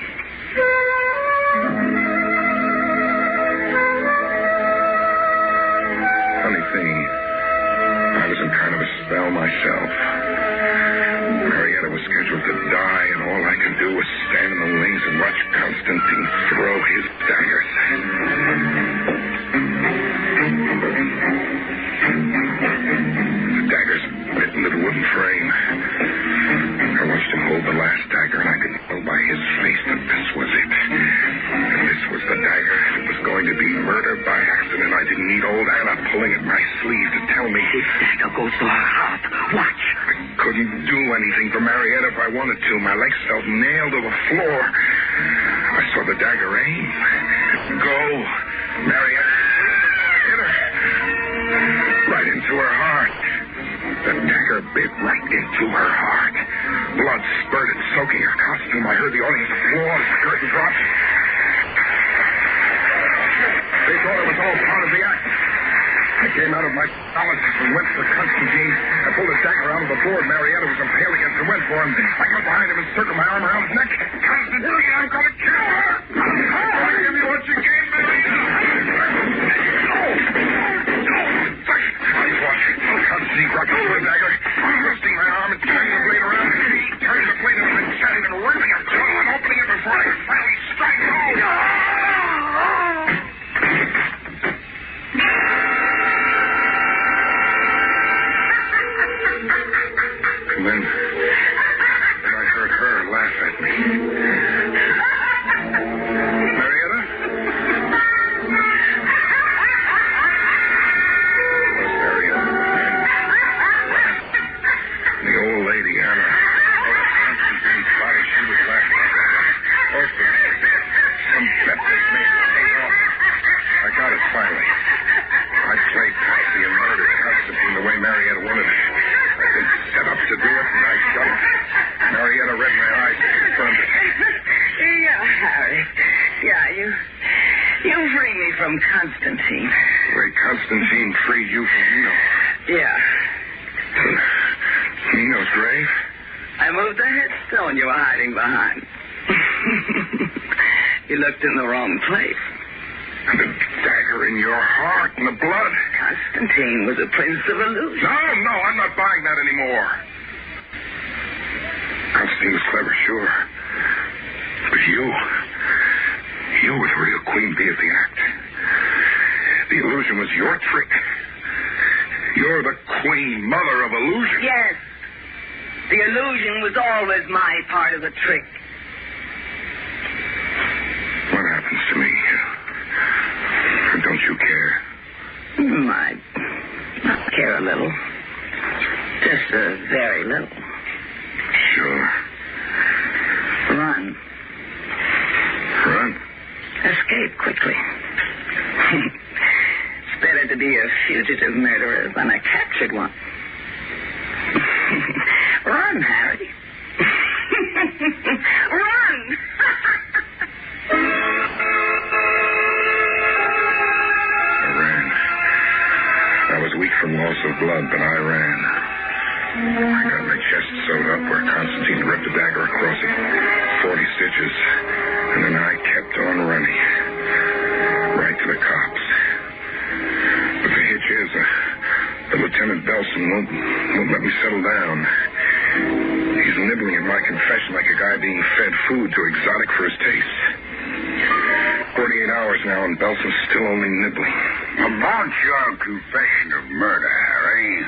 Funny thing, I was in kind of a spell myself. Marietta was scheduled to die, and all I could do was stand in the wings and watch Constantine throw his daggers. The daggers bit into the wooden frame. I watched him hold the last dagger, and I could tell by his face that this was it. This was the dagger. It was going to be murder by accident. I didn't need old Anna pulling at my sleeve to tell me. His dagger goes to her heart. Watch. I couldn't do anything for Marietta if I wanted to. My legs felt nailed to the floor. I saw the dagger aim. Go. Marietta. Hit her. Right into her heart. The dagger bit right into her heart. Blood spurted, soaking her costume. I heard the audience applaud as the curtain dropped. They thought it was all part of the act. I came out of my paralysis and went for Constantine. I pulled his dagger out of the board. Marietta was impaled against the went for him. I got behind him and circled my arm around his neck. Constantine, I'm going to kill her. I'll give you what you gave me. I was watching. Constantine grabbed the dagger, twisting my arm and turning the blade around. He turned the blade on its side and ripping it through and opening it before I could finally strike home. And then I heard her laugh at me. Marietta? Was Marietta? The old lady, Anna. Constantine's body, she was laughing. Also, some bet they made to pay off. I got it finally. I played Patsy and murdered Constantine the way Marietta wanted it. I'd been set up to do it, and I got it. Marietta read my eyes and confirmed it. Yeah, Harry. Yeah, you free me from Constantine. The way Constantine freed you from Nino. Yeah. Nino's grave? I moved the headstone you were hiding behind. You looked in the wrong place. And the dagger in your heart and the blood. Constantine was a prince of illusion. No, I'm not buying that anymore. Constantine was clever, sure. But you were the real queen bee of the act. The illusion was your trick. You're the queen mother of illusion. Yes. The illusion was always my part of the trick. What happens to me? Don't you care? I care a little. Just a very little. Sure. Run. Run? Escape quickly. It's better to be a fugitive murderer than a captured one. Run, Harry. Run! I was weak from loss of blood, but I ran. I got my chest sewed up where Constantine ripped a dagger across it. 40 stitches. And then I kept on running. Right to the cops. But the hitch is, the Lieutenant Belson won't let me settle down. He's nibbling at my confession like a guy being fed food too exotic for his taste. 48 hours now, and Belson's still only nibbling. About your confession of murder, Harry,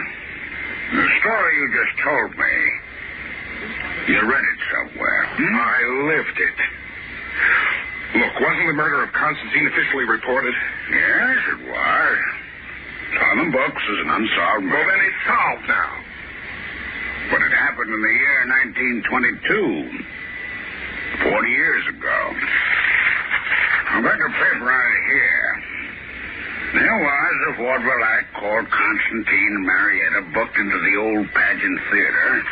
the story you just told me, you read it somewhere. I lived it. Look, wasn't the murder of Constantine officially reported? Yes, it was. It's on the books as an unsolved murder. Well, then it's solved now. But it happened in the year 1922, 40 years ago. I've got the paper out of here. There was a vaudeville act called Constantine and Marietta booked into the old Pageant Theater.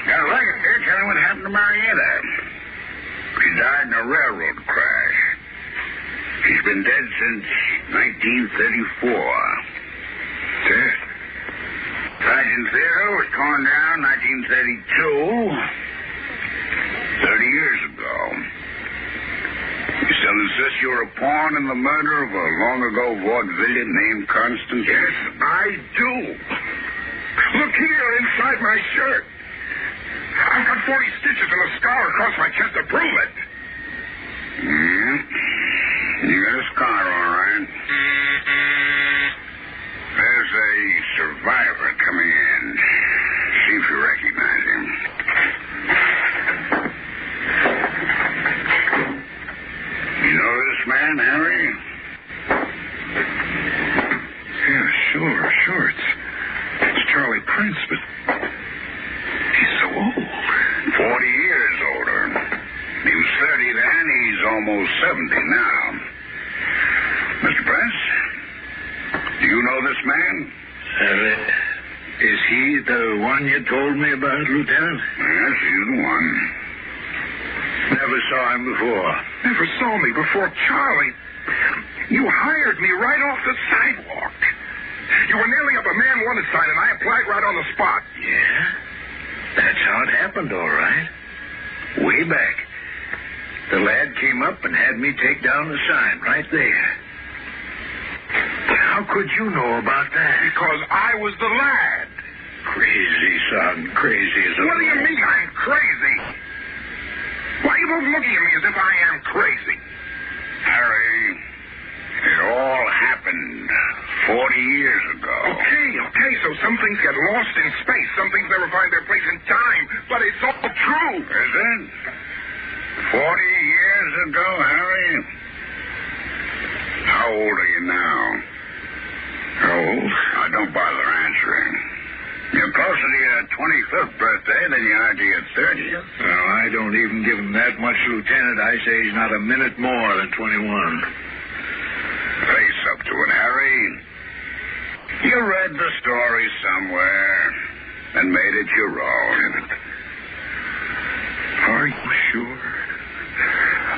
Got a record here telling what happened to Marietta. She died in a railroad crash. She's been dead since 1934. Dead? Pageant Theater was torn down 1932. 30 years ago. You still insist you're a pawn in the murder of a long-ago vaudevillian named Constantine? Yes, I do. Look here, inside my shirt. I've got 40 stitches and a scar across my chest to prove it. Yeah. You got a scar, all right. There's a survivor coming in. See if you recognize him. You know this man, Harry? Yeah, sure. It's Charlie Prince, but he's so old. 40 years older. He was 30 then. He's almost 70 now. Mr. Prince, do you know this man? Is he the one you told me about, Lieutenant? Yes, he's the one. Never saw him before. Never saw me before, Charlie. You hired me right off the sidewalk. You were nailing up a man wanted sign, and I applied right on the spot. Yeah? That's how it happened, all right. Way back. The lad came up and had me take down the sign right there. How could you know about that? Because I was the lad. Crazy, son. Crazy as a... What do you mean I'm crazy? Why are you both looking at me as if I am crazy? Harry, it all happened 40 years ago. Okay, so some things get lost in space. Some things never find their place in time. But it's all true. Is it? 40 years ago, Harry? How old are you now? How old? Don't bother answering. You're closer to your 25th birthday than you are to your 30th. Well, I don't even give him that much, Lieutenant. I say he's not a minute more than 21. Face up to it, Harry. You read the story somewhere and made it your own. Are you sure?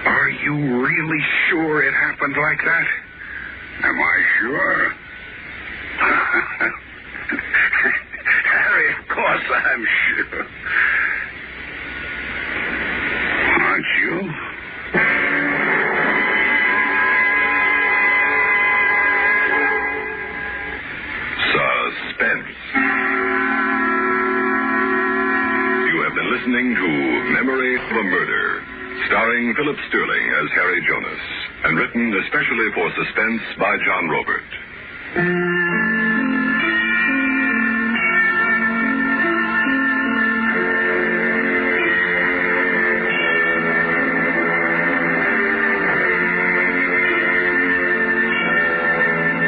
Are you really sure it happened like that? Am I sure? Harry, of course I'm sure. Aren't you? Suspense. You have been listening to Memory of a Murder, starring Philip Sterling as Harry Jonas, and written especially for Suspense by John Robert.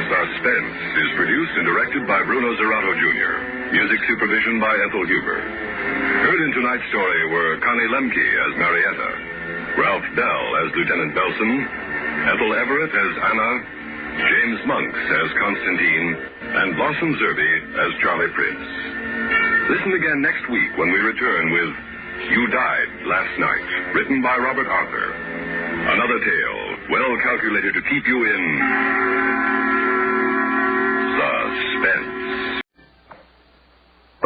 Suspense is produced and directed by Bruno Zerato Jr. Music supervision by Ethel Huber. Heard in tonight's story were Connie Lemke as Marietta, Ralph Bell as Lieutenant Belson, Ethel Everett as Anna, James Monks as Constantine, and Blossom Zerby as Charlie Prince. Listen again next week when we return with You Died Last Night, written by Robert Arthur. Another tale well calculated to keep you in suspense.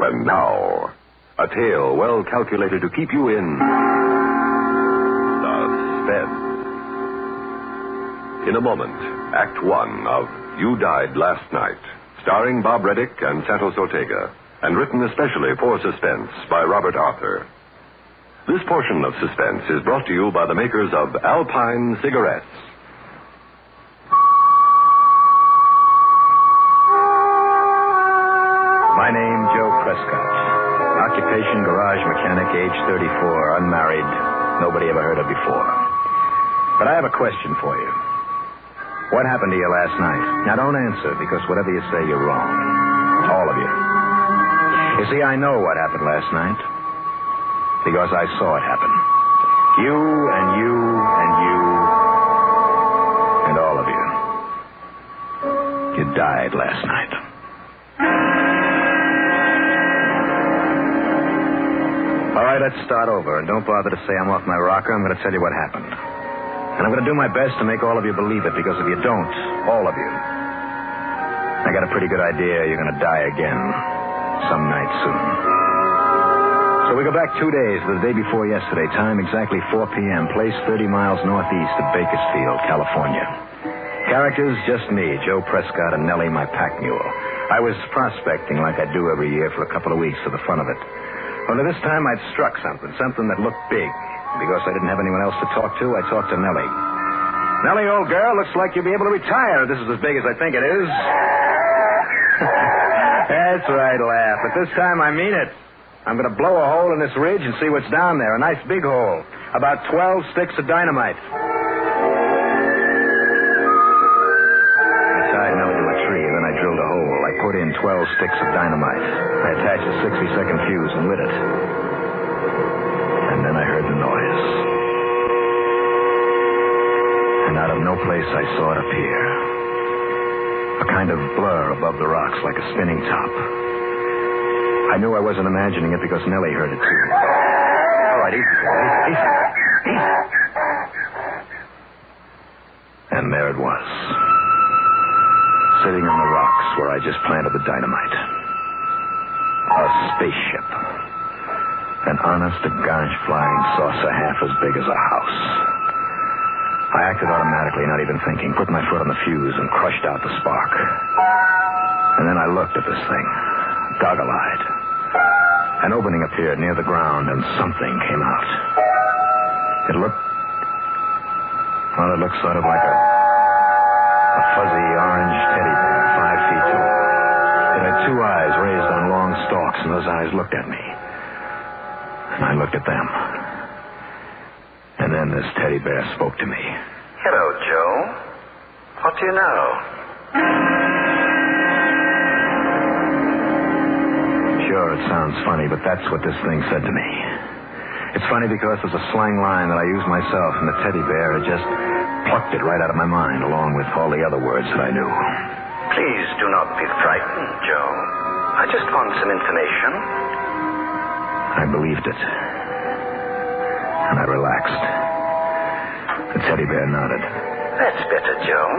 And now, a tale well calculated to keep you in suspense. In a moment, Act One of You Died Last Night, starring Bob Reddick and Santos Ortega, and written especially for Suspense by Robert Arthur. This portion of Suspense is brought to you by the makers of Alpine Cigarettes. My name, Joe Prescott. Occupation, garage mechanic, age 34, unmarried, nobody ever heard of before. But I have a question for you. What happened to you last night? Now, don't answer, because whatever you say, you're wrong. All of you. You see, I know what happened last night. Because I saw it happen. You and you and you and all of you. You died last night. All right, let's start over. And don't bother to say I'm off my rocker. I'm going to tell you what happened. And I'm going to do my best to make all of you believe it, because if you don't, all of you, I got a pretty good idea you're going to die again some night soon. So we go back 2 days to the day before yesterday, time exactly 4 p.m., place 30 miles northeast of Bakersfield, California. Characters, just me, Joe Prescott, and Nellie, my pack mule. I was prospecting like I do every year for a couple of weeks for the fun of it. Only this time I'd struck something that looked big. Because I didn't have anyone else to talk to, I talked to Nellie. Nellie, old girl, looks like you'll be able to retire. This is as big as I think it is. That's right, laugh. But this time I mean it. I'm going to blow a hole in this ridge and see what's down there. A nice big hole. About 12 sticks of dynamite. I tied Nellie to a tree, and then I drilled a hole. I put in 12 sticks of dynamite. I attached a 60-second fuse and lit it. And then I heard the noise. And out of no place I saw it appear. A kind of blur above the rocks like a spinning top. I knew I wasn't imagining it because Nellie heard it too. All right, easy. And there it was. Sitting on the rocks where I just planted the dynamite. A spaceship. An honest-to-gosh flying saucer half as big as a house. I acted automatically, not even thinking, put my foot on the fuse and crushed out the spark. And then I looked at this thing, goggle-eyed. An opening appeared near the ground, and something came out. It looked sort of like a fuzzy orange teddy bear, 5 feet tall. It had 2 eyes raised on long stalks, and those eyes looked at me. And I looked at them. And then this teddy bear spoke to me. Hello, Joe. What do you know? Sure, it sounds funny, but that's what this thing said to me. It's funny because there's a slang line that I use myself, and the teddy bear had just plucked it right out of my mind, along with all the other words that I knew. Please do not be frightened, Joe. I just want some information. I believed it. And I relaxed. The teddy bear nodded. That's better, Joe.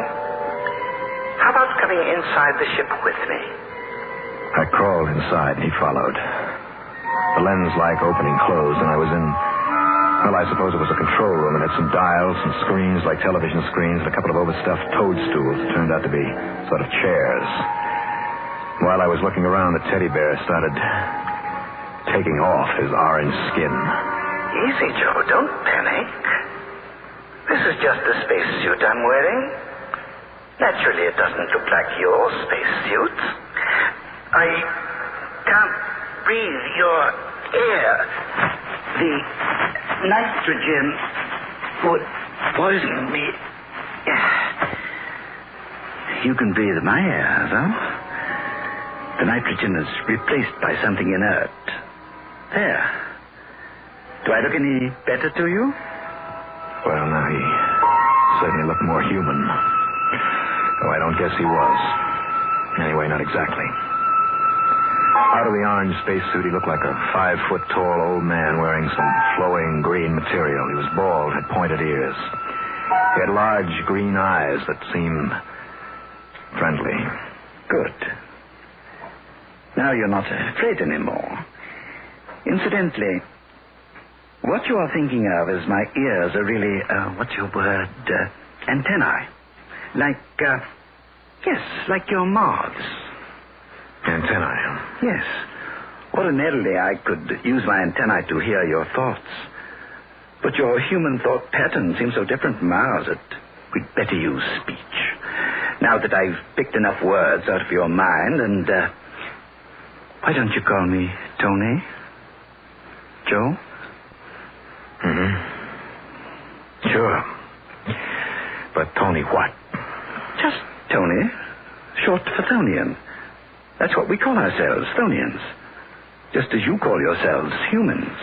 How about coming inside the ship with me? I crawled inside, and he followed. The lens-like opening closed, and I was in, well, I suppose it was a control room. It had some dials, some screens like television screens, and a couple of overstuffed toadstools that turned out to be sort of chairs. While I was looking around, the teddy bear started taking off his orange skin. Easy, Joe. Don't panic. This is just the spacesuit I'm wearing. Naturally, it doesn't look like your spacesuit. I can't breathe your air. The nitrogen would poison me. You can breathe my air, though. The nitrogen is replaced by something inert. There. Do I look any better to you? Well, now, he certainly looked more human. Though I don't guess he was. Anyway, not exactly. Out of the orange spacesuit, he looked like a 5-foot-tall old man wearing some flowing green material. He was bald, had pointed ears. He had large green eyes that seemed friendly. Good. Now you're not afraid anymore. Incidentally, what you are thinking of is my ears are really, what's your word, antennae. Like, yes, like your mouths. Antennae? Yes. Ordinarily, I could use my antennae to hear your thoughts. But your human thought pattern seems so different from ours that we'd better use speech. Now that I've picked enough words out of your mind, and, why don't you call me Tony? Joe? Mm-hmm. Sure. But Tony what? Just Tony. Short for Thonian. That's what we call ourselves, Thonians. Just as you call yourselves humans.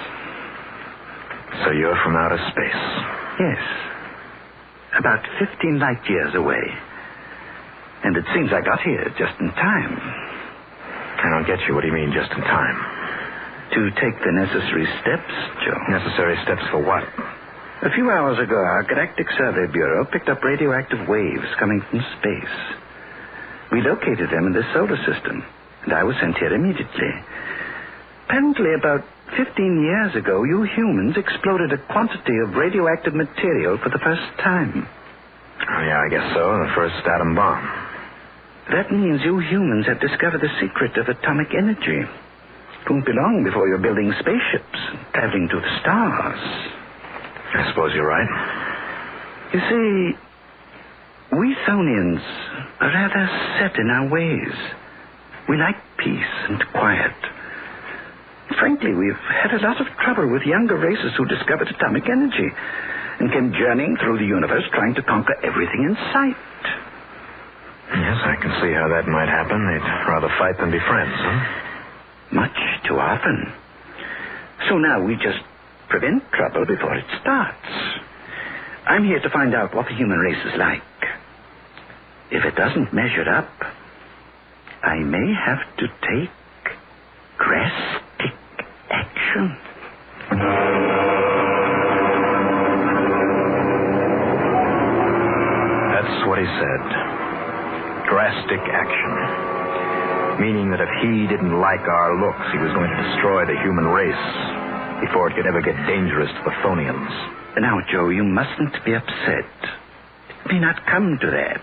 So you're from outer space? Yes. About 15 light years away. And it seems I got here just in time. I don't get you. What do you mean, just in time? To take the necessary steps, Joe. Necessary steps for what? A few hours ago, our Galactic Survey Bureau picked up radioactive waves coming from space. We located them in the solar system, and I was sent here immediately. Apparently, about 15 years ago, you humans exploded a quantity of radioactive material for the first time. Oh, yeah, I guess so. The first atom bomb. That means you humans have discovered the secret of atomic energy. It won't be long before you're building spaceships and traveling to the stars. I suppose you're right. You see, we Thonians are rather set in our ways. We like peace and quiet. Frankly, we've had a lot of trouble with younger races who discovered atomic energy and came journeying through the universe trying to conquer everything in sight. Yes, I can see how that might happen. They'd rather fight than be friends, huh? Much too often. So now we just prevent trouble before it starts. I'm here to find out what the human race is like. If it doesn't measure up, I may have to take drastic action. That's what he said. Drastic action. Meaning that if he didn't like our looks, he was going to destroy the human race before it could ever get dangerous to the Thonians. Now, Joe, you mustn't be upset. It may not come to that.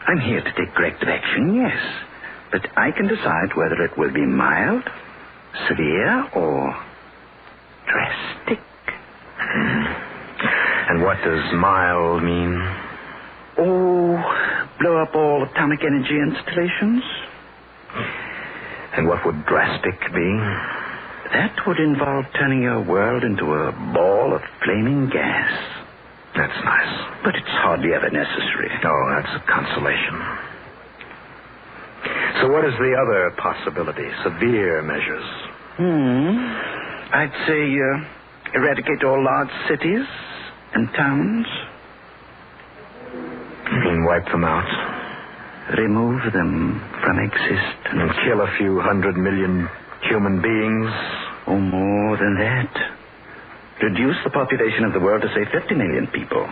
I'm here to take corrective action, yes. But I can decide whether it will be mild, severe, or drastic. And what does mild mean? Oh, blow up all atomic energy installations. And what would drastic be? That would involve turning your world into a ball of flaming gas. That's nice. But it's hardly ever necessary. Oh, that's a consolation. So what is the other possibility? Severe measures? I'd say eradicate all large cities and towns. You mean wipe them out? Remove them from existence. And kill a few 100 million human beings? Oh, more than that. Reduce the population of the world to, say, 50 million people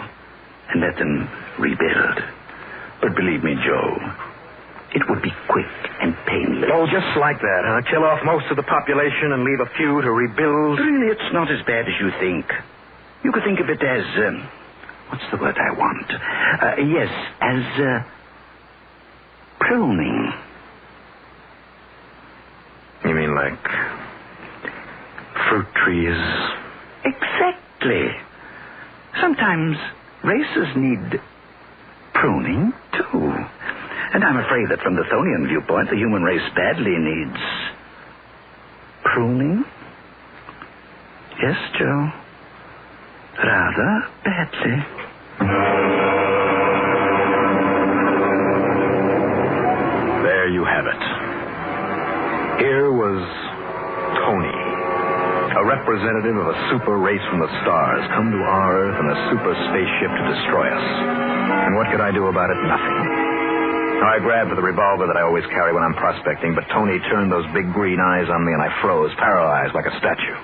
and let them rebuild. But believe me, Joe, it would be quick and painless. Oh, just like that, huh? Kill off most of the population and leave a few to rebuild? Really, it's not as bad as you think. You could think of it as, what's the word I want? Yes, as, pruning. You mean like fruit trees? Exactly. Sometimes races need pruning, too. And I'm afraid that from the Thonian viewpoint, the human race badly needs pruning. Yes, Joe. Rather badly. There you have it. Here was Tony, a representative of a super race from the stars, come to our Earth in a super spaceship to destroy us. And what could I do about it? Nothing. Now, I grabbed for the revolver that I always carry when I'm prospecting, but Tony turned those big green eyes on me and I froze, paralyzed like a statue.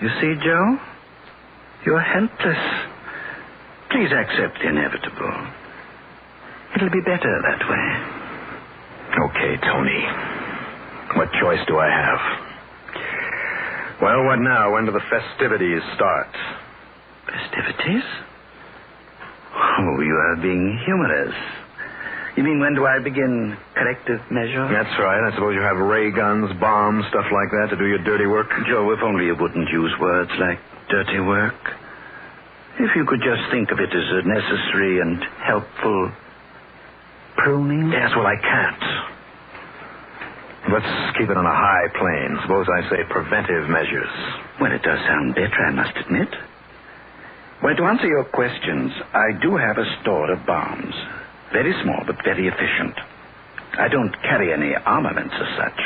You see, Joe? You're helpless. Please accept the inevitable. It'll be better that way. Okay, Tony. What choice do I have? Well, what now? When do the festivities start? Festivities? Oh, you are being humorous. You mean when do I begin corrective measures? That's right. I suppose you have ray guns, bombs, stuff like that to do your dirty work? Joe, if only you wouldn't use words like dirty work. If you could just think of it as a necessary and helpful pruning. Yes, well, I can't. Let's keep it on a high plane. Suppose I say preventive measures. Well, it does sound better, I must admit. Well, to answer your questions, I do have a store of bombs. Very small, but very efficient. I don't carry any armaments as such.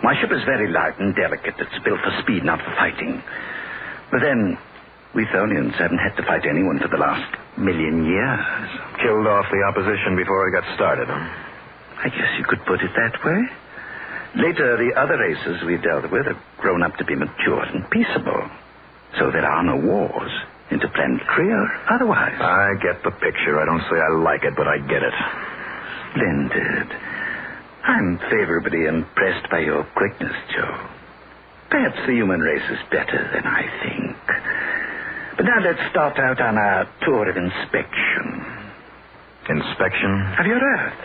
My ship is very light and delicate. It's built for speed, not for fighting. But then, we Tholians haven't had to fight anyone for the last 1,000,000 years. Killed off the opposition before it got started, huh? I guess you could put it that way. Later, the other races we dealt with have grown up to be mature and peaceable. So there are no wars, interplanetary or otherwise. I get the picture. I don't say I like it, but I get it. Splendid. I'm favorably impressed by your quickness, Joe. Perhaps the human race is better than I think. But now let's start out on our tour of inspection. Inspection? Of your Earth.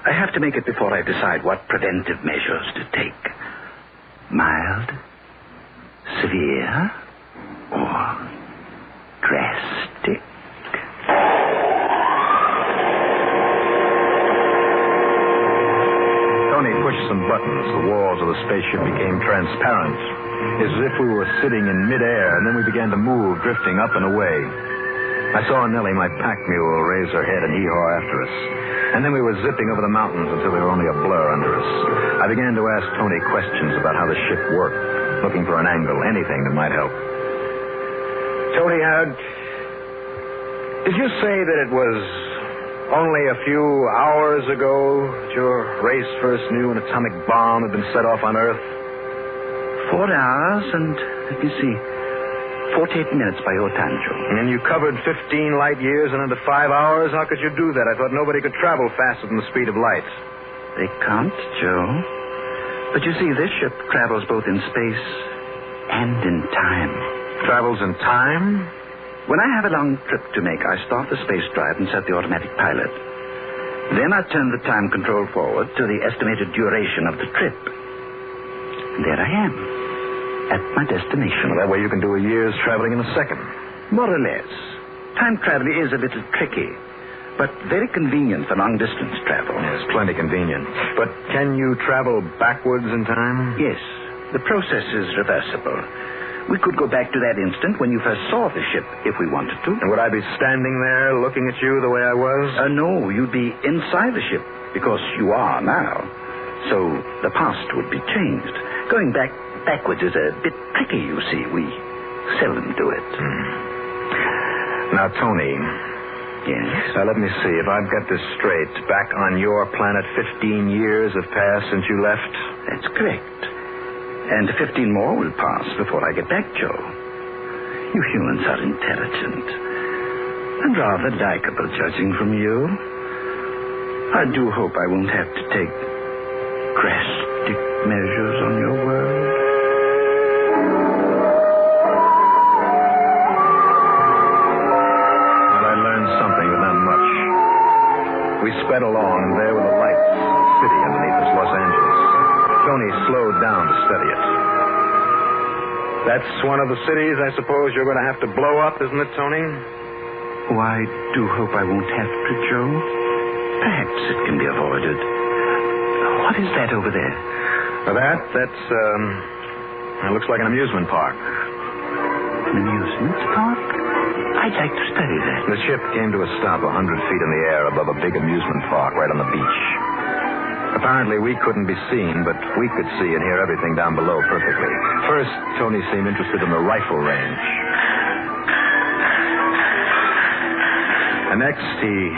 I have to make it before I decide what preventive measures to take. Mild, severe, or drastic. Tony pushed some buttons. The walls of the spaceship became transparent, as if we were sitting in midair, and then we began to move, drifting up and away. I saw Nellie, my pack mule, raise her head and hee-haw after us. And then we were zipping over the mountains until they were only a blur under us. I began to ask Tony questions about how the ship worked, looking for an angle, anything that might help. Tony, did you say that it was only a few hours ago that your race first knew an atomic bomb had been set off on Earth? 4 hours and, let me see, 48 minutes by your time, Joe. And you covered 15 light years in under 5 hours? How could you do that? I thought nobody could travel faster than the speed of light. They can't, Joe. But you see, this ship travels both in space and in time. Travels in time? When I have a long trip to make, I start the space drive and set the automatic pilot. Then I turn the time control forward to the estimated duration of the trip. And there I am, at my destination. Well, that way you can do a year's traveling in a second. More or less. Time travel is a little tricky, but very convenient for long-distance travel. Yes, plenty convenient. But can you travel backwards in time? Yes. The process is reversible. We could go back to that instant when you first saw the ship, if we wanted to. And would I be standing there looking at you the way I was? No, you'd be inside the ship, because you are now. So the past would be changed. Going backwards is a bit tricky, you see. We seldom do it. Now, Tony. Yes? Now, let me see. If I've got this straight, back on your planet, 15 years have passed since you left? That's correct. And 15 more will pass before I get back, Joe. You humans are intelligent. And rather likable, judging from you. I do hope I won't have to take drastic measures on your world. Well, I learned something, but not much. We sped along, and there were the lights of the city underneath us, Los Angeles. Tony slowed down to study it. That's one of the cities I suppose you're going to have to blow up, isn't it, Tony? Oh, I do hope I won't have to, Joe. Perhaps it can be avoided. What is that over there? That's, it looks like an amusement park. An amusement park? I'd like to study that. The ship came to a stop 100 feet in the air above a big amusement park right on the beach. Apparently, we couldn't be seen, but we could see and hear everything down below perfectly. First, Tony seemed interested in the rifle range. And next, he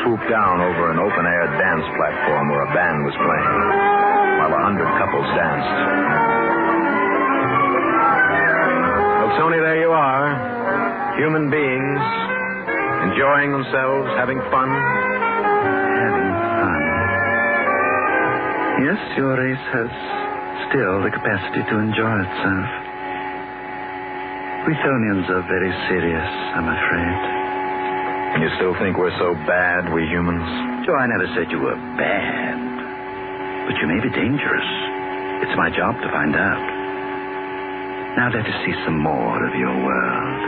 swooped down over an open-air dance platform where a band was playing, while 100 couples danced. Well, Tony, there you are. Human beings, enjoying themselves, having fun. Having fun. Yes, your race has still the capacity to enjoy itself. We Thonians are very serious, I'm afraid. And you still think we're so bad, we humans? Joe, I never said you were bad. But you may be dangerous. It's my job to find out. Now let us see some more of your world.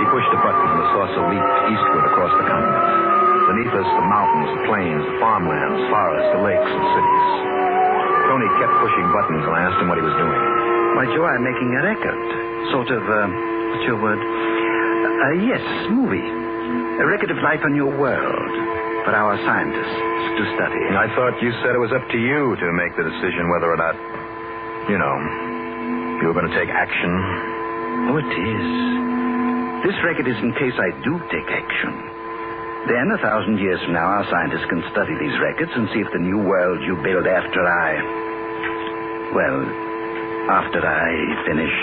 He pushed a button and the saucer leaped eastward across the continent. Beneath us, the mountains, the plains, the farmlands, forests, the lakes, and cities. Tony kept pushing buttons, and I asked him what he was doing. Why, Joe, I'm making a record. Sort of, what's your word? Yes, movie. A record of life on your world for our scientists to study. I thought you said it was up to you to make the decision whether or not, you were going to take action. Oh, it is. This record is in case I do take action. Then, 1,000 years from now, our scientists can study these records and see if the new world you build after I finish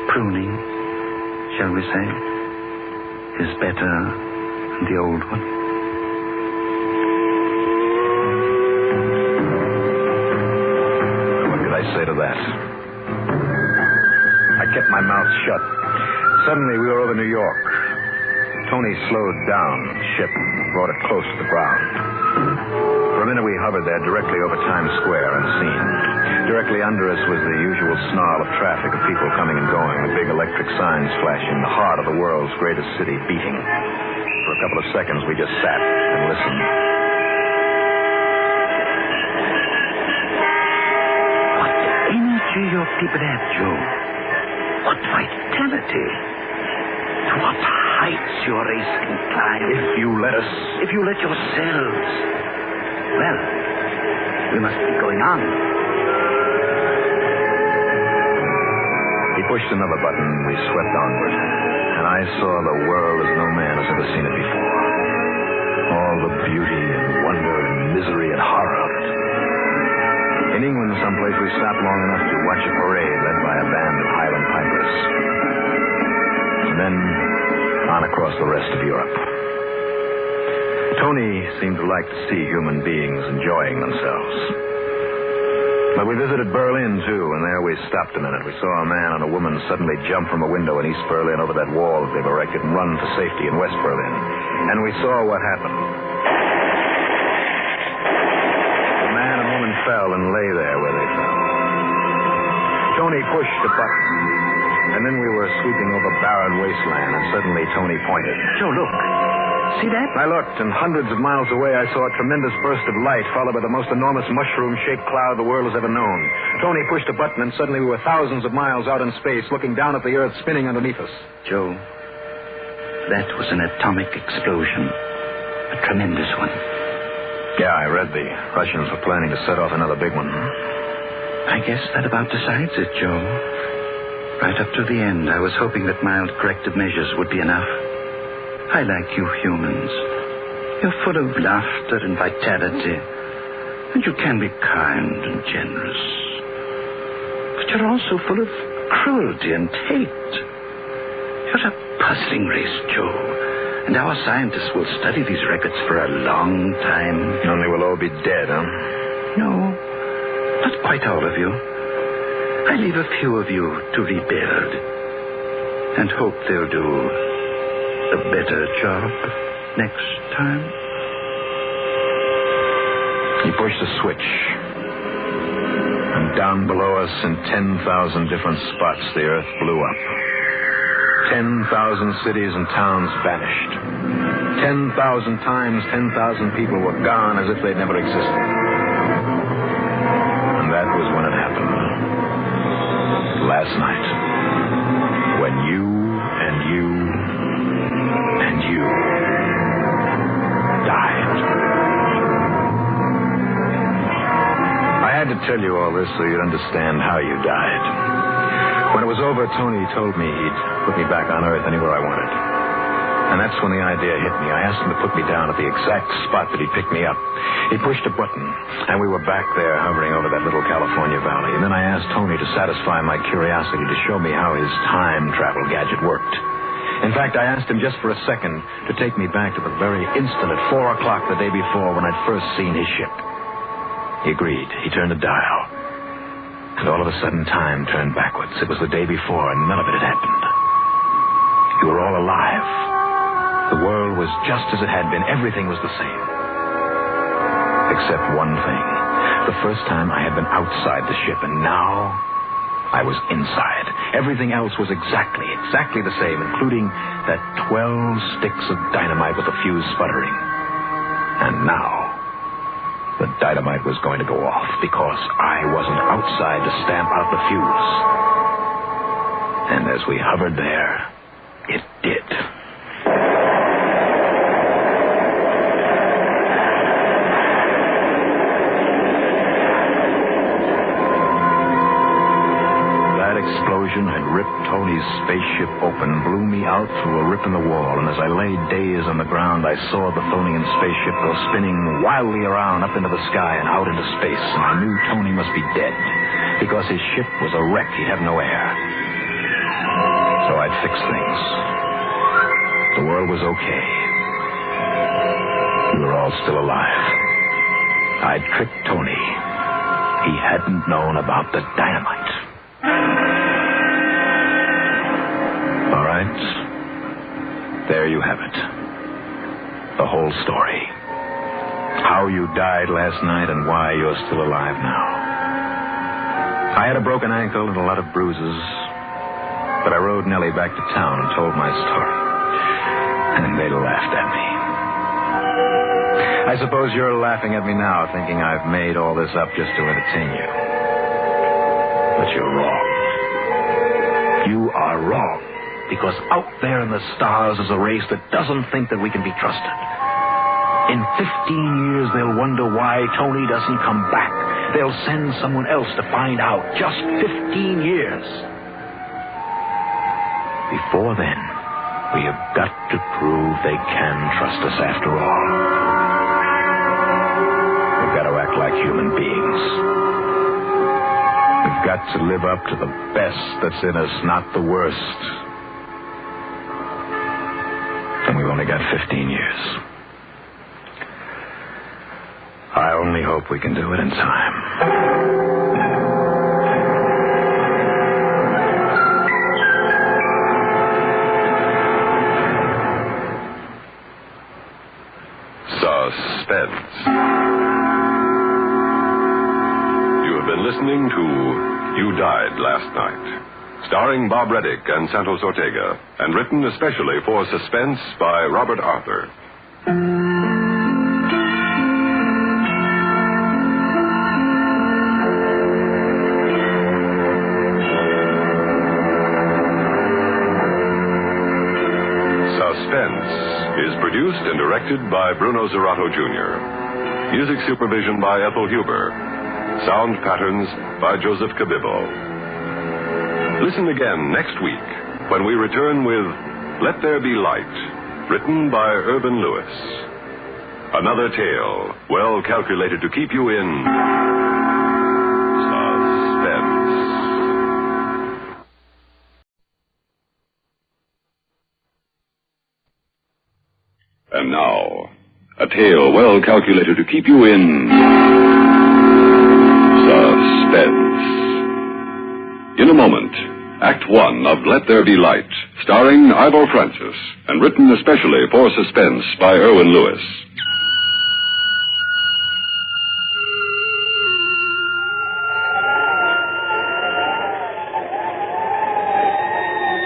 pruning, shall we say, is better than the old one. What could I say to that? I kept my mouth shut. Suddenly, we were over New York. Tony slowed down the ship and brought it close to the ground. For a minute, we hovered there directly over Times Square, unseen. Directly under us was the usual snarl of traffic, of people coming and going, the big electric signs flashing, the heart of the world's greatest city beating. For a couple of seconds, we just sat and listened. What energy your people have, Joe. What vitality. To what heights your race can climb. If you let us. If you let yourselves. Well, we must be going on. He pushed another button and we swept onward. And I saw the world as no man has ever seen it before. All the beauty and wonder and misery and horror of it. In England, someplace, we stopped long enough to watch a parade led by a band of Highland pipers. And then on across the rest of Europe. Tony seemed to like to see human beings enjoying themselves. But we visited Berlin, too, and there we stopped a minute. We saw a man and a woman suddenly jump from a window in East Berlin over that wall that they've erected and run for safety in West Berlin. And we saw what happened. The man and woman fell and lay there where they fell. Tony pushed a button. And then we were sweeping over barren wasteland, and suddenly Tony pointed. Joe, look. See that? I looked, and hundreds of miles away I saw a tremendous burst of light, followed by the most enormous mushroom-shaped cloud the world has ever known. Tony pushed a button, and suddenly we were thousands of miles out in space, looking down at the Earth spinning underneath us. Joe, that was an atomic explosion. A tremendous one. Yeah, I read the Russians were planning to set off another big one. I guess that about decides it, Joe. Right up to the end, I was hoping that mild corrective measures would be enough. I like you humans. You're full of laughter and vitality, and you can be kind and generous. But you're also full of cruelty and hate. You're a puzzling race, Joe, and our scientists will study these records for a long time. Only we'll all be dead, huh? No, not quite all of you. I leave a few of you to rebuild and hope they'll do a better job next time. He pushed a switch. And down below us in 10,000 different spots, the Earth blew up. 10,000 cities and towns vanished. 10,000 times 10,000 people were gone as if they'd never existed. And that was when it happened. Last night, when you and you and you died. I had to tell you all this so you'd understand how you died. When it was over, Tony told me he'd put me back on Earth anywhere I wanted. And that's when the idea hit me. I asked him to put me down at the exact spot that he picked me up. He pushed a button, and we were back there hovering over that little California valley. And then I asked Tony to satisfy my curiosity to show me how his time travel gadget worked. And In fact, I asked him just for a second to take me back to the very instant at 4 o'clock the day before when I'd first seen his ship. He agreed. He turned the dial. And all of a sudden, time turned backwards. It was the day before, and none of it had happened. You were all alive. The world was just as it had been. Everything was the same. Except one thing. The first time I had been outside the ship, and now I was inside. Everything else was exactly the same, including that 12 sticks of dynamite with the fuse sputtering. And now, the dynamite was going to go off because I wasn't outside to stamp out the fuse. And as we hovered there, it did. Explosion had ripped Tony's spaceship open, blew me out through a rip in the wall, and as I lay dazed on the ground, I saw the Thonian spaceship go spinning wildly around up into the sky and out into space, and I knew Tony must be dead, because his ship was a wreck. He'd have no air. So I'd fix things. The world was okay. We were all still alive. I'd tricked Tony. He hadn't known about the dynamite. All right. There you have it. The whole story. How you died last night and why you're still alive now. I had a broken ankle and a lot of bruises, but I rode Nellie back to town and told my story. And they laughed at me. I suppose you're laughing at me now, thinking I've made all this up just to entertain you. But you're wrong. You are wrong. Because out there in the stars is a race that doesn't think that we can be trusted. In 15 years, they'll wonder why Tony doesn't come back. They'll send someone else to find out. Just 15 years. Before then, we have got to prove they can trust us after all. We've got to act like human beings. We've got to live up to the best that's in us, not the worst. And we've only got 15 years. I only hope we can do it in time. Suspense. You have been listening to You Died Last Night, starring Bob Reddick and Santos Ortega, and written especially for Suspense by Robert Arthur. Suspense is produced and directed by Bruno Zerato Jr. Music supervision by Ethel Huber. Sound patterns by Joseph Cabibbo. Listen again next week when we return with Let There Be Light, written by Urban Lewis. Another tale well calculated to keep you in suspense. And now, a tale well calculated to keep you in suspense. In a moment, Act One of Let There Be Light, starring Ivor Francis, and written especially for Suspense by Irwin Lewis.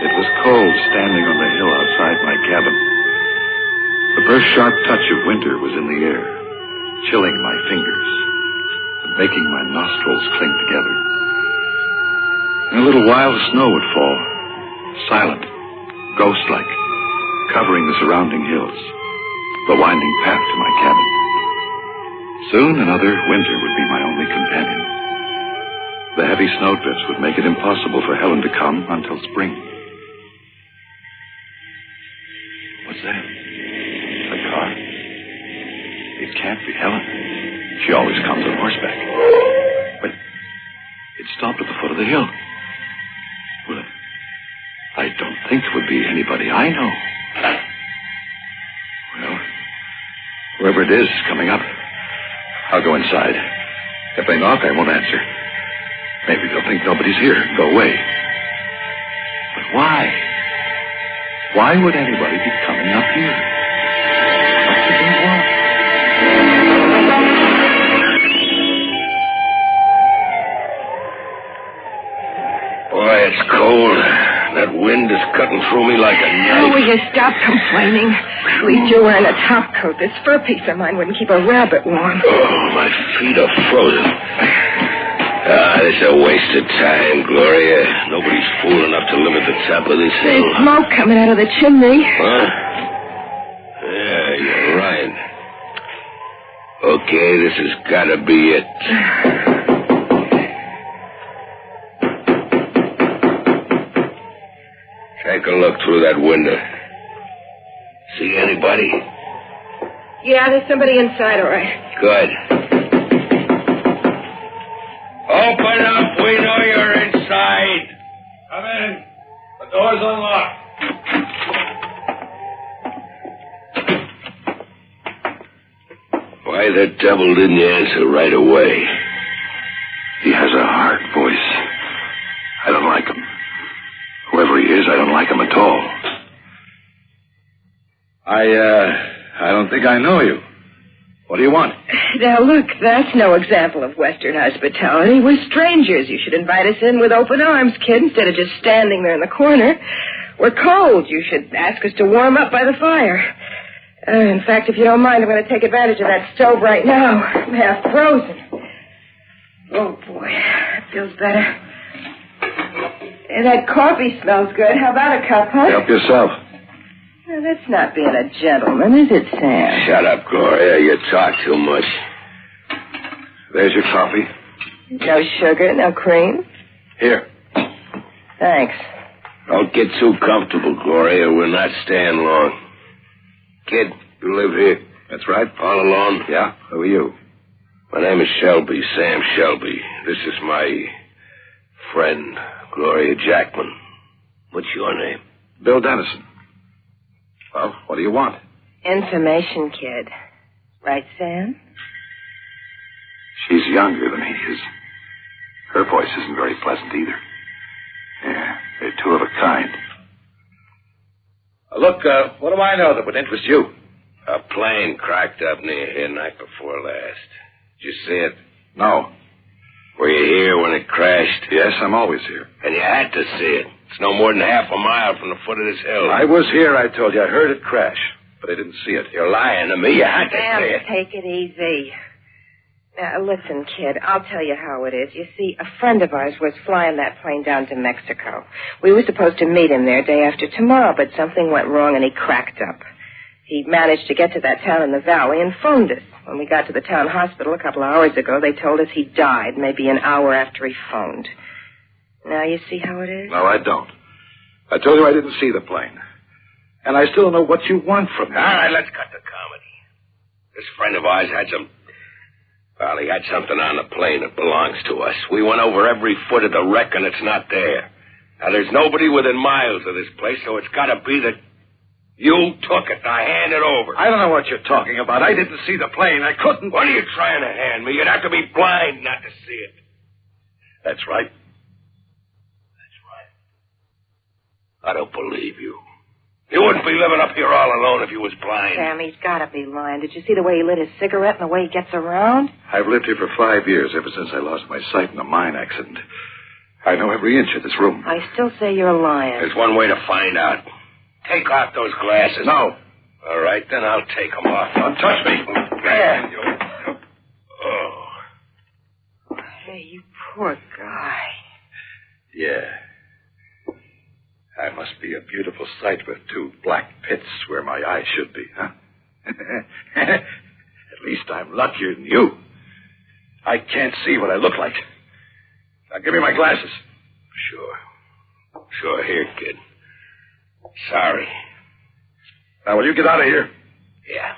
It was cold standing on the hill outside my cabin. The first sharp touch of winter was in the air, chilling my fingers and making my nostrils cling together. In a little while, the snow would fall, silent, ghost-like, covering the surrounding hills, the winding path to my cabin. Soon another winter would be my only companion. The heavy snowdrifts would make it impossible for Helen to come until spring. What's that? A car? It can't be Helen. She always comes on horseback. But it stopped at the foot of the hill. Well, I don't think it would be anybody I know. Well, whoever it is coming up, I'll go inside. If they knock, I won't answer. Maybe they'll think nobody's here and go away. But why? Why would anybody be coming up here? What do they want? Boy, it's cold. That wind is cutting through me like a knife. Oh, will you stop complaining? At least you're wearing a top coat. This fur piece of mine wouldn't keep a rabbit warm. Oh, my feet are frozen. This is a waste of time, Gloria. Nobody's fool enough to live at the top of this hill. There's smoke coming out of the chimney. Huh? Yeah, you're right. Okay, this has got to be it. Take a look through that window. See anybody? Yeah, there's somebody inside, all right. Good. Open up. We know you're inside. Come in. The door's unlocked. Why the devil didn't you answer right away? He has a hard voice. I don't like him. Whoever he is, I don't like him at all. I don't think I know you. What do you want? Now, look, that's no example of Western hospitality. We're strangers. You should invite us in with open arms, kid, instead of just standing there in the corner. We're cold. You should ask us to warm up by the fire. In fact, if you don't mind, I'm going to take advantage of that stove right now. I'm half frozen. Oh, boy, that feels better. And that coffee smells good. How about a cup, huh? Help yourself. Now, that's not being a gentleman, is it, Sam? Shut up, Gloria. You talk too much. There's your coffee. No sugar, no cream? Here. Thanks. Don't get too comfortable, Gloria. We're not staying long. Kid, you live here? That's right. All alone? Yeah. Who are you? My name is Shelby, Sam Shelby. This is my friend, Gloria Jackman. What's your name? Bill Dennison. Well, what do you want? Information, kid. Right, Sam? She's younger than he is. Her voice isn't very pleasant either. Yeah, they're two of a kind. Look, what do I know that would interest you? A plane cracked up near here night before last. Did you see it? No. Were you here when it crashed? Yes, I'm always here. And you had to see it. It's no more than half a mile from the foot of this hill. I was here, I told you. I heard it crash, but I didn't see it. You're lying to me. You had to Sam, see it. take it easy. Now, listen, kid, I'll tell you how it is. You see, a friend of ours was flying that plane down to Mexico. We were supposed to meet him there day after tomorrow, but something went wrong and he cracked up. He managed to get to that town in the valley and phoned us. When we got to the town hospital a couple of hours ago, they told us he died maybe an hour after he phoned. Now you see how it is? No, I don't. I told you I didn't see the plane. And I still don't know what you want from me. All right, let's cut the comedy. This friend of ours had some... Well, he had something on the plane that belongs to us. We went over every foot of the wreck, and it's not there. Now, there's nobody within miles of this place, so it's got to be that you took it. Now, hand it over. I don't know what you're talking about. I didn't see the plane. I couldn't... What are you trying to hand me? You'd have to be blind not to see it. That's right. I don't believe you. You wouldn't be living up here all alone if you was blind. Sam, he's got to be lying. Did you see the way he lit his cigarette and the way he gets around? I've lived here for 5 years, ever since I lost my sight in a mine accident. I know every inch of this room. I still say you're lying. There's one way to find out. Take off those glasses. No. All right, then I'll take them off. Don't touch me. There. Oh. Hey, you poor guy. Yeah. I must be a beautiful sight with two black pits where my eyes should be, huh? At least I'm luckier than you. I can't see what I look like. Now, give me my glasses. Sure, here, kid. Sorry. Now, will you get out of here? Yeah.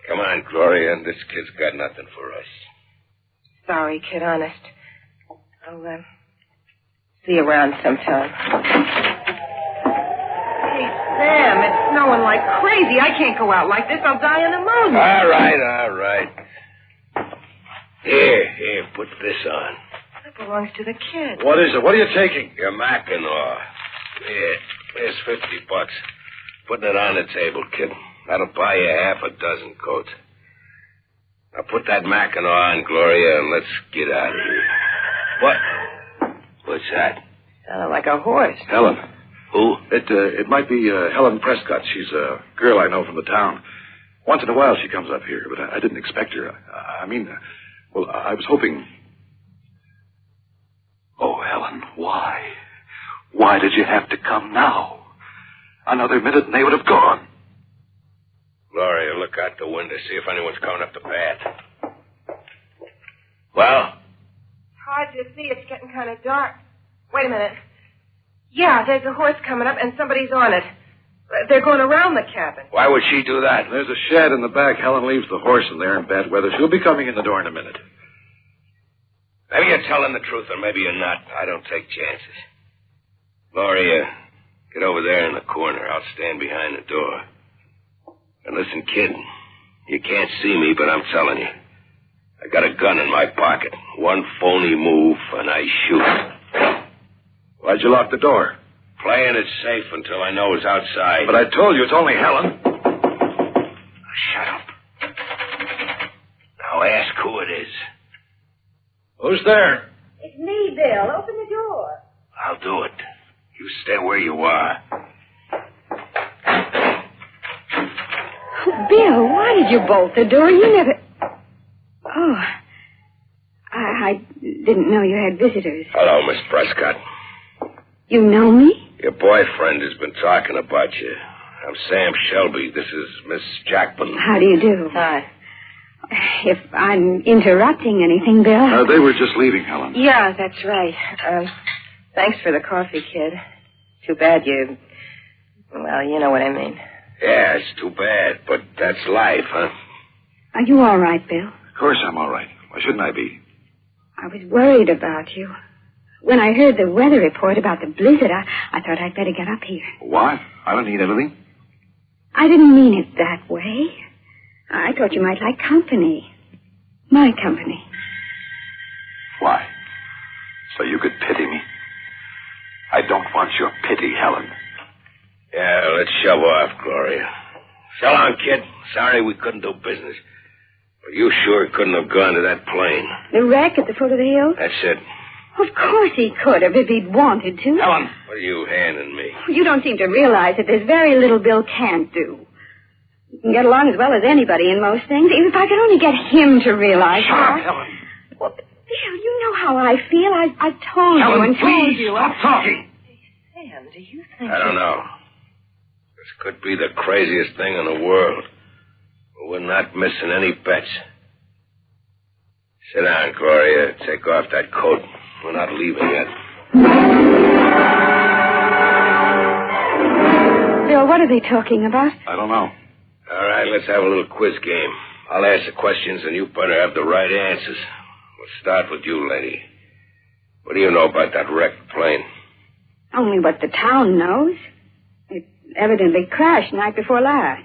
Come on, Gloria, and this kid's got nothing for us. Sorry, kid, honest. I'll, see you around sometime. Sam, it's snowing like crazy. I can't go out like this. I'll die of pneumonia. All right. Here, put this on. That belongs to the kid. What is it? What are you taking? Your Mackinaw. Here's $50. Putting it on the table, kid. That'll buy you half a dozen coats. Now put that Mackinaw on, Gloria, and let's get out of here. What? What's that? Sounded like a horse. Helen. Who? It might be Helen Prescott. She's a girl I know from the town. Once in a while she comes up here, but I didn't expect her. I was hoping... Oh, Helen, why? Why did you have to come now? Another minute and they would have gone. Gloria, look out the window, see if anyone's coming up the path. Well? Hard to see. It's getting kind of dark. Wait a minute. Yeah, there's a horse coming up, and somebody's on it. They're going around the cabin. Why would she do that? There's a shed in the back. Helen leaves the horse in there in bad weather. She'll be coming in the door in a minute. Maybe you're telling the truth, or maybe you're not. I don't take chances. Gloria, get over there in the corner. I'll stand behind the door. And listen, kid, you can't see me, but I'm telling you. I got a gun in my pocket. One phony move, and I shoot. Why'd you lock the door? Playing it safe until I know it's outside. But I told you it's only Helen. Shut up. Now ask who it is. Who's there? It's me, Bill. Open the door. I'll do it. You stay where you are. Bill, why did you bolt the door? You never... Oh, I didn't know you had visitors. Hello, Miss Prescott. You know me? Your boyfriend has been talking about you. I'm Sam Shelby. This is Miss Jackman. How do you do? Hi. If I'm interrupting anything, Bill... They were just leaving, Helen. Yeah, that's right. Thanks for the coffee, kid. Too bad you... Well, you know what I mean. Yeah, it's too bad, but that's life, huh? Are you all right, Bill? Of course I'm all right. Why shouldn't I be? I was worried about you. When I heard the weather report about the blizzard, I thought I'd better get up here. Why? I don't need anything. I didn't mean it that way. I thought you might like company. My company. Why? So you could pity me? I don't want your pity, Helen. Yeah, let's shove off, Gloria. So long, kid. Sorry we couldn't do business. But you sure couldn't have gone to that plane. The wreck at the foot of the hill? That's it. Of course he could have if he'd wanted to. Helen, what are you handing me? You don't seem to realize that there's very little Bill can't do. He can get along as well as anybody in most things. If I could only get him to realize Shut that. up, Helen. Well, Bill, you know how I feel. I've told Helen, you and told please, you. stop talking. Sam, do you think... I don't know. This could be the craziest thing in the world. But we're not missing any bets. Sit down, Gloria. Take off that coat. We're not leaving yet. Bill, what are they talking about? I don't know. All right, let's have a little quiz game. I'll ask the questions, and you better have the right answers. We'll start with you, lady. What do you know about that wrecked plane? Only what the town knows. It evidently crashed night before last.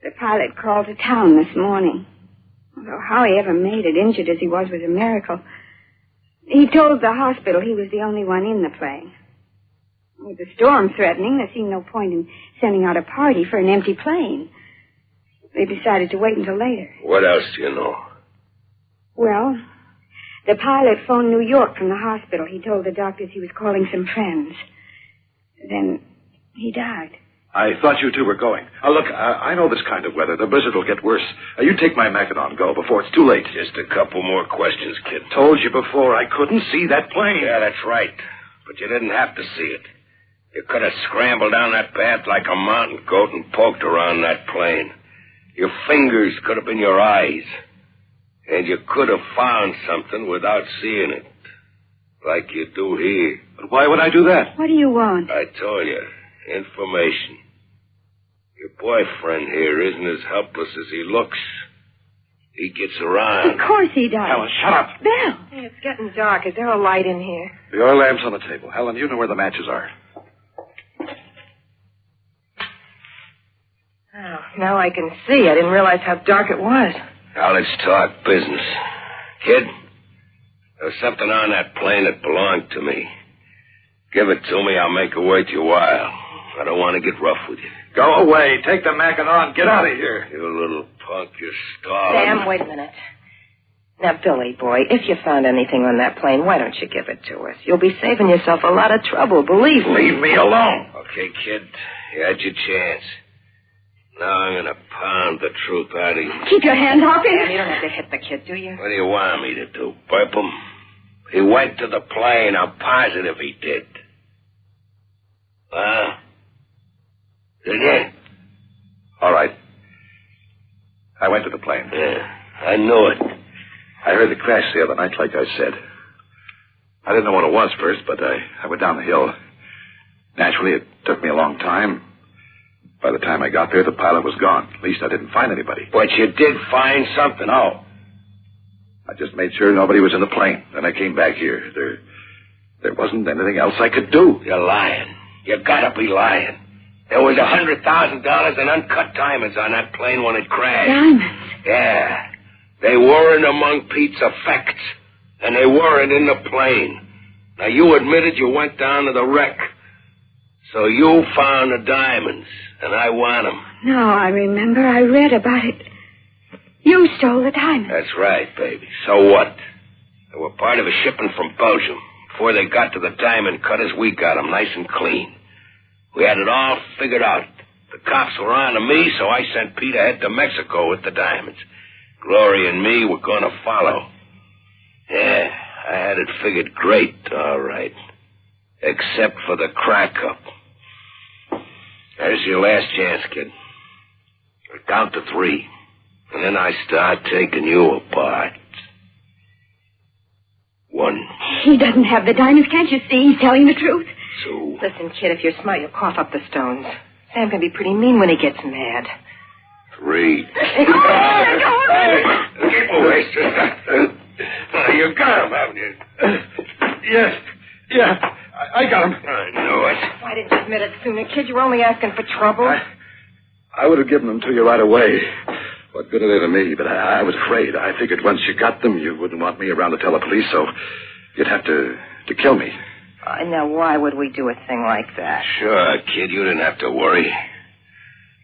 The pilot called to town this morning. Although how he ever made it, injured as he was a miracle. He told the hospital he was the only one in the plane. With the storm threatening, there seemed no point in sending out a party for an empty plane. They decided to wait until later. What else do you know? Well, the pilot phoned New York from the hospital. He told the doctors he was calling some friends. Then he died. I thought you two were going. Look, I know this kind of weather. The blizzard will get worse. You take my Mackinaw and go before it's too late. Just a couple more questions, kid. Told you before, I couldn't see that plane. Yeah, that's right. But you didn't have to see it. You could have scrambled down that path like a mountain goat and poked around that plane. Your fingers could have been your eyes. And you could have found something without seeing it. Like you do here. But why would I do that? What do you want? I told you. Information. Your boyfriend here isn't as helpless as he looks. He gets around. Of course he does. Helen, shut up. Bill. Hey, it's getting dark. Is there a light in here? The oil lamp's on the table. Helen, you know where the matches are. Now I can see. I didn't realize how dark it was. Now let's talk business. Kid, there was something on that plane that belonged to me. Give it to me, I'll make it worth your while. I don't want to get rough with you. Go away. Take the Mackinac and get out of here. You little punk, you're stalling. Sam, wait a minute. Now, Billy, boy, if you found anything on that plane, why don't you give it to us? You'll be saving yourself a lot of trouble, believe me. Leave me alone. Okay, kid, you had your chance. Now I'm going to pound the truth out of you. Keep your hand off him. You don't have to hit the kid, do you? What do you want me to do, burp him? He went to the plane. I'm positive he did. Did you? All right. I went to the plane. Yeah, I knew it. I heard the crash the other night, like I said. I didn't know what it was first, but I went down the hill. Naturally, it took me a long time. By the time I got there, the pilot was gone. At least I didn't find anybody. But you did find something. No. I just made sure nobody was in the plane. Then I came back here. There wasn't anything else I could do. You're lying. You gotta be lying. There was $100,000 in uncut diamonds on that plane when it crashed. Diamonds? Yeah. They weren't among Pete's effects, and they weren't in the plane. Now, you admitted you went down to the wreck. So you found the diamonds, and I want them. No, I remember. I read about it. You stole the diamonds. That's right, baby. So what? They were part of a shipment from Belgium. Before they got to the diamond cutters, we got them nice and clean. We had it all figured out. The cops were on to me, so I sent Pete ahead to Mexico with the diamonds. Glory and me were going to follow. Yeah, I had it figured great, all right. Except for the crack-up. There's your last chance, kid. I count to 3, and then I start taking you apart. 1. He doesn't have the diamonds. Can't you see? He's telling the truth. 2. Listen, kid, if you're smart, you'll cough up the stones. Sam can be pretty mean when he gets mad. 3. Let go of me! Keep away, sister. You got him, haven't you? Yes. Yeah. I got him. I knew it. Why didn't you admit it sooner, kid? You were only asking for trouble. I would have given them to you right away. What good are they to me? But I was afraid. I figured once you got them, you wouldn't want me around to tell the police, so you'd have to kill me. Now, why would we do a thing like that? Sure, kid, you didn't have to worry.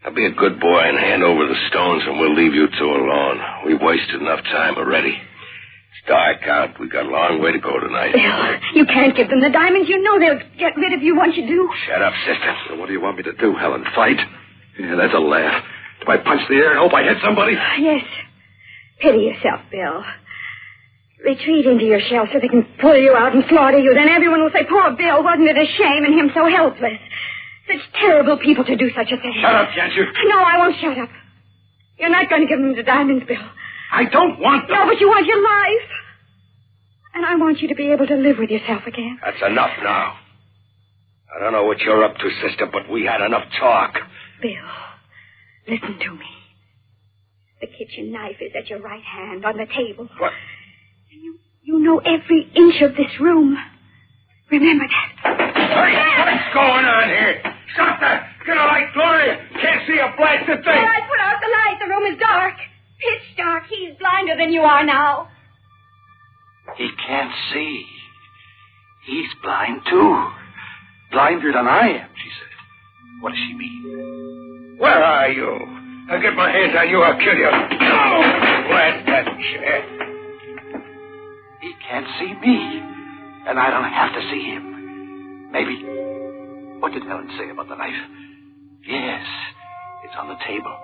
Now be a good boy and hand over the stones, and we'll leave you two alone. We've wasted enough time already. It's dark out. We've got a long way to go tonight. Bill, you can't give them the diamonds. You know they'll get rid of you once you do. Shut up, sister. So what do you want me to do, Helen? Fight? Yeah, that's a laugh. Do I punch the air and hope I hit somebody? Yes. Pity yourself, Bill. Retreat into your shell so they can pull you out and slaughter you. Then everyone will say, poor Bill, wasn't it a shame, and him so helpless. Such terrible people to do such a thing. Shut up, can't you? No, I won't shut up. You're not going to give them the diamonds, Bill. I don't want them. No, but you want your life. And I want you to be able to live with yourself again. That's enough now. I don't know what you're up to, sister, but we had enough talk. Bill, listen to me. The kitchen knife is at your right hand on the table. What? You know every inch of this room. Remember that. Hey, what's going on here? Stop that! Get a light, Gloria! Can't see a blasted thing! All right, put out the light. The room is dark. Pitch dark. He's blinder than you are now. He can't see. He's blind, too. Blinder than I am, she said. What does she mean? Where are you? I'll get my hands on you, I'll kill you. No! Blast that chair. He can't see me, and I don't have to see him. Maybe. What did Helen say about the knife? Yes, it's on the table.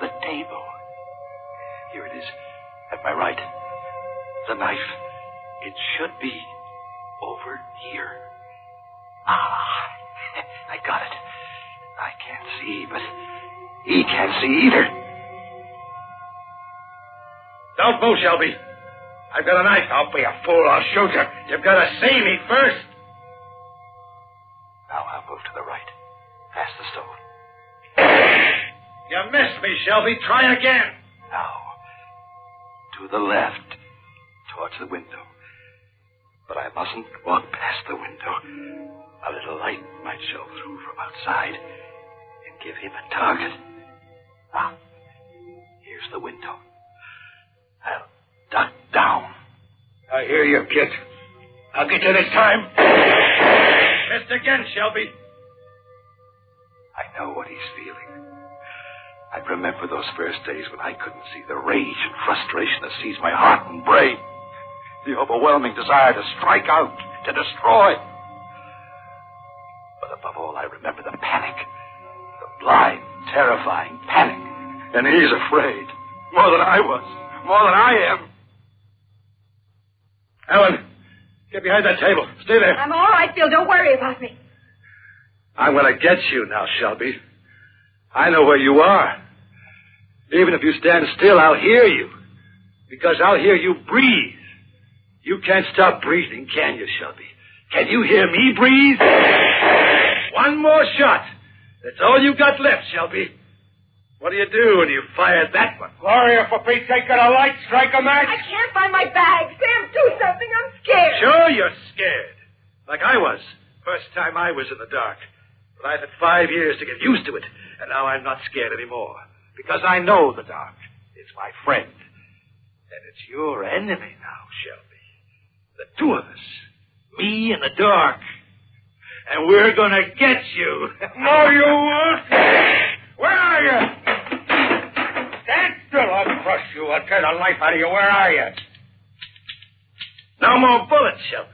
The table. Here it is, at my right. The knife. It should be over here. Ah, I got it. I can't see, but he can't see either. Don't move, Shelby. I've got a knife. Don't be a fool. I'll shoot you. You've got to see me first. Now I'll move to the right, past the stove. You missed me, Shelby. Try again. Now, to the left, towards the window. But I mustn't walk past the window. A little light might show through from outside and give him a target. Now, here's the window. I'll duck down. I hear you, kid. I'll get you this time. Missed again, Shelby. I know what he's feeling. I remember those first days when I couldn't see the rage and frustration that seized my heart and brain. The overwhelming desire to strike out, to destroy. But above all, I remember the panic. The blind, terrifying panic. And he's afraid. More than I was. More than I am. Ellen, get behind that table. Stay there. I'm all right, Bill. Don't worry about me. I'm going to get you now, Shelby. I know where you are. Even if you stand still, I'll hear you. Because I'll hear you breathe. You can't stop breathing, can you, Shelby? Can you hear me breathe? One more shot. That's all you got left, Shelby. What do you do when you fire that one? Gloria, for Pete's sake, got a light, strike a match. I can't find my bag. Sam, do something. I'm scared. Sure you're scared. Like I was. First time I was in the dark. But I've had 5 years to get used to it. And now I'm not scared anymore. Because I know the dark. It's my friend. And it's your enemy now, Shelby. The two of us. Me and the dark. And we're gonna get you. No, you won't. Where are you? Stand still. I'll crush you. I'll tear the life out of you. Where are you? No more bullets, Shelby.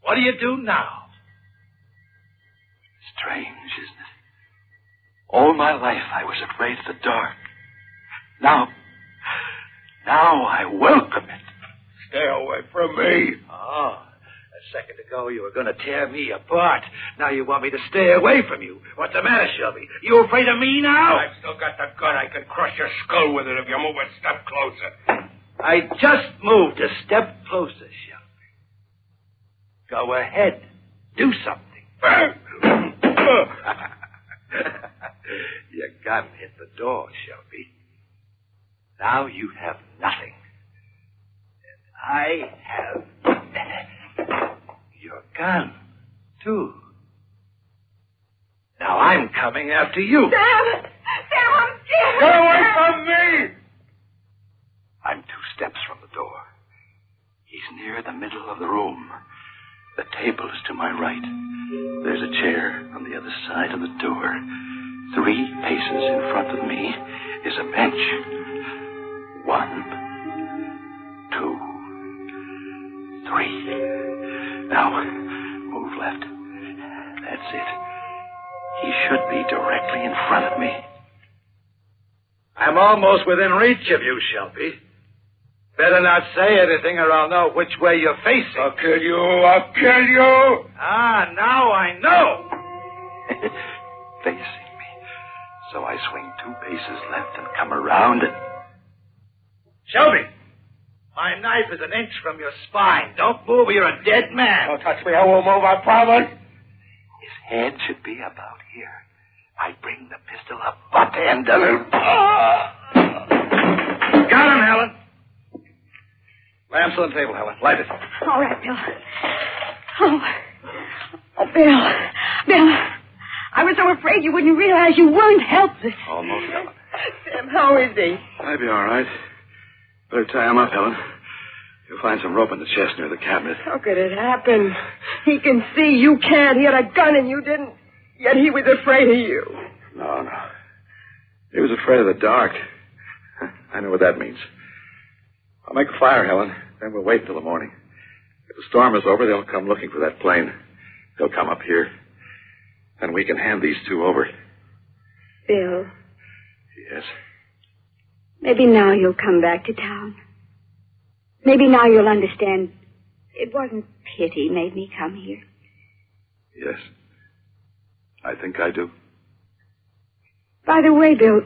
What do you do now? Strange, isn't it? All my life I was afraid of the dark. Now I welcome it. Stay away from me. Oh, a second ago you were going to tear me apart. Now you want me to stay away from you. What's the matter, Shelby? You afraid of me now? I've still got the gun. I can crush your skull with it if you move a step closer. I just moved a step closer, Shelby. Go ahead. Do something. Your gun hit the door, Shelby. Now you have nothing. And I have your gun, too. Now I'm coming after you. Sam! Sam, I'm scared! Get away from me! I'm 2 steps from the door. He's near the middle of the room. The table is to my right. There's a chair on the other side of the door. 3 paces in front of me is a bench. 1, 2, 3. Now, move left. That's it. He should be directly in front of me. I'm almost within reach of you, Shelby. Better not say anything or I'll know which way you're facing. I'll kill you. I'll kill you. Ah, now I know. Facing me. So I swing 2 paces left and come around and... Shelby, my knife is an inch from your spine. Don't move or you're a dead man. Don't touch me. I won't move, I promise. His head should be about here. I bring the pistol up, butt end of it. Got him, Helen. Lamps on the table, Helen. Light it. All right, Bill. Oh, Bill. Bill, I was so afraid you wouldn't realize you weren't helpless. Almost, Helen. Sam, how is he? I'll be all right. Better tie him up, Helen. You'll find some rope in the chest near the cabinet. How could it happen? He can see you can't. He had a gun and you didn't. Yet he was afraid of you. No. He was afraid of the dark. I know what that means. I'll make a fire, Helen. Then we'll wait till the morning. If the storm is over, they'll come looking for that plane. They'll come up here. And we can hand these 2 over. Bill. Yes? Maybe now you'll come back to town. Maybe now you'll understand it wasn't pity made me come here. Yes. I think I do. By the way, Bill,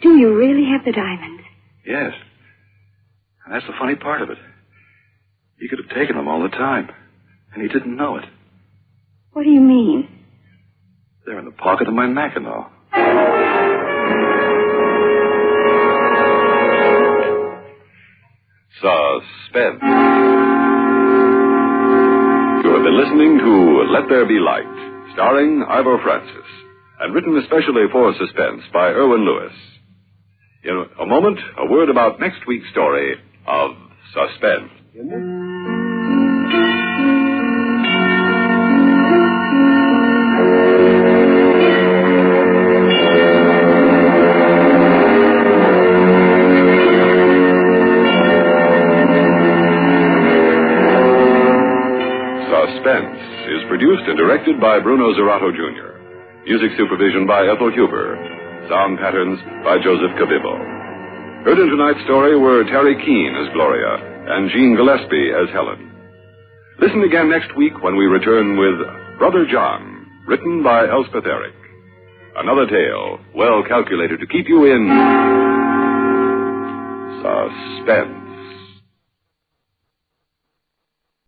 do you really have the diamonds? Yes. And that's the funny part of it. He could have taken them all the time, and he didn't know it. What do you mean? They're in the pocket of my Mackinaw. Suspense. You have been listening to Let There Be Light, starring Ivor Francis. and written especially for Suspense by Erwin Lewis. In a moment, a word about next week's story of Suspense. Suspense is produced and directed by Bruno Zerato, Jr. Music supervision by Ethel Huber. Sound patterns by Joseph Cabibbo. Heard in tonight's story were Terry Keane as Gloria and Jean Gillespie as Helen. Listen again next week when we return with Brother John, written by Elspeth Eric. Another tale well calculated to keep you in suspense.